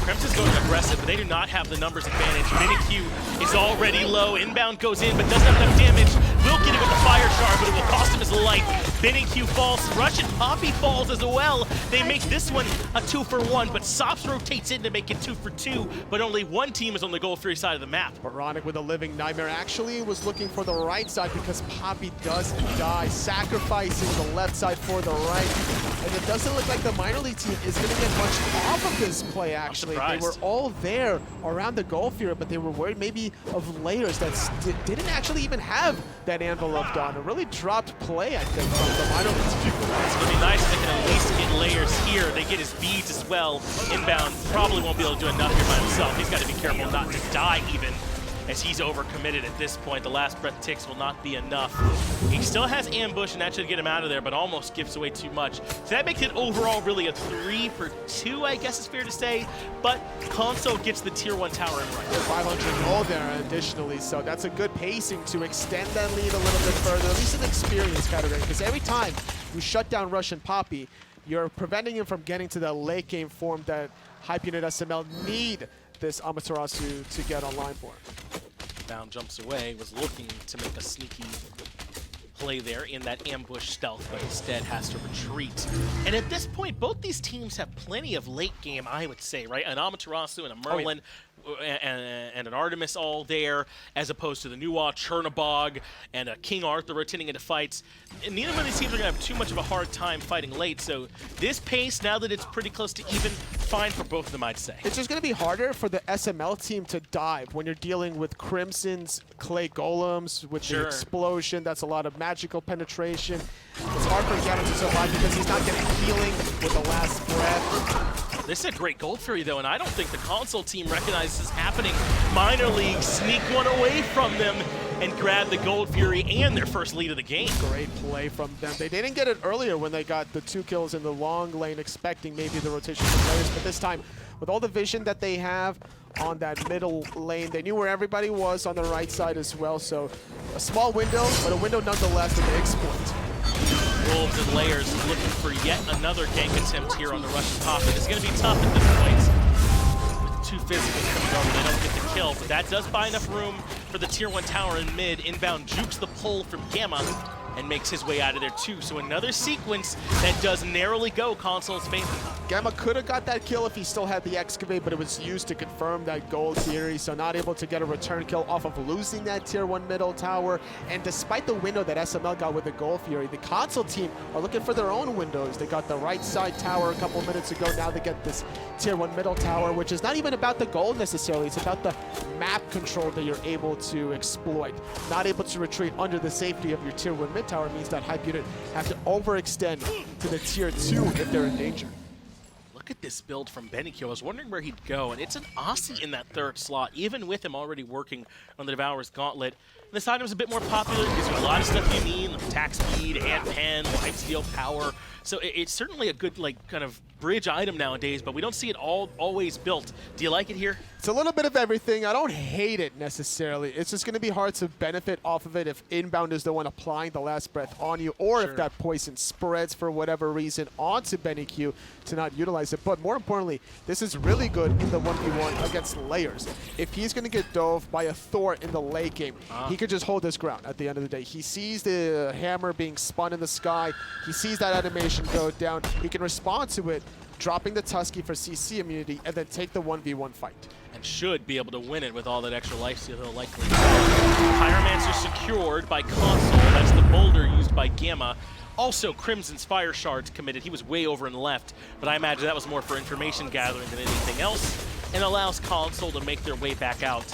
S3: Crimson's going aggressive, but they do not have the numbers advantage. SBennyQ is already low. Inbound goes in, but doesn't have enough damage. Will get it with the fire shard, but it will cost him his life. SBennyQ falls. RussianPapi falls as well. They make this one a 2-for-1, but sops rotates in to make it 2-for-2, but only one team is on the Gold Fury side of the map.
S4: Oboronic with a living nightmare actually was looking for the right side because Papi does die, sacrificing the left side for the right. And it doesn't look like the minor league team is going to get much off of this play, actually. They were all there around the Gold Fury, but they were worried maybe of Layers that didn't actually even have that envelope on. A really dropped play, I think, from the minor league team.
S3: It's going to be nice if they can at least get Layers here. They get his beads as well. Inbound probably won't be able to do enough here by himself. He's got to be careful not to die even, as he's overcommitted at this point. The last breath ticks will not be enough. He still has ambush, and that should get him out of there, but almost gives away too much. So that makes it overall really a 3-for-2, I guess is fair to say, but Console gets the tier 1 tower in right.
S4: 500 gold there additionally, so that's a good pacing to extend that lead a little bit further, at least an experience category, because every time you shut down RussianPapi, you're preventing him from getting to the late game form that Hype Unit SML need this Amaterasu to get online for.
S3: Bound jumps away, was looking to make a sneaky play there in that ambush stealth, but instead has to retreat. And at this point, both these teams have plenty of late game, I would say, right? An Amaterasu and a Merlin. And an Artemis all there, as opposed to the Nuwa, Chernobog, and a King Arthur rotating into fights. And neither one of these teams are going to have too much of a hard time fighting late, so this pace, now that it's pretty close to even, fine for both of them, I'd say.
S4: It's just going to be harder for the SML team to dive when you're dealing with Crimson's clay golems, with the explosion. That's a lot of magical penetration. It's hard for Gamma to survive because he's not getting healing with the last breath.
S3: This is a great Gold Fury, though, and I don't think the Console team recognizes this happening. Minor League sneak one away from them and grab the Gold Fury and their first lead of the game.
S4: Great play from them. They didn't get it earlier when they got the 2 kills in the long lane, expecting maybe the rotation from Layers, but this time, with all the vision that they have on that middle lane, they knew where everybody was on the right side as well, so a small window, but a window nonetheless to exploit.
S3: Wolves and Layers looking for yet another gank attempt here on the RussianPapi. It's going to be tough at this point. With 2 physicals coming over, they don't get the kill, but that does buy enough room for the tier 1 tower in mid. Inbound jukes the pull from Gamma and makes his way out of there too. So another sequence that does narrowly go Console's favor.
S4: Gamma could have got that kill if he still had the excavate, but it was used to confirm that gold theory, so not able to get a return kill off of losing that tier 1 middle tower. And despite the window that SML got with the gold theory, the console team are looking for their own windows. They got the right side tower a couple minutes ago, now they get this tier 1 middle tower, which is not even about the gold necessarily, it's about the map control that you're able to exploit. Not able to retreat under the safety of your tier 1 mid tower means that Hype Unit have to overextend to the tier 2 if they're in danger.
S3: Look at this build from sBennyQ. I was wondering where he'd go, and it's an Aussie in that third slot, even with him already working on the Devourer's Gauntlet. And this item's a bit more popular, it gives you a lot of stuff you need, like attack speed, hand pen, lifesteal power. So it's certainly a good, like, kind of bridge item nowadays, but we don't see it always built. Do you like it here?
S4: It's a little bit of everything. I don't hate it necessarily. It's just going to be hard to benefit off of it if Inbound is the one applying the last breath on you, or if that poison spreads for whatever reason onto sBennyQ to not utilize it. But more importantly, this is really good in the 1v1 against Layers. If he's going to get dove by a Thor in the late game, he could just hold his ground at the end of the day. He sees the hammer being spun in the sky. He sees that animation go down. He can respond to it, dropping the Tusky for CC immunity, and then take the 1v1 fight.
S3: And should be able to win it with all that extra lifesteal he'll likely have. Pyromancer secured by Console. That's the boulder used by Gamma. Also, Crimson's Fire Shards committed. He was way over and left, but I imagine that was more for information gathering than anything else, and allows Console to make their way back out.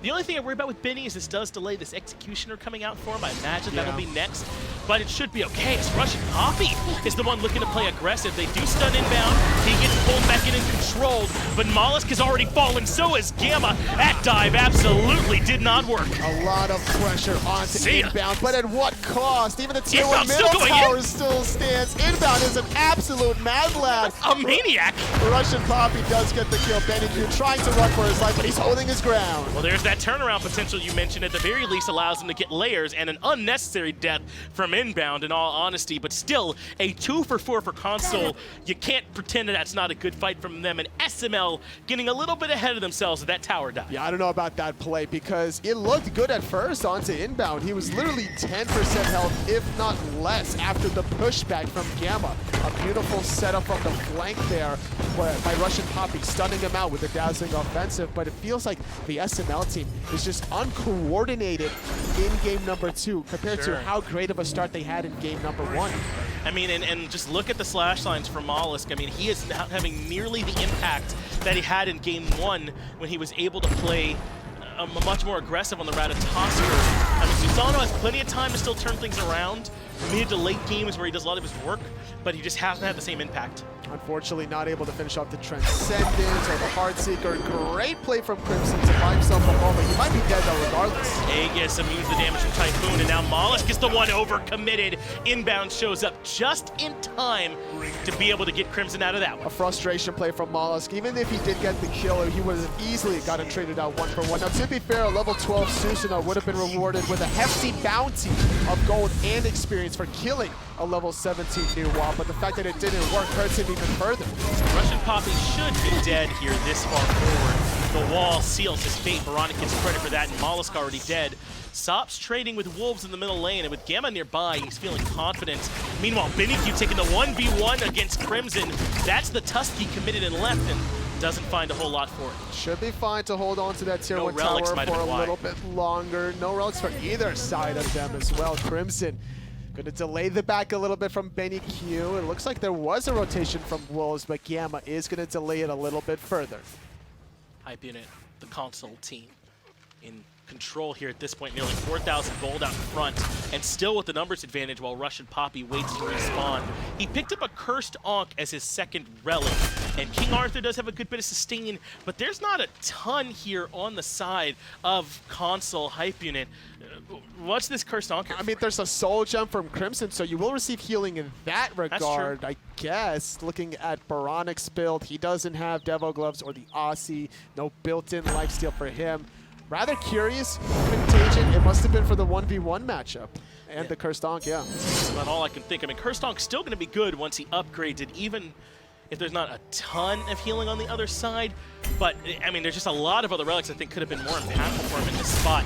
S3: The only thing I worry about with Benny is this does delay this Executioner coming out for him. I imagine that'll be next, but it should be okay. It's RussianPapi is the one looking to play aggressive. They do stun Inbound. He gets pulled back in and controlled, but molluskk has already fallen. So is Gamma. That dive absolutely did not work.
S4: A lot of pressure onto Inbound, but at what cost? Even the tier 1 middle tower still stands. Inbound is an absolute mad lad.
S3: A maniac.
S4: RussianPapi does get the kill. sBennyQ trying to run for his life, but he's holding his ground.
S3: Well, there's that turnaround potential you mentioned. At the very least allows him to get Layers and an unnecessary death from Inbound, in all honesty, but still a 2 for 4 for Console. You can't pretend that that's not a good fight from them, and SML getting a little bit ahead of themselves with that tower dive.
S4: Yeah, I don't know about that play because it looked good at first onto Inbound. He was literally 10% health, if not less, after the pushback from Gamma. A beautiful setup from the flank there by RussianPapi, stunning him out with the dazzling offensive, but it feels like the SML team is just uncoordinated in game number 2 compared to how great of a start they had in game number 1.
S3: I mean, and just look at the slash lines for molluskk. I mean, he is not having nearly the impact that he had in game 1 when he was able to play much more aggressive on the route of Tusker. I mean, Susano has plenty of time to still turn things around. Mid to late games where he does a lot of his work, but he just hasn't had the same impact.
S4: Unfortunately, not able to finish off the Transcendence or the Heartseeker. Great play from Crimson to buy himself a moment. He might be dead though, regardless.
S3: Aegis immune to the damage from Typhoon, and now molluskk is the one over-committed. Inbound shows up just in time to be able to get Crimson out of that one.
S4: A frustration play from molluskk. Even if he did get the kill, he would have easily gotten traded out 1 for 1. Now, to be fair, a level 12 Susano would have been rewarded with a hefty bounty of gold and experience for killing a level 17 new wall, but the fact that it didn't work hurts him even further.
S3: RussianPapi should be dead here this far forward. The wall seals his fate. oBoronic gets credit for that, and molluskk already dead. Sops trading with Wolves in the middle lane, and with Gamma nearby, he's feeling confident. Meanwhile, sBennyQ taking the 1v1 against Crimson. That's the Tusky committed and left, and doesn't find a whole lot for it.
S4: Should be fine to hold on to that tier 1 tower for a little bit longer. No relics for either side of them as well. Crimson gonna delay the back a little bit from sBennyQ. It looks like there was a rotation from Wolves, but Gamma is gonna delay it a little bit further.
S3: Hype Unit, the console team, in control here at this point, nearly 4,000 gold out in front, and still with the numbers advantage while RussianPapi waits to respawn. He picked up a Cursed Ankh as his second relic, and King Arthur does have a good bit of sustain, but there's not a ton here on the side of console Hype Unit. What's this Cursed Ankh?
S4: I mean, there's a soul gem from Crimson, so you will receive healing in that regard, I guess. Looking at oBoronic's build, he doesn't have Devo Gloves or the Aussie, no built-in lifesteal for him. Rather curious, Contagion, it must have been for the 1v1 matchup. And the Cursed Ankh,
S3: That's about all I can think. I mean, Cursed Ankh's still going to be good once he upgrades it, even if there's not a ton of healing on the other side. But, I mean, there's just a lot of other relics I think could have been more impactful for him in this spot.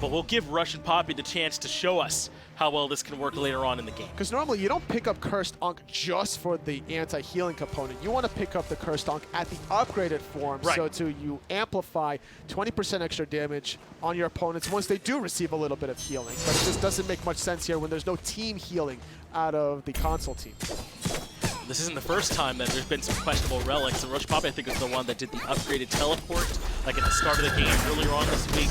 S3: But we'll give RussianPapi the chance to show us how well this can work later on in the game.
S4: Because normally you don't pick up Cursed Ankh just for the anti-healing component. You want to pick up the Cursed Ankh at the upgraded form,
S3: Right.
S4: so you amplify 20% extra damage on your opponents once they do receive a little bit of healing. But it just doesn't make much sense here when there's no team healing out of the console team.
S3: This isn't the first time that there's been some questionable relics. And RussianPapi, I think, is the one that did the upgraded teleport, like at the start of the game earlier on this week.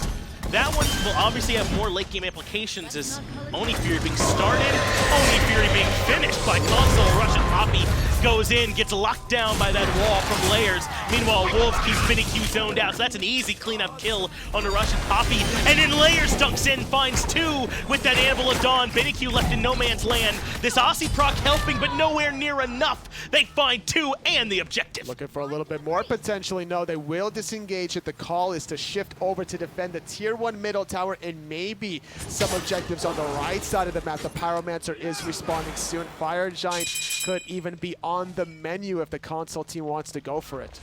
S3: That one will obviously have more late game implications as Oni Fury being started, Oni Fury being finished by console. RussianPapi goes in, gets locked down by that wall from Layers. Meanwhile, Wolves keeps sBennyQ zoned out, so that's an easy cleanup kill on the RussianPapi. And then Layers dunks in, finds 2 with that Anvil of Dawn. sBennyQ left in no man's land. This Aussie proc helping, but nowhere near enough. They find 2 and the objective.
S4: Looking for a little bit more potentially. No, they will disengage it. The call is to shift over to defend the tier 1 middle tower and maybe some objectives on the right side of the map. The Pyromancer is respawning soon. Fire Giant could even be on the menu if the console team wants to go for it.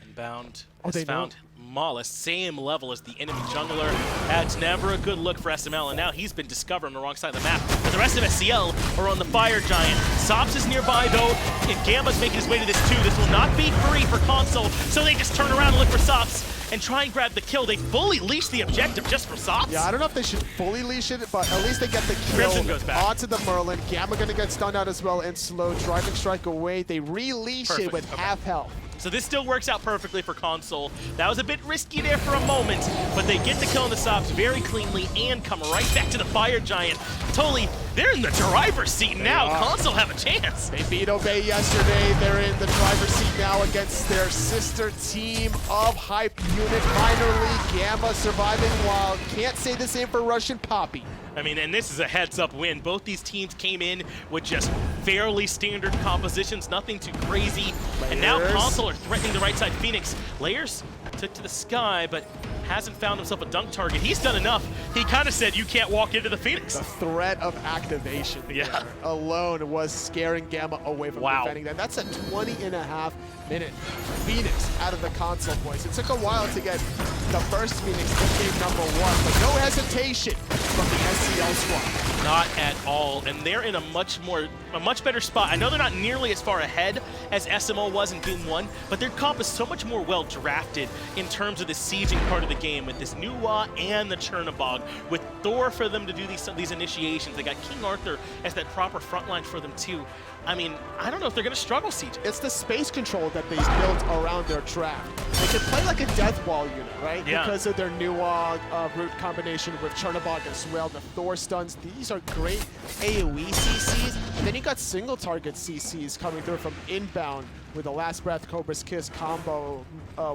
S3: Inbound
S4: Oh,
S3: has
S4: they
S3: found Mollusk, same level as the enemy jungler. That's never a good look for SML, and now he's been discovered on the wrong side of the map. But the rest of SCL are on the Fire Giant. Sops is nearby, though, and Gamma's making his way to this too. This will not be free for console, so they just turn around and look for Sops and try and grab the kill. They fully leash the objective just for Sops.
S4: Yeah, I don't know if they should fully leash it, but at least they get the kill
S3: Crimson goes back.
S4: onto the Merlin. Gamma gonna get stunned out as well and slow. Driving Strike away. They re-leash it
S3: Perfect,
S4: with
S3: okay.
S4: half health.
S3: So this still works out perfectly for console. That was a bit risky there for a moment, but they get the kill on the Sops very cleanly and come right back to the Fire Giant. Totally, they're in the driver's seat now.
S4: are.
S3: Console have a chance.
S4: They beat Obey yesterday. They're in the driver's seat now against their sister team of Hype Unit. Minor League Gamma surviving while can't say the same for RussianPapi.
S3: I mean, and this is a heads-up win. Both these teams came in with just fairly standard compositions, nothing too crazy. And now
S4: Layers.
S3: console are threatening the right side Phoenix. Layers took to the sky, but hasn't found himself a dunk target. He's done enough. He kind of said, you can't walk into the Phoenix.
S4: The threat of activation
S3: Yeah.
S4: there alone was scaring Gamma away from
S3: Wow.
S4: defending that. That's a 20.5-minute Phoenix out of the console, boys. It took a while to get the first Phoenix in game number 1, but no hesitation from the SCL squad.
S3: Not at all, and they're in a much better spot. I know they're not nearly as far ahead as SML was in game 1, but their comp is so much more well drafted in terms of the sieging part of the game with this Nuwa and the Chernobog, with Thor for them to do these initiations. They got King Arthur as that proper front line for them too. I mean, I don't know if they're going to struggle siege.
S4: It's the space control that they built around their draft. They can play like a death wall unit, right?
S3: Yeah.
S4: Because of their Nuwa root combination with Chernobog as well. The Thor stuns, these are great AoE CCs. And then you got single target CCs coming through from Inbound with the Last Breath Cobra's Kiss combo.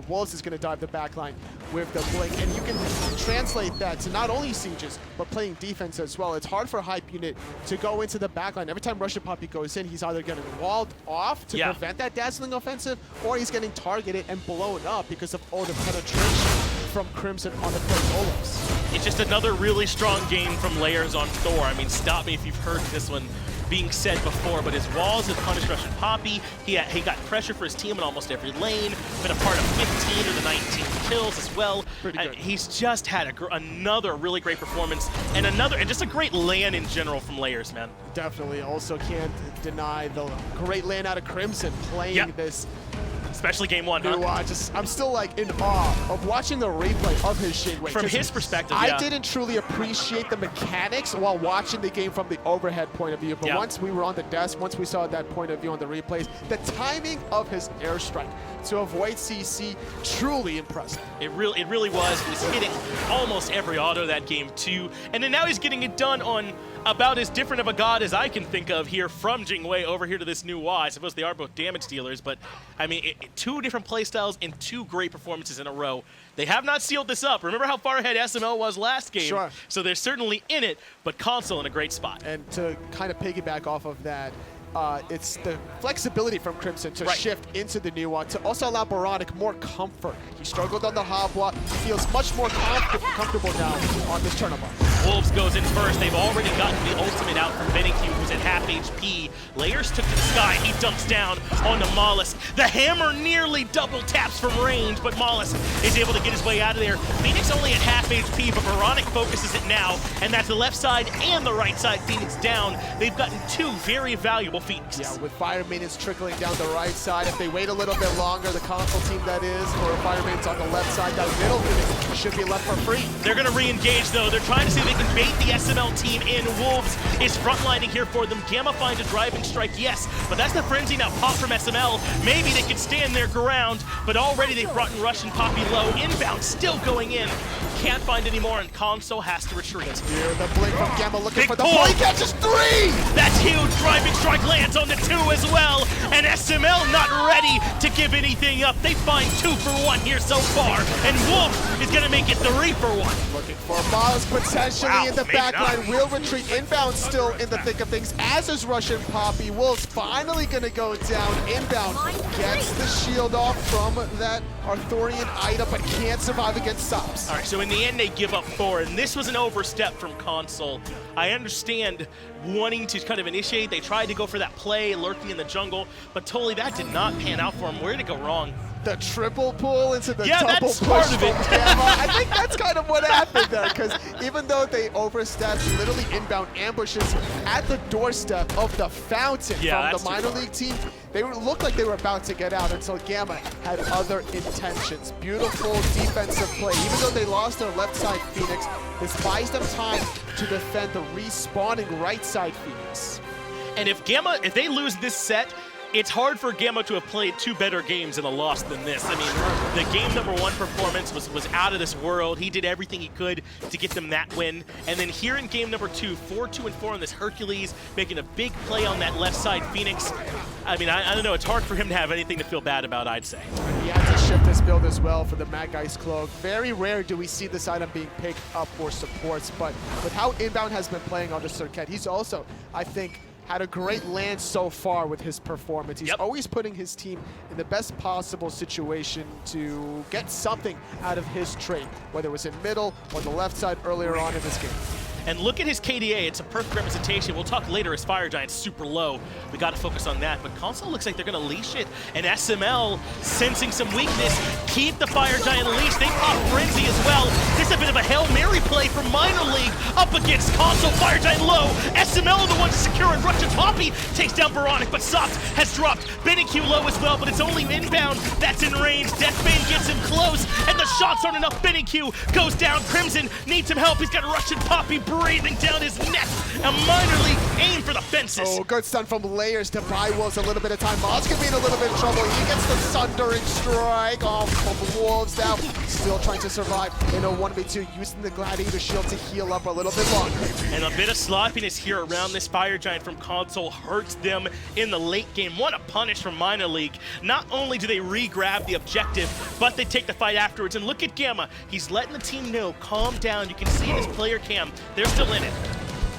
S4: Wolves is going to dive the backline with the blink. And you can translate that to not only sieges, but playing defense as well. It's hard for Hype Unit to go into the backline. Every time RussianPapi goes in, he's either getting walled off to prevent that dazzling offensive, or he's getting targeted and blown up because of all the penetration from Crimson on the Olofs.
S3: It's just another really strong game from Layers on Thor. I mean, stop me if you've heard this one being said before, but his walls have punished RussianPapi. He got pressure for his team in almost every lane, been a part of 15 of the 19 kills as well.
S4: Pretty good.
S3: He's just had another really great performance and just a great LAN in general from Layers, man.
S4: Definitely. Also can't deny the great lane out of Crimson playing this.
S3: Especially game 1, huh?
S4: I'm still like in awe of watching the replay of his shade wave.
S3: From his perspective,
S4: I didn't truly appreciate the mechanics while watching the game from the overhead point of view. But once we were on the desk, once we saw that point of view on the replays, the timing of his airstrike to avoid CC, truly impressive.
S3: It really was. He was hitting almost every auto that game too. And then now he's getting it done on about as different of a god as I can think of here from Jingwei over here to this new Y. I suppose they are both damage dealers, but I mean, 2 different playstyles and 2 great performances in a row. They have not sealed this up. Remember how far ahead SML was last game?
S4: Sure.
S3: So they're certainly in it, but console in a great spot.
S4: And to kind of piggyback off of that, it's the flexibility from Crimson to shift into the new one, to also allow oBoronic more comfort He struggled on the Habwa. He feels much more comfortable now on this Chernobog.
S3: Wolves goes in first. They've already gotten the ultimate out from sBennyQ, who's at half HP. Layers took to the sky. He dumps down on the molluskk. The hammer nearly double taps from range, but molluskk is able to get his way out of there. Phoenix only at half HP, but oBoronic focuses it now, and that's the left side and the right side. Phoenix down. They've gotten two very valuable Phoenixes.
S4: Yeah, with fire maintenance trickling down the right side. If they wait a little bit longer, the console team that is, or fire maintenance on the left side, that middle Phoenix should be left for free.
S3: They're going to re-engage, though. They're trying to see if they can bait the SML team in. Wolves is frontlining here for them. Gamma finds a driving strike, yes, but that's the frenzy now pop from SML. Maybe they can stand their ground, but already they've brought in RussianPapi low. Inbound still going in. Can't find any more, and console has to retreat.
S4: Here, the blink from Gamma looking
S3: Big
S4: for the
S3: pull.
S4: play, catches 3!
S3: That's huge. Driving strike lands on the 2 as well, and SML not ready to give anything up. They find 2 for 1 here so far, and Wolf is going to make it 3 for 1.
S4: Looking for molluskk potentially in the
S3: maybe
S4: backline.
S3: not.
S4: Will retreat. Inbound still in the thick of things, as is RussianPapi. Wolves finally going to go down. Inbound gets the shield off from that Arthurian item, but can't survive against sops.
S3: All right, so in the end, they give up Thor, and this was an overstep from console. I understand wanting to kind of initiate. They tried to go for that play, lurking in the jungle, but totally that did not pan out for them. Where did it go wrong?
S4: The triple pull into the
S3: Yeah,
S4: double
S3: that's
S4: push
S3: part of
S4: from
S3: it.
S4: Gamma. I think that's kind of what happened there, because even though they overstepped, literally Inbound ambushes at the doorstep of the fountain
S3: Yeah,
S4: from
S3: that's
S4: the minor league team. They looked like they were about to get out until Gamma had other intentions. Beautiful defensive play. Even though they lost their left side Phoenix, this buys them time to defend the respawning right side Phoenix.
S3: And if they lose this set, it's hard for Gamma to have played 2 better games in a loss than this. I mean, the game number 1 performance was out of this world. He did everything he could to get them that win. And then here in game number 2, 4-2-4 on this Hercules, making a big play on that left side Phoenix. I mean, I don't know. It's hard for him to have anything to feel bad about, I'd say.
S4: He had to shift his build as well for the Mag Ice Cloak. Very rare do we see this item being picked up for supports, but with how Inbound has been playing on the Serqet, he's also, I think, had a great land so far with his performance. He's always putting his team in the best possible situation to get something out of his trade, whether it was in middle or the left side earlier on in this game.
S3: And look at his KDA, it's a perfect representation. We'll talk later as Fire Giant's super low. We gotta focus on that, but console looks like they're gonna leash it, and SML, sensing some weakness, keep the Fire Giant leashed. They pop Frenzy as well. This is a bit of a Hail Mary play from minor league, up against console, Fire Giant low. SML are the ones to secure it. RussianPapi takes down oBoronic, but sops has dropped. sBennyQ low as well, but it's only Inbound that's in range. Deathbane gets him close, and the shots aren't enough. sBennyQ goes down. Crimson needs some help. He's got RussianPapi breathing down his neck. A minor league aim for the fences.
S4: Oh, good stun from Layers to buy Wolves a little bit of time. molluskk being a little bit in trouble. He gets the Sundering Strike off from Wolves now. Still trying to survive in a 1v2, using the Gladiator Shield to heal up a little bit longer.
S3: And a bit of sloppiness here around this Fire Giant from console hurts them in the late game. What a punish from minor league. Not only do they re-grab the objective, but they take the fight afterwards. And look at Gamma. He's letting the team know, calm down. You can see in his player cam, they're still in it.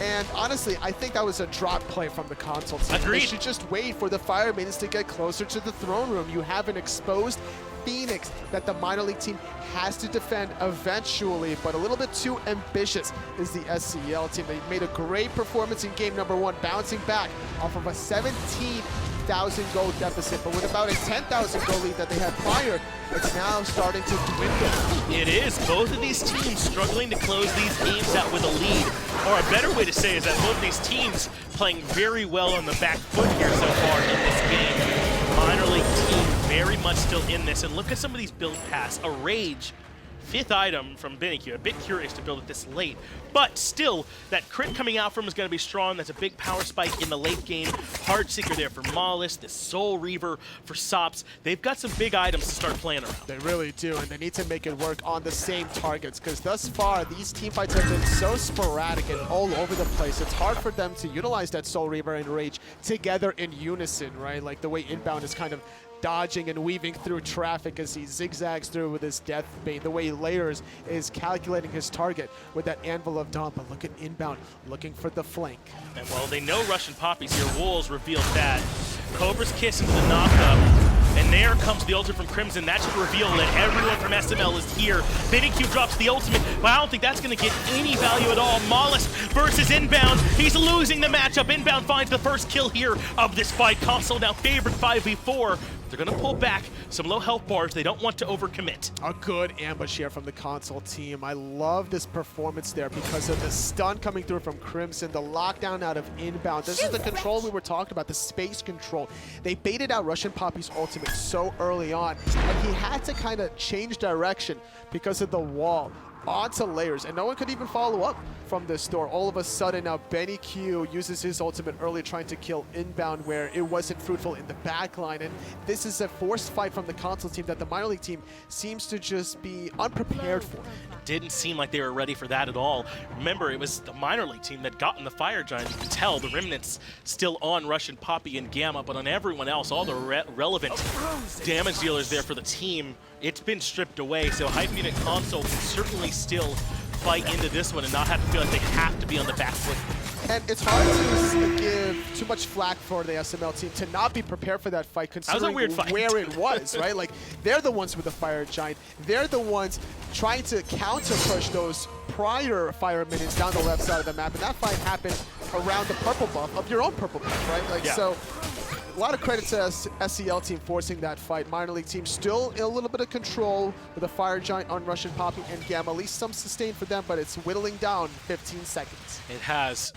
S4: And honestly, I think that was a drop play from the console team.
S3: Agreed.
S4: They should just wait for the Fire Maidens to get closer to the throne room. You have an exposed Phoenix that the minor league team has to defend eventually, but a little bit too ambitious is the SCL team. They made a great performance in game number 1, bouncing back off of a 17,000 gold deficit, but with about a 10,000 gold lead that they had prior, it's now starting to dwindle.
S3: It is. Both of these teams struggling to close these games out with a lead. Or a better way to say is that both of these teams playing very well on the back foot here so far in this game. Minor league team very much still in this. And look at some of these build paths. A Rage, 5th item from sBennyQ. A bit curious to build it this late. But still, that crit coming out from him is going to be strong. That's a big power spike in the late game. Heartseeker there for molluskk, the Soul Reaver for sops. They've got some big items to start playing around.
S4: They really do, and they need to make it work on the same targets, because thus far, these team fights have been so sporadic and all over the place. It's hard for them to utilize that Soul Reaver and Rage together in unison, right? Like the way Inbound is kind of dodging and weaving through traffic as he zigzags through with his Deathbane, the way Layers is calculating his target with that Anvil of Dawn. But look at Inbound looking for the flank.
S3: And well, they know RussianPapi's here. Wolves revealed that. Cobra's Kiss into the knockup. And there comes the ultimate from Crimson. That should reveal that everyone from SML is here. sBennyQ drops the ultimate, but I don't think that's going to get any value at all. molluskk versus Inbowned. He's losing the matchup. Inbowned finds the first kill here of this fight. Console now favored 5v4. They're going to pull back some low health bars. They don't want to overcommit.
S4: A good ambush here from the console team. I love this performance there because of the stun coming through from Crimson, the lockdown out of Inbound. This is the control we were talking about, the space control. They baited out RussianPapi's ultimate so early on, and he had to kind of change direction because of the wall onto Layers, and no one could even follow up from this Thor. All of a sudden now sBennyQ uses his ultimate early trying to kill Inbound where it wasn't fruitful in the backline, and this is a forced fight from the console team that the minor league team seems to just be unprepared for.
S3: Didn't seem like they were ready for that at all. Remember, it was the minor league team that got in the Fire Giant. You can tell the remnants still on RussianPapi and Gamma, but on everyone else, all the relevant damage dealers there for the team, it's been stripped away. So Hype Unit console can certainly still fight into this one and not have to feel like they have to be on the back foot.
S4: And it's hard to give too much flack for the SML team to not be prepared for that fight, considering
S3: that was a weird fight.
S4: where it was, right? Like, they're the ones with the Fire Giant. They're the ones trying to counter-push those prior Fire minions down the left side of the map, and that fight happened around the purple buff of your own purple buff, right? Like,
S3: yeah.
S4: So a lot of credit to SCL team forcing that fight. Minor league team still in a little bit of control with a Fire Giant on RussianPapi and Gamma. At least some sustain for them, but it's whittling down 15 seconds.
S3: It has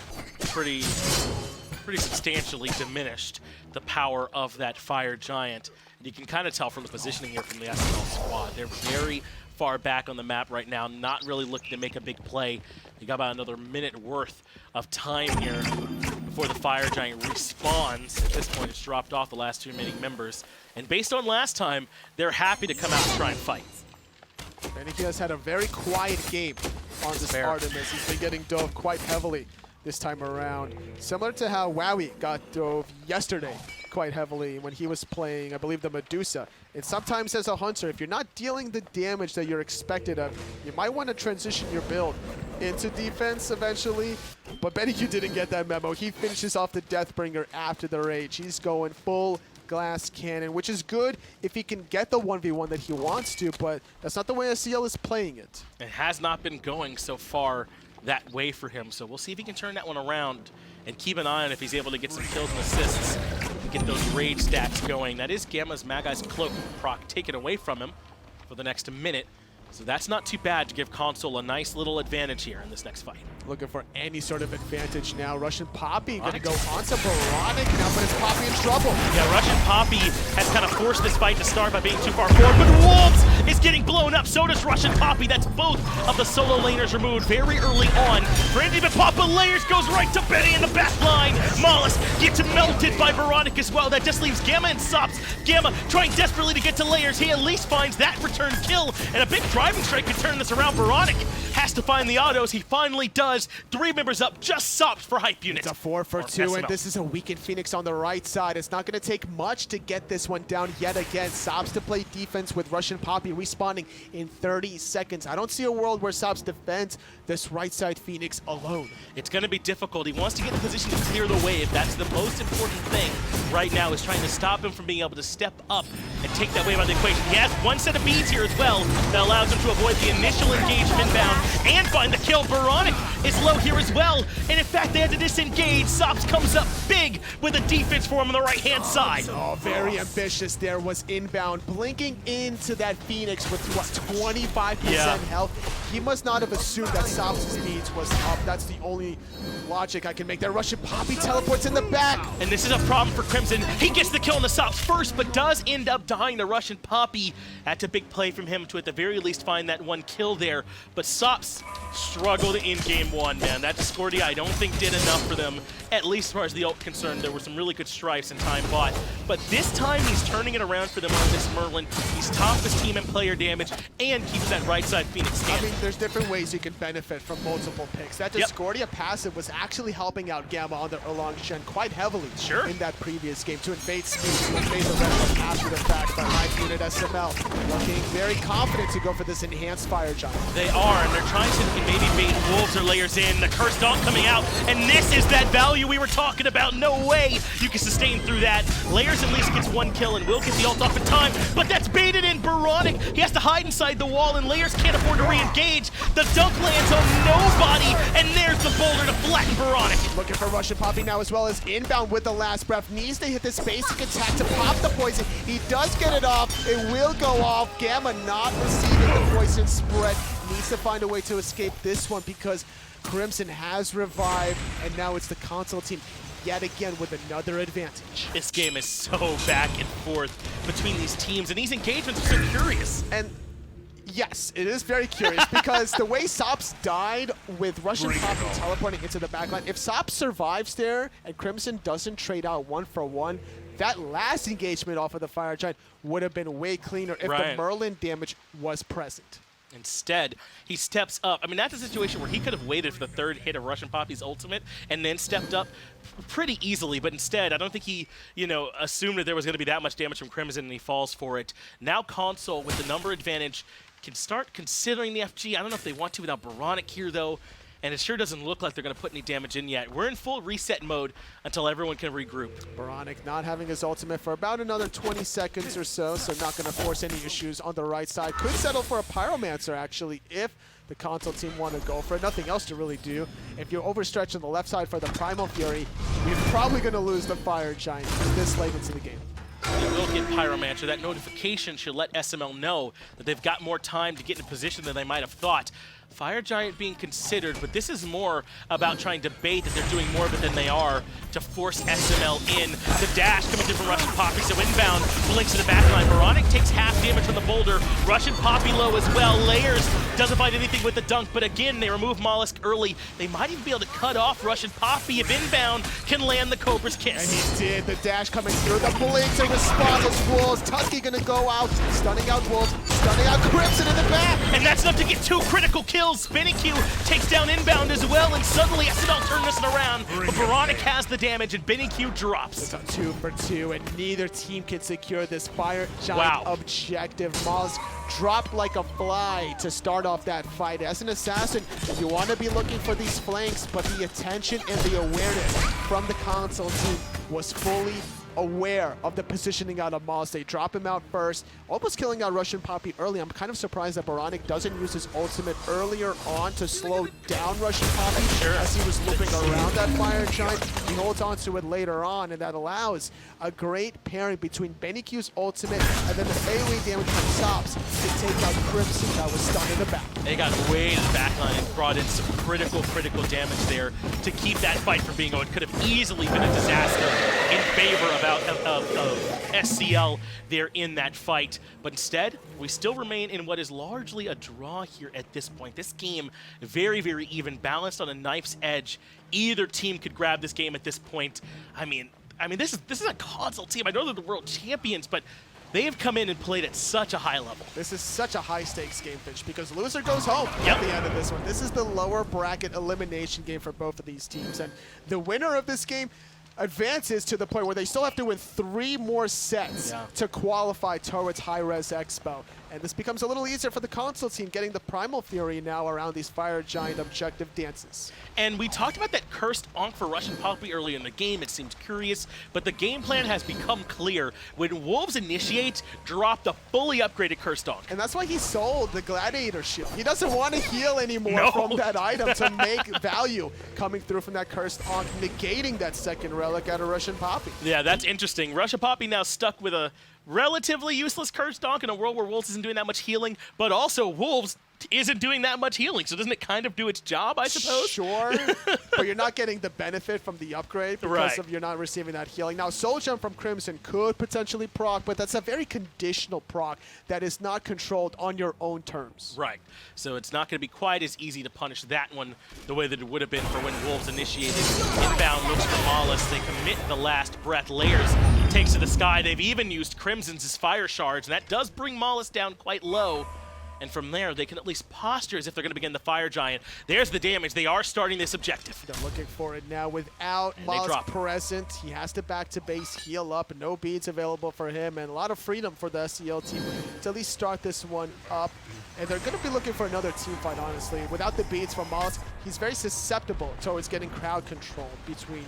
S3: pretty substantially diminished the power of that Fire Giant. And you can kind of tell from the positioning here from the SML squad. They're very far back on the map right now, not really looking to make a big play. You got about another minute worth of time here before the Fire Giant respawns. At this point, it's dropped off the last two remaining members. And based on last time, they're happy to come out and try and fight.
S4: sBennyQ has had a very quiet game on this Artemis. He's been getting dove quite heavily this time around. Similar to how Wowie got dove yesterday quite heavily when he was playing, I believe, the Medusa. And sometimes as a hunter, if you're not dealing the damage that you're expected of, you might want to transition your build into defense eventually. But sBennyQ didn't get that memo. He finishes off the Deathbringer after the rage. He's going full glass cannon, which is good if he can get the 1v1 that he wants to, but that's not the way SCL is playing it.
S3: It has not been going so far that way for him, so we'll see if he can turn that one around and keep an eye on if he's able to get some kills and assists and get those rage stats going. That is Gamma's Magai's Cloak proc taken away from him for the next minute, so that's not too bad to give Console a nice little advantage here in this next fight.
S4: Looking for any sort of advantage now. RussianPapi going to go onto oBoronic now, but is Papi in trouble?
S3: Yeah, RussianPapi has kind of forced this fight to start by being too far forward, but Wolves is getting blown up. So does RussianPapi. That's both of the solo laners removed very early on. Brandy but Papa Layers goes right to Benny in the back line. molluskk gets melted by oBoronic as well. That just leaves Gamma and sops. Gamma trying desperately to get to Layers. He at least finds that return kill, and a big driving strike could turn this around. oBoronic has to find the autos. He finally does. 3 members up, just sops for Hype Unit.
S4: It's a 4 for 2, and this is a weakened Phoenix on the right side. It's not going to take much to get this one down yet again. Sops to play defense with RussianPapi respawning in 30 seconds. I don't see a world where Sops defends this right side Phoenix alone.
S3: It's going to be difficult. He wants to get in position to clear the wave. That's the most important thing right now, is trying to stop him from being able to step up and take that wave out of the equation. He has one set of beads here as well that allows him to avoid the initial engagement inbound and find the kill. oBoronic is low here as well, and in fact they had to disengage. Sops comes up big with a defense for him on the right-hand side.
S4: Oh, very ambitious there was Inbound, blinking into that Phoenix with, what, 25% health? He must not have assumed that Sops' speeds was up. That's the only logic I can make there. RussianPapi teleports in the back.
S3: And this is a problem for Crimson. He gets the kill on the Sops first, but does end up dying to RussianPapi. That's a big play from him to at the very least find that one kill there. But Sops struggled in game 1, man. That Discordia I don't think did enough for them, at least as far as the ult concerned. There were some really good strifes and time bought. But this time he's turning it around for them on this Merlin. He's topped his team in player damage and keeps that right side Phoenix standing.
S4: I mean, there's different ways you can benefit from multiple picks. That Discordia passive was actually helping out Gamma on the Erlang Shen quite heavily in that previous game to invade speed, to invade the rest after the fact. But Hype Unit SML looking very confident to go for this enhanced Fire Giant.
S3: They are, and they're trying to maybe bait Wolves are layers in, the Curse Dog coming out, and this is that value we were talking about. No way you can sustain through that. Layers at least gets 1 kill and will get the ult off in time, but that's baited in. oBoronic, he has to hide inside the wall, and Layers can't afford to re-engage. The dunk lands on nobody, and there's the boulder to flatten oBoronic.
S4: Looking for RussianPapi now, as well as Inbound with the last breath. Needs to hit this basic attack to pop the poison. He does get it off. It will go off. Gamma not receiving the poison spread. Needs to find a way to escape this one because Crimson has revived, and now it's the console team yet again with another advantage.
S3: This game is so back and forth between these teams, and these engagements are so curious.
S4: And yes, it is very curious because the way sops died with RussianPapi teleporting into the backline, if sops survives there and Crimson doesn't trade out 1-for-1, that last engagement off of the Fire Giant would have been way cleaner if the Merlin damage was present.
S3: Instead, he steps up. I mean, that's a situation where he could have waited for the 3rd hit of RussianPapi's ultimate and then stepped up pretty easily, but instead, I don't think he, assumed that there was going to be that much damage from Crimson, and he falls for it. Now Console, with the number advantage, can start considering the FG. I don't know if they want to without oBoronic here, though, and it sure doesn't look like they're going to put any damage in yet. We're in full reset mode until everyone can regroup.
S4: oBoronic not having his ultimate for about another 20 seconds or so, so not going to force any issues on the right side. Could settle for a Pyromancer, actually, if the console team want to go for it. Nothing else to really do. If you overstretch on the left side for the Primal Fury, you're probably going to lose the Fire Giant this late into the game.
S3: They will get Pyromancer. That notification should let SML know that they've got more time to get in position than they might have thought. Fire Giant being considered, but this is more about trying to bait that they're doing more of it than they are to force SML in. The dash coming through from RussianPapi, so Inbound blinks to the backline. oBoronic takes half damage from the boulder. RussianPapi low as well. Layers doesn't find anything with the dunk, but again, they remove molluskk early. They might even be able to cut off RussianPapi if Inbound can land the Cobra's kiss.
S4: And he did. The dash coming through. The blink to respond as Wolves. Tusky gonna go out, stunning out Wolves, stunning out Crimson in the back.
S3: And that's enough to get 2 critical kills. sBennyQ takes down Inbound as well, and suddenly SML turn this around. But oBoronic has the damage, and sBennyQ drops.
S4: It's a 2 for 2, and neither team can secure this Fire Giant objective. molluskk dropped like a fly to start off that fight. As an assassin, you want to be looking for these flanks, but the attention and the awareness from the console team was fully aware of the positioning out of molluskk. They drop him out first, almost killing out RussianPapi early. I'm kind of surprised that oBoronic doesn't use his ultimate earlier on to slow down RussianPapi as he was looping around that Fire Giant. He holds on to it later on, and that allows a great pairing between sBennyQ's ultimate and then the AoE damage from sops to take out Crimson that was stunned in the back.
S3: They got way to the backline and brought in some critical damage there to keep that fight from being what could have easily been a disaster in favor of SCL there in that fight. But instead, we still remain in what is largely a draw here at this point. This game, very, very even, balanced on a knife's edge. Either team could grab this game at this point. I mean, this is a console team. I know they're the world champions, but they have come in and played at such a high level.
S4: This is such a high-stakes game, Finch, because loser goes home at the end of this one. This is the lower bracket elimination game for both of these teams, and the winner of this game advances to the point where they still have to win 3 more sets to qualify towards High-Res Expo. And this becomes a little easier for the console team, getting the Primal Fury now around these Fire Giant objective dances.
S3: And we talked about that cursed Onk for RussianPapi early in the game. It seemed curious, but the game plan has become clear. When Wolves initiate, drop the fully upgraded cursed Onk.
S4: And that's why he sold the Gladiator Shield. He doesn't want to heal anymore from that item to make value coming through from that cursed Onk, negating that second relic out of RussianPapi.
S3: Yeah, that's interesting. RussianPapi now stuck with a relatively useless cursed Onk in a world where Wolves isn't doing that much healing, but also Wolves isn't doing that much healing, so doesn't it kind of do its job, I suppose?
S4: Sure, but you're not getting the benefit from the upgrade because of you're not receiving that healing. Now, Soul Gem from Crimson could potentially proc, but that's a very conditional proc that is not controlled on your own terms.
S3: Right, so it's not going to be quite as easy to punish that one the way that it would have been for when Wolves initiated. Inbound looks for molluskk. They commit the last breath. Layers takes to the sky. They've even used Crimson's as fire shards, and that does bring molluskk down quite low. and from there they can at least posture as if they're going to begin the Fire Giant. There's the damage. They are starting this objective.
S4: They're looking for it now without Mollusk present. He has to back to base, heal up, no beads available for him, and a lot of freedom for the SCL team to at least start this one up. And they're going to be looking for another team fight, honestly. Without the beads from Mollusk, he's very susceptible towards getting crowd control between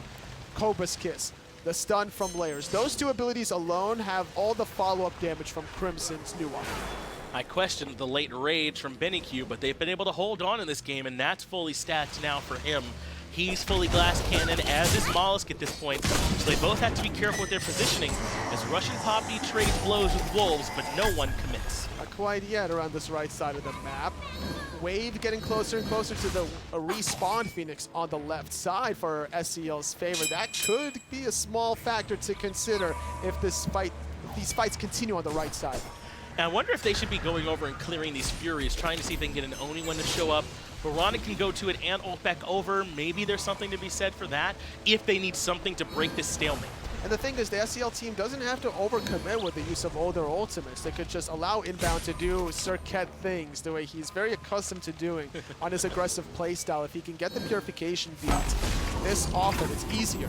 S4: Cobra's Kiss, the stun from Layers. Those two abilities alone have all the follow-up damage from Crimson's new one.
S3: I questioned the late rage from SBennyQ, but they've been able to hold on in this game, and that's fully stacked now for him. He's fully glass cannon, as is Mollusk at this point, so they both have to be careful with their positioning, as RussianPapi trades blows with Wolves, but no one commits.
S4: Not quite yet around this right side of the map. Wave getting closer and closer to the respawn Phoenix on the left side for SCL's favor. That could be a small factor to consider if these fights continue on the right side.
S3: And I wonder if they should be going over and clearing these Furies, trying to see if they can get an Oni one to show up. oBoronic can go to it and ult back over. Maybe there's something to be said for that if they need something to break this stalemate.
S4: And the thing is, the SCL team doesn't have to overcommit with the use of all their ultimates. They could just allow Inbound to do Serqet things the way he's very accustomed to doing on his aggressive playstyle. If he can get the purification beat this often, it's easier.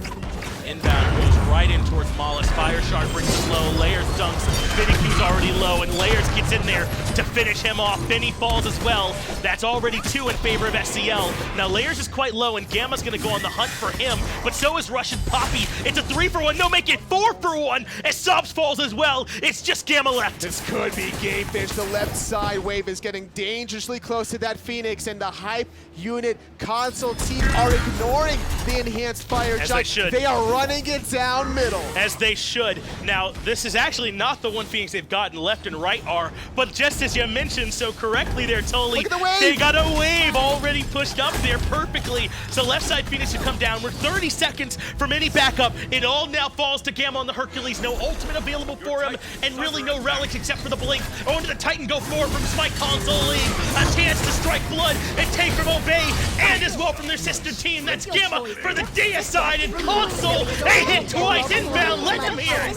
S3: Inbound goes right in towards Mollusk. Fire Shard brings him low. Layers dunks. SBennyQ's already low, and Layers gets in there to finish him off. Benny falls as well. That's already 2 in favor of SCL. Now Layers is quite low, and Gamma's going to go on the hunt for him, but so is RussianPapi. It's a 3-for-1. No, make it 4-for-1 as Sops falls as well. It's just Gamma left.
S4: This could be game fish. The left side wave is getting dangerously close to that Phoenix, and the Hype Unit console team are ignoring the enhanced fire
S3: As
S4: jump.
S3: they should.
S4: They are running it down middle.
S3: As they should. Now, this is actually not the one Phoenix they've gotten. Left and right are, but just as you mentioned so correctly there, Tully,
S4: Look at the wave.
S3: they got a wave already pushed up there perfectly. So left side Phoenix should come down. We're 30 seconds from any backup. It all now falls to Gamma on the Hercules. No ultimate available for him, and really no relics except for the blink. Onto the Titan go forward from SMITE Console League. A chance to strike blood and take from Obey, and as well from their sister team. That's Gamma for the Dia side, and Console, they hit twice. Inbound, let them hear it.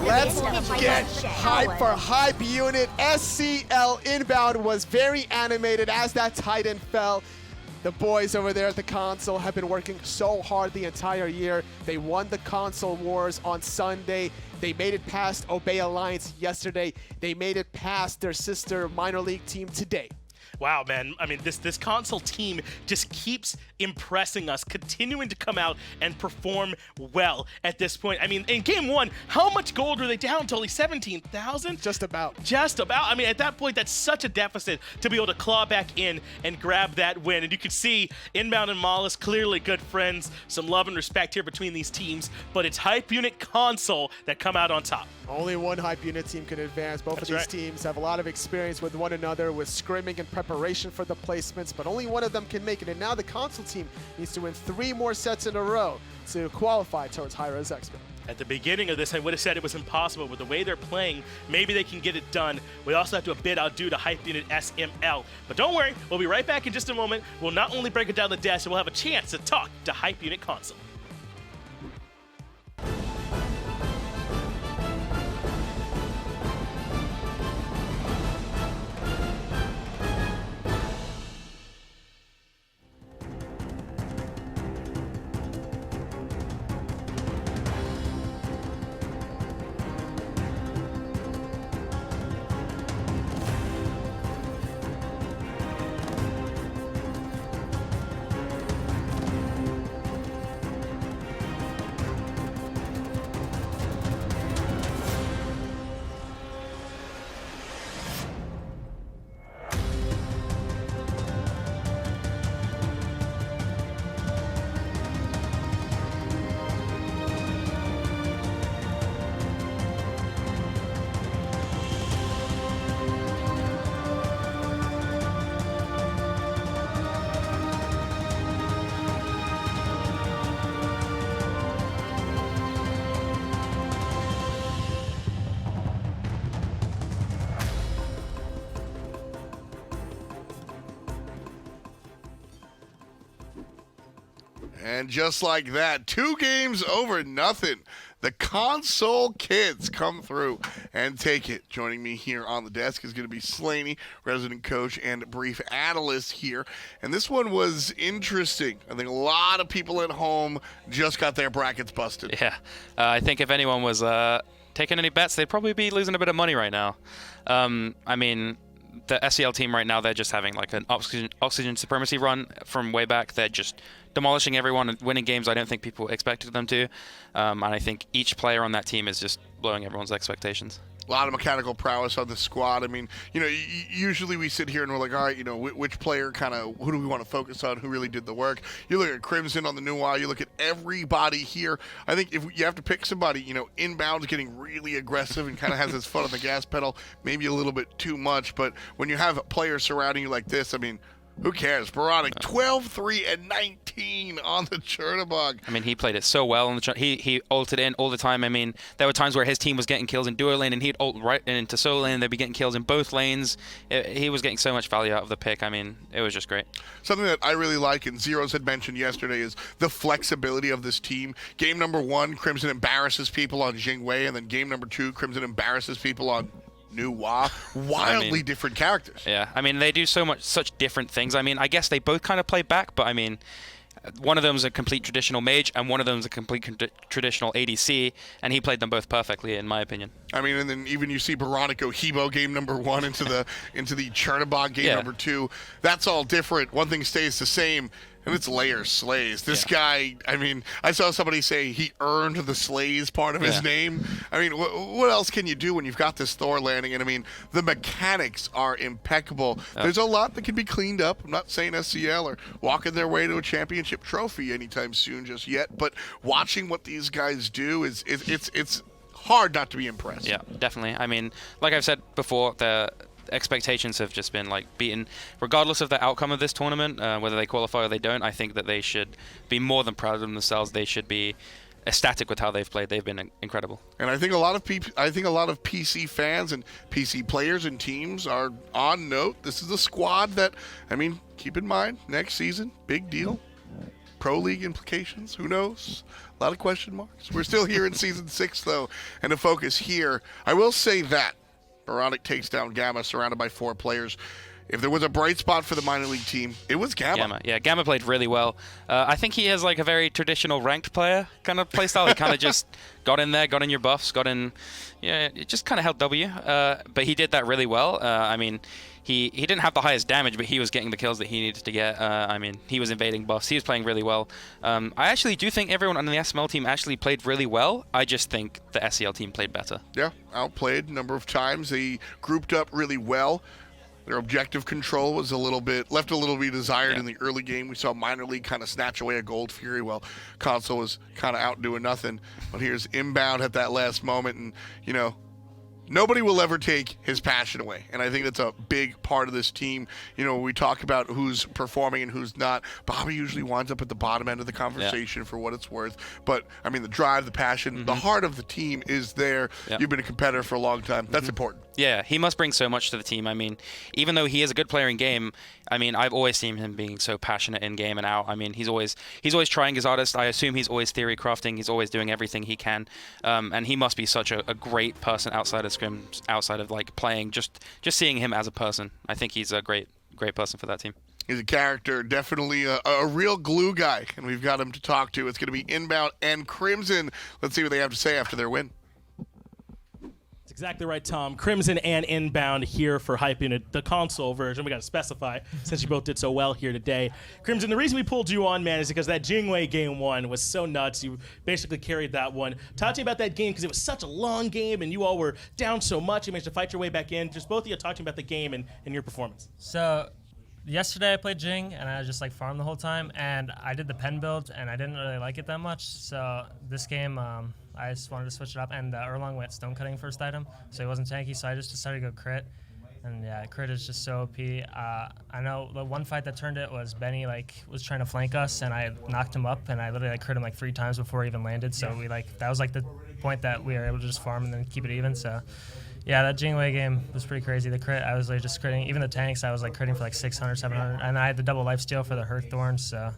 S4: Let's get hype for Hype Unit. SCL Inbound was very animated as that Titan fell. The boys over there at the console have been working so hard the entire year. They won the console wars on Sunday. They made it past Obey Alliance yesterday. They made it past their sister minor league team today.
S3: Wow, man. I mean, this console team just keeps impressing us, continuing to come out and perform well at this point. I mean, in game one, how much gold were they down to? Only 17,000?
S4: Just about.
S3: Just about. I mean, at that point, that's such a deficit to be able to claw back in and grab that win. And you can see Inbound and Mollusk, clearly good friends. Some love and respect here between these teams. But it's Hype Unit Console that come out on top.
S4: Only one Hype Unit team can advance. Both of these teams have a lot of experience with one another, with scrimming and preparation for the placements, but only one of them can make it. And now the console team needs to win 3 more sets in a row to qualify towards High-Res Expo.
S3: At the beginning of this, I would have said it was impossible. With the way they're playing, maybe they can get it done. We also have to a bit outdo to Hype Unit SML. But don't worry, we'll be right back in just a moment. We'll not only break it down the desk, we'll have a chance to talk to Hype Unit Console.
S1: And just like that, 2 games over nothing. The console kids come through and take it. Joining me here on the desk is going to be slaney, resident coach and brief analyst here. And this one was interesting. I think a lot of people at home just got their brackets busted.
S2: Yeah, I think if anyone was taking any bets, they'd probably be losing a bit of money right now. I mean, the SCL team right now, they're just having like an oxygen supremacy run from way back. They're just demolishing everyone and winning games I don't think people expected them to. And I think each player on that team is just blowing everyone's expectations.
S1: A lot of mechanical prowess on the squad. I mean, usually we sit here and we're like, all right, which player who do we want to focus on, who really did the work? You look at Crimson on the new wire, you look at everybody here. I think if you have to pick somebody, Inbound's getting really aggressive and kind of has his foot on the gas pedal, maybe a little bit too much. But when you have players surrounding you like this, I mean, who cares? Oboronic, 12-3-19 on the Chernobog.
S2: I mean, he played it so well. He ulted in all the time. I mean, there were times where his team was getting kills in duo lane, and he'd ult right into solo lane, and they'd be getting kills in both lanes. He was getting so much value out of the pick. I mean, it was just great.
S1: Something that I really like, and Zeros had mentioned yesterday, is the flexibility of this team. Game number 1, Crimson embarrasses people on Jingwei, and then game number 2, Crimson embarrasses people on New Wa. Wildly different characters.
S2: Yeah, I mean, they do such different things. I mean, I guess they both kind of play back, but I mean, one of them is a complete traditional mage, and one of them is a complete traditional ADC, and he played them both perfectly, in my opinion. I
S1: mean, and then even you see Oboronic go Hebo game number 1 into the Chernobog game number 2. That's all different. One thing stays the same, and it's LayersSlays. This guy, I mean, I saw somebody say he earned the Slays part of his name. I mean, what else can you do when you've got this Thor landing? And I mean, the mechanics are impeccable. There's a lot that can be cleaned up. I'm not saying SCL are walking their way to a championship trophy anytime soon just yet, but watching what these guys do it's hard not to be impressed.
S2: Yeah, definitely. I mean, like I've said before, the expectations have just been beaten regardless of the outcome of this tournament, whether they qualify or they don't. I think that they should be more than proud of themselves. They should be ecstatic with how they've played. They've been incredible.
S1: And I think a lot of PC fans and PC players and teams are on note. This is a squad that, I mean, keep in mind, next season, big deal. Pro League implications, who knows? A lot of question marks. We're still here in Season 6, though, and to focus here, I will say that Oboronic takes down Gamma, surrounded by 4 players. If there was a bright spot for the minor league team, it was Gamma.
S2: Yeah, Gamma played really well. I think he has like a very traditional ranked player kind of playstyle. He kind of just got in there, got in your buffs, it just kind of held W. But he did that really well. I mean, he didn't have the highest damage, but he was getting the kills that he needed to get. I mean, he was invading buffs. He was playing really well. I actually do think everyone on the SML team actually played really well. I just think the SCL team played better.
S1: Yeah, outplayed a number of times. They grouped up really well. Their objective control was left a little bit desired in the early game. We saw minor league kind of snatch away a Gold Fury while console was kind of out doing nothing. But here's Inbound at that last moment, and nobody will ever take his passion away, and I think that's a big part of this team. We talk about who's performing and who's not. Bobby usually winds up at the bottom end of the conversation for what it's worth. But, I mean, the drive, the passion, the heart of the team is there. You've been a competitor for a long time. That's important.
S2: Yeah, he must bring so much to the team. I mean, even though he is a good player in game, I mean, I've always seen him being so passionate in game and out. I mean, he's always trying his hardest. I assume he's always theory crafting. He's always doing everything he can. And he must be such a great person outside of scrims, outside of playing. Just seeing him as a person, I think he's a great person for that team.
S1: He's a character, definitely a real glue guy, and we've got him to talk to. It's going to be Inbound and Crimson. Let's see what they have to say after their win.
S3: Exactly right, Tom. Crimson and Inbound here for hyping it. The console version, we got to specify since you both did so well here today. Crimson, the reason we pulled you on, man, is because that Jingwei game 1 was so nuts. You basically carried that one. Talk to me about that game because it was such a long game and you all were down so much. You managed to fight your way back in. Just both of you talk to me about the game and your performance.
S6: So yesterday I played Jing and I just farmed the whole time, and I did the pen build and I didn't really like it that much. So this game, I just wanted to switch it up, and Erlang went stone cutting first item, so he wasn't tanky, so I just decided to go crit. And yeah, crit is just so OP. I know the one fight that turned it was Benny was trying to flank us, and I knocked him up, and I literally crit him 3 times before he even landed. So we that was the point that we were able to just farm and then keep it even. So yeah, that Jingwei game was pretty crazy. The crit, I was just critting. Even the tanks, I was critting for 600, 700, and I had the double lifesteal for the Herc Thorns. So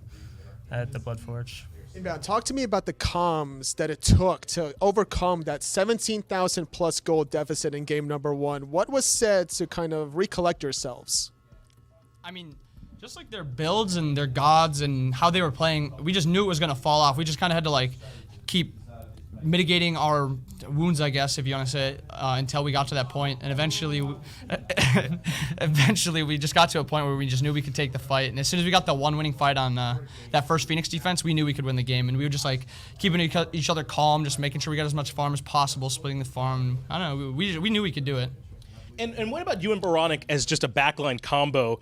S6: at the Bloodforge.
S4: Inbound, talk to me about the comms that it took to overcome that 17,000 plus gold deficit in game number 1. What was said to kind of recollect yourselves?
S7: I mean, just like their builds and their gods and how they were playing, we just knew it was going to fall off. We just kind of had to like keep mitigating our wounds, I guess, if you want to say it, until we got to that point. And eventually we just got to a point where we just knew we could take the fight. And as soon as we got the one winning fight on that first Phoenix defense, we knew we could win the game. And we were just like keeping each other calm, just making sure we got as much farm as possible, splitting the farm. I don't know, we knew we could do it.
S3: And what about you and Boronic as just a backline combo,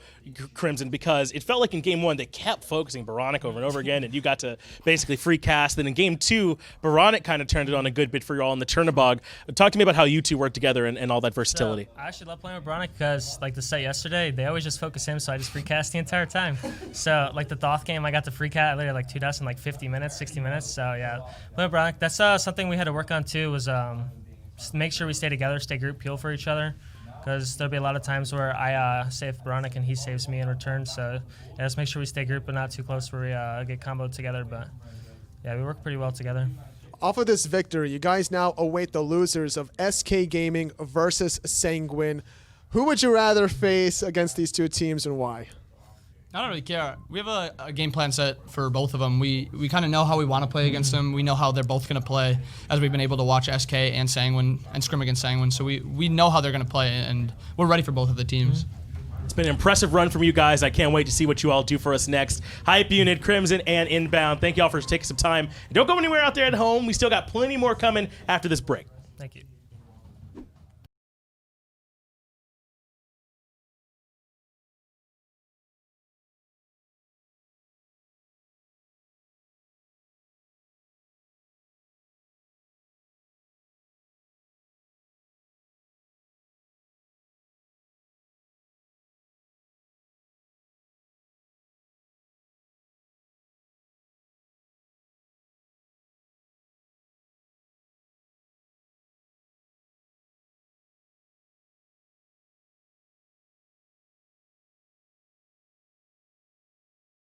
S3: Crimson? Because it felt like in Game 1 they kept focusing Boronic over and over again, and you got to basically free cast. Then in Game 2, Boronic kind of turned it on a good bit for you all in the Chernobog. Talk to me about how you two work together and all that versatility.
S6: So, I actually love playing with Boronic because, like the set yesterday, they always just focus him, so I just free cast the entire time. So, like the Thoth game, I got to free cast literally like 2 deaths in like 50 minutes, 60 minutes. So, yeah, playing with Boronic, that's something we had to work on too, was just make sure we stay together, stay group, peel for each other. Because there'll be a lot of times where I save Boronic and he saves me in return. So yeah, just make sure we stay grouped but not too close where we get comboed together. But yeah, we work pretty well together.
S4: Off of this victory, you guys now await the losers of SK Gaming versus Sanguine. Who would you rather face against these two teams and why?
S7: I don't really care. We have a game plan set for both of them. We kind of know how we want to play against them. We know how they're both going to play, as we've been able to watch SK and Sanguine and scrim against Sanguine. So we know how they're going to play, and we're ready for both of the teams.
S3: It's been an impressive run from you guys. I can't wait to see what you all do for us next. Hype Unit, Crimson, and Inbound. Thank you all for taking some time. And don't go anywhere out there at home. We still got plenty more coming after this break.
S6: Thank you.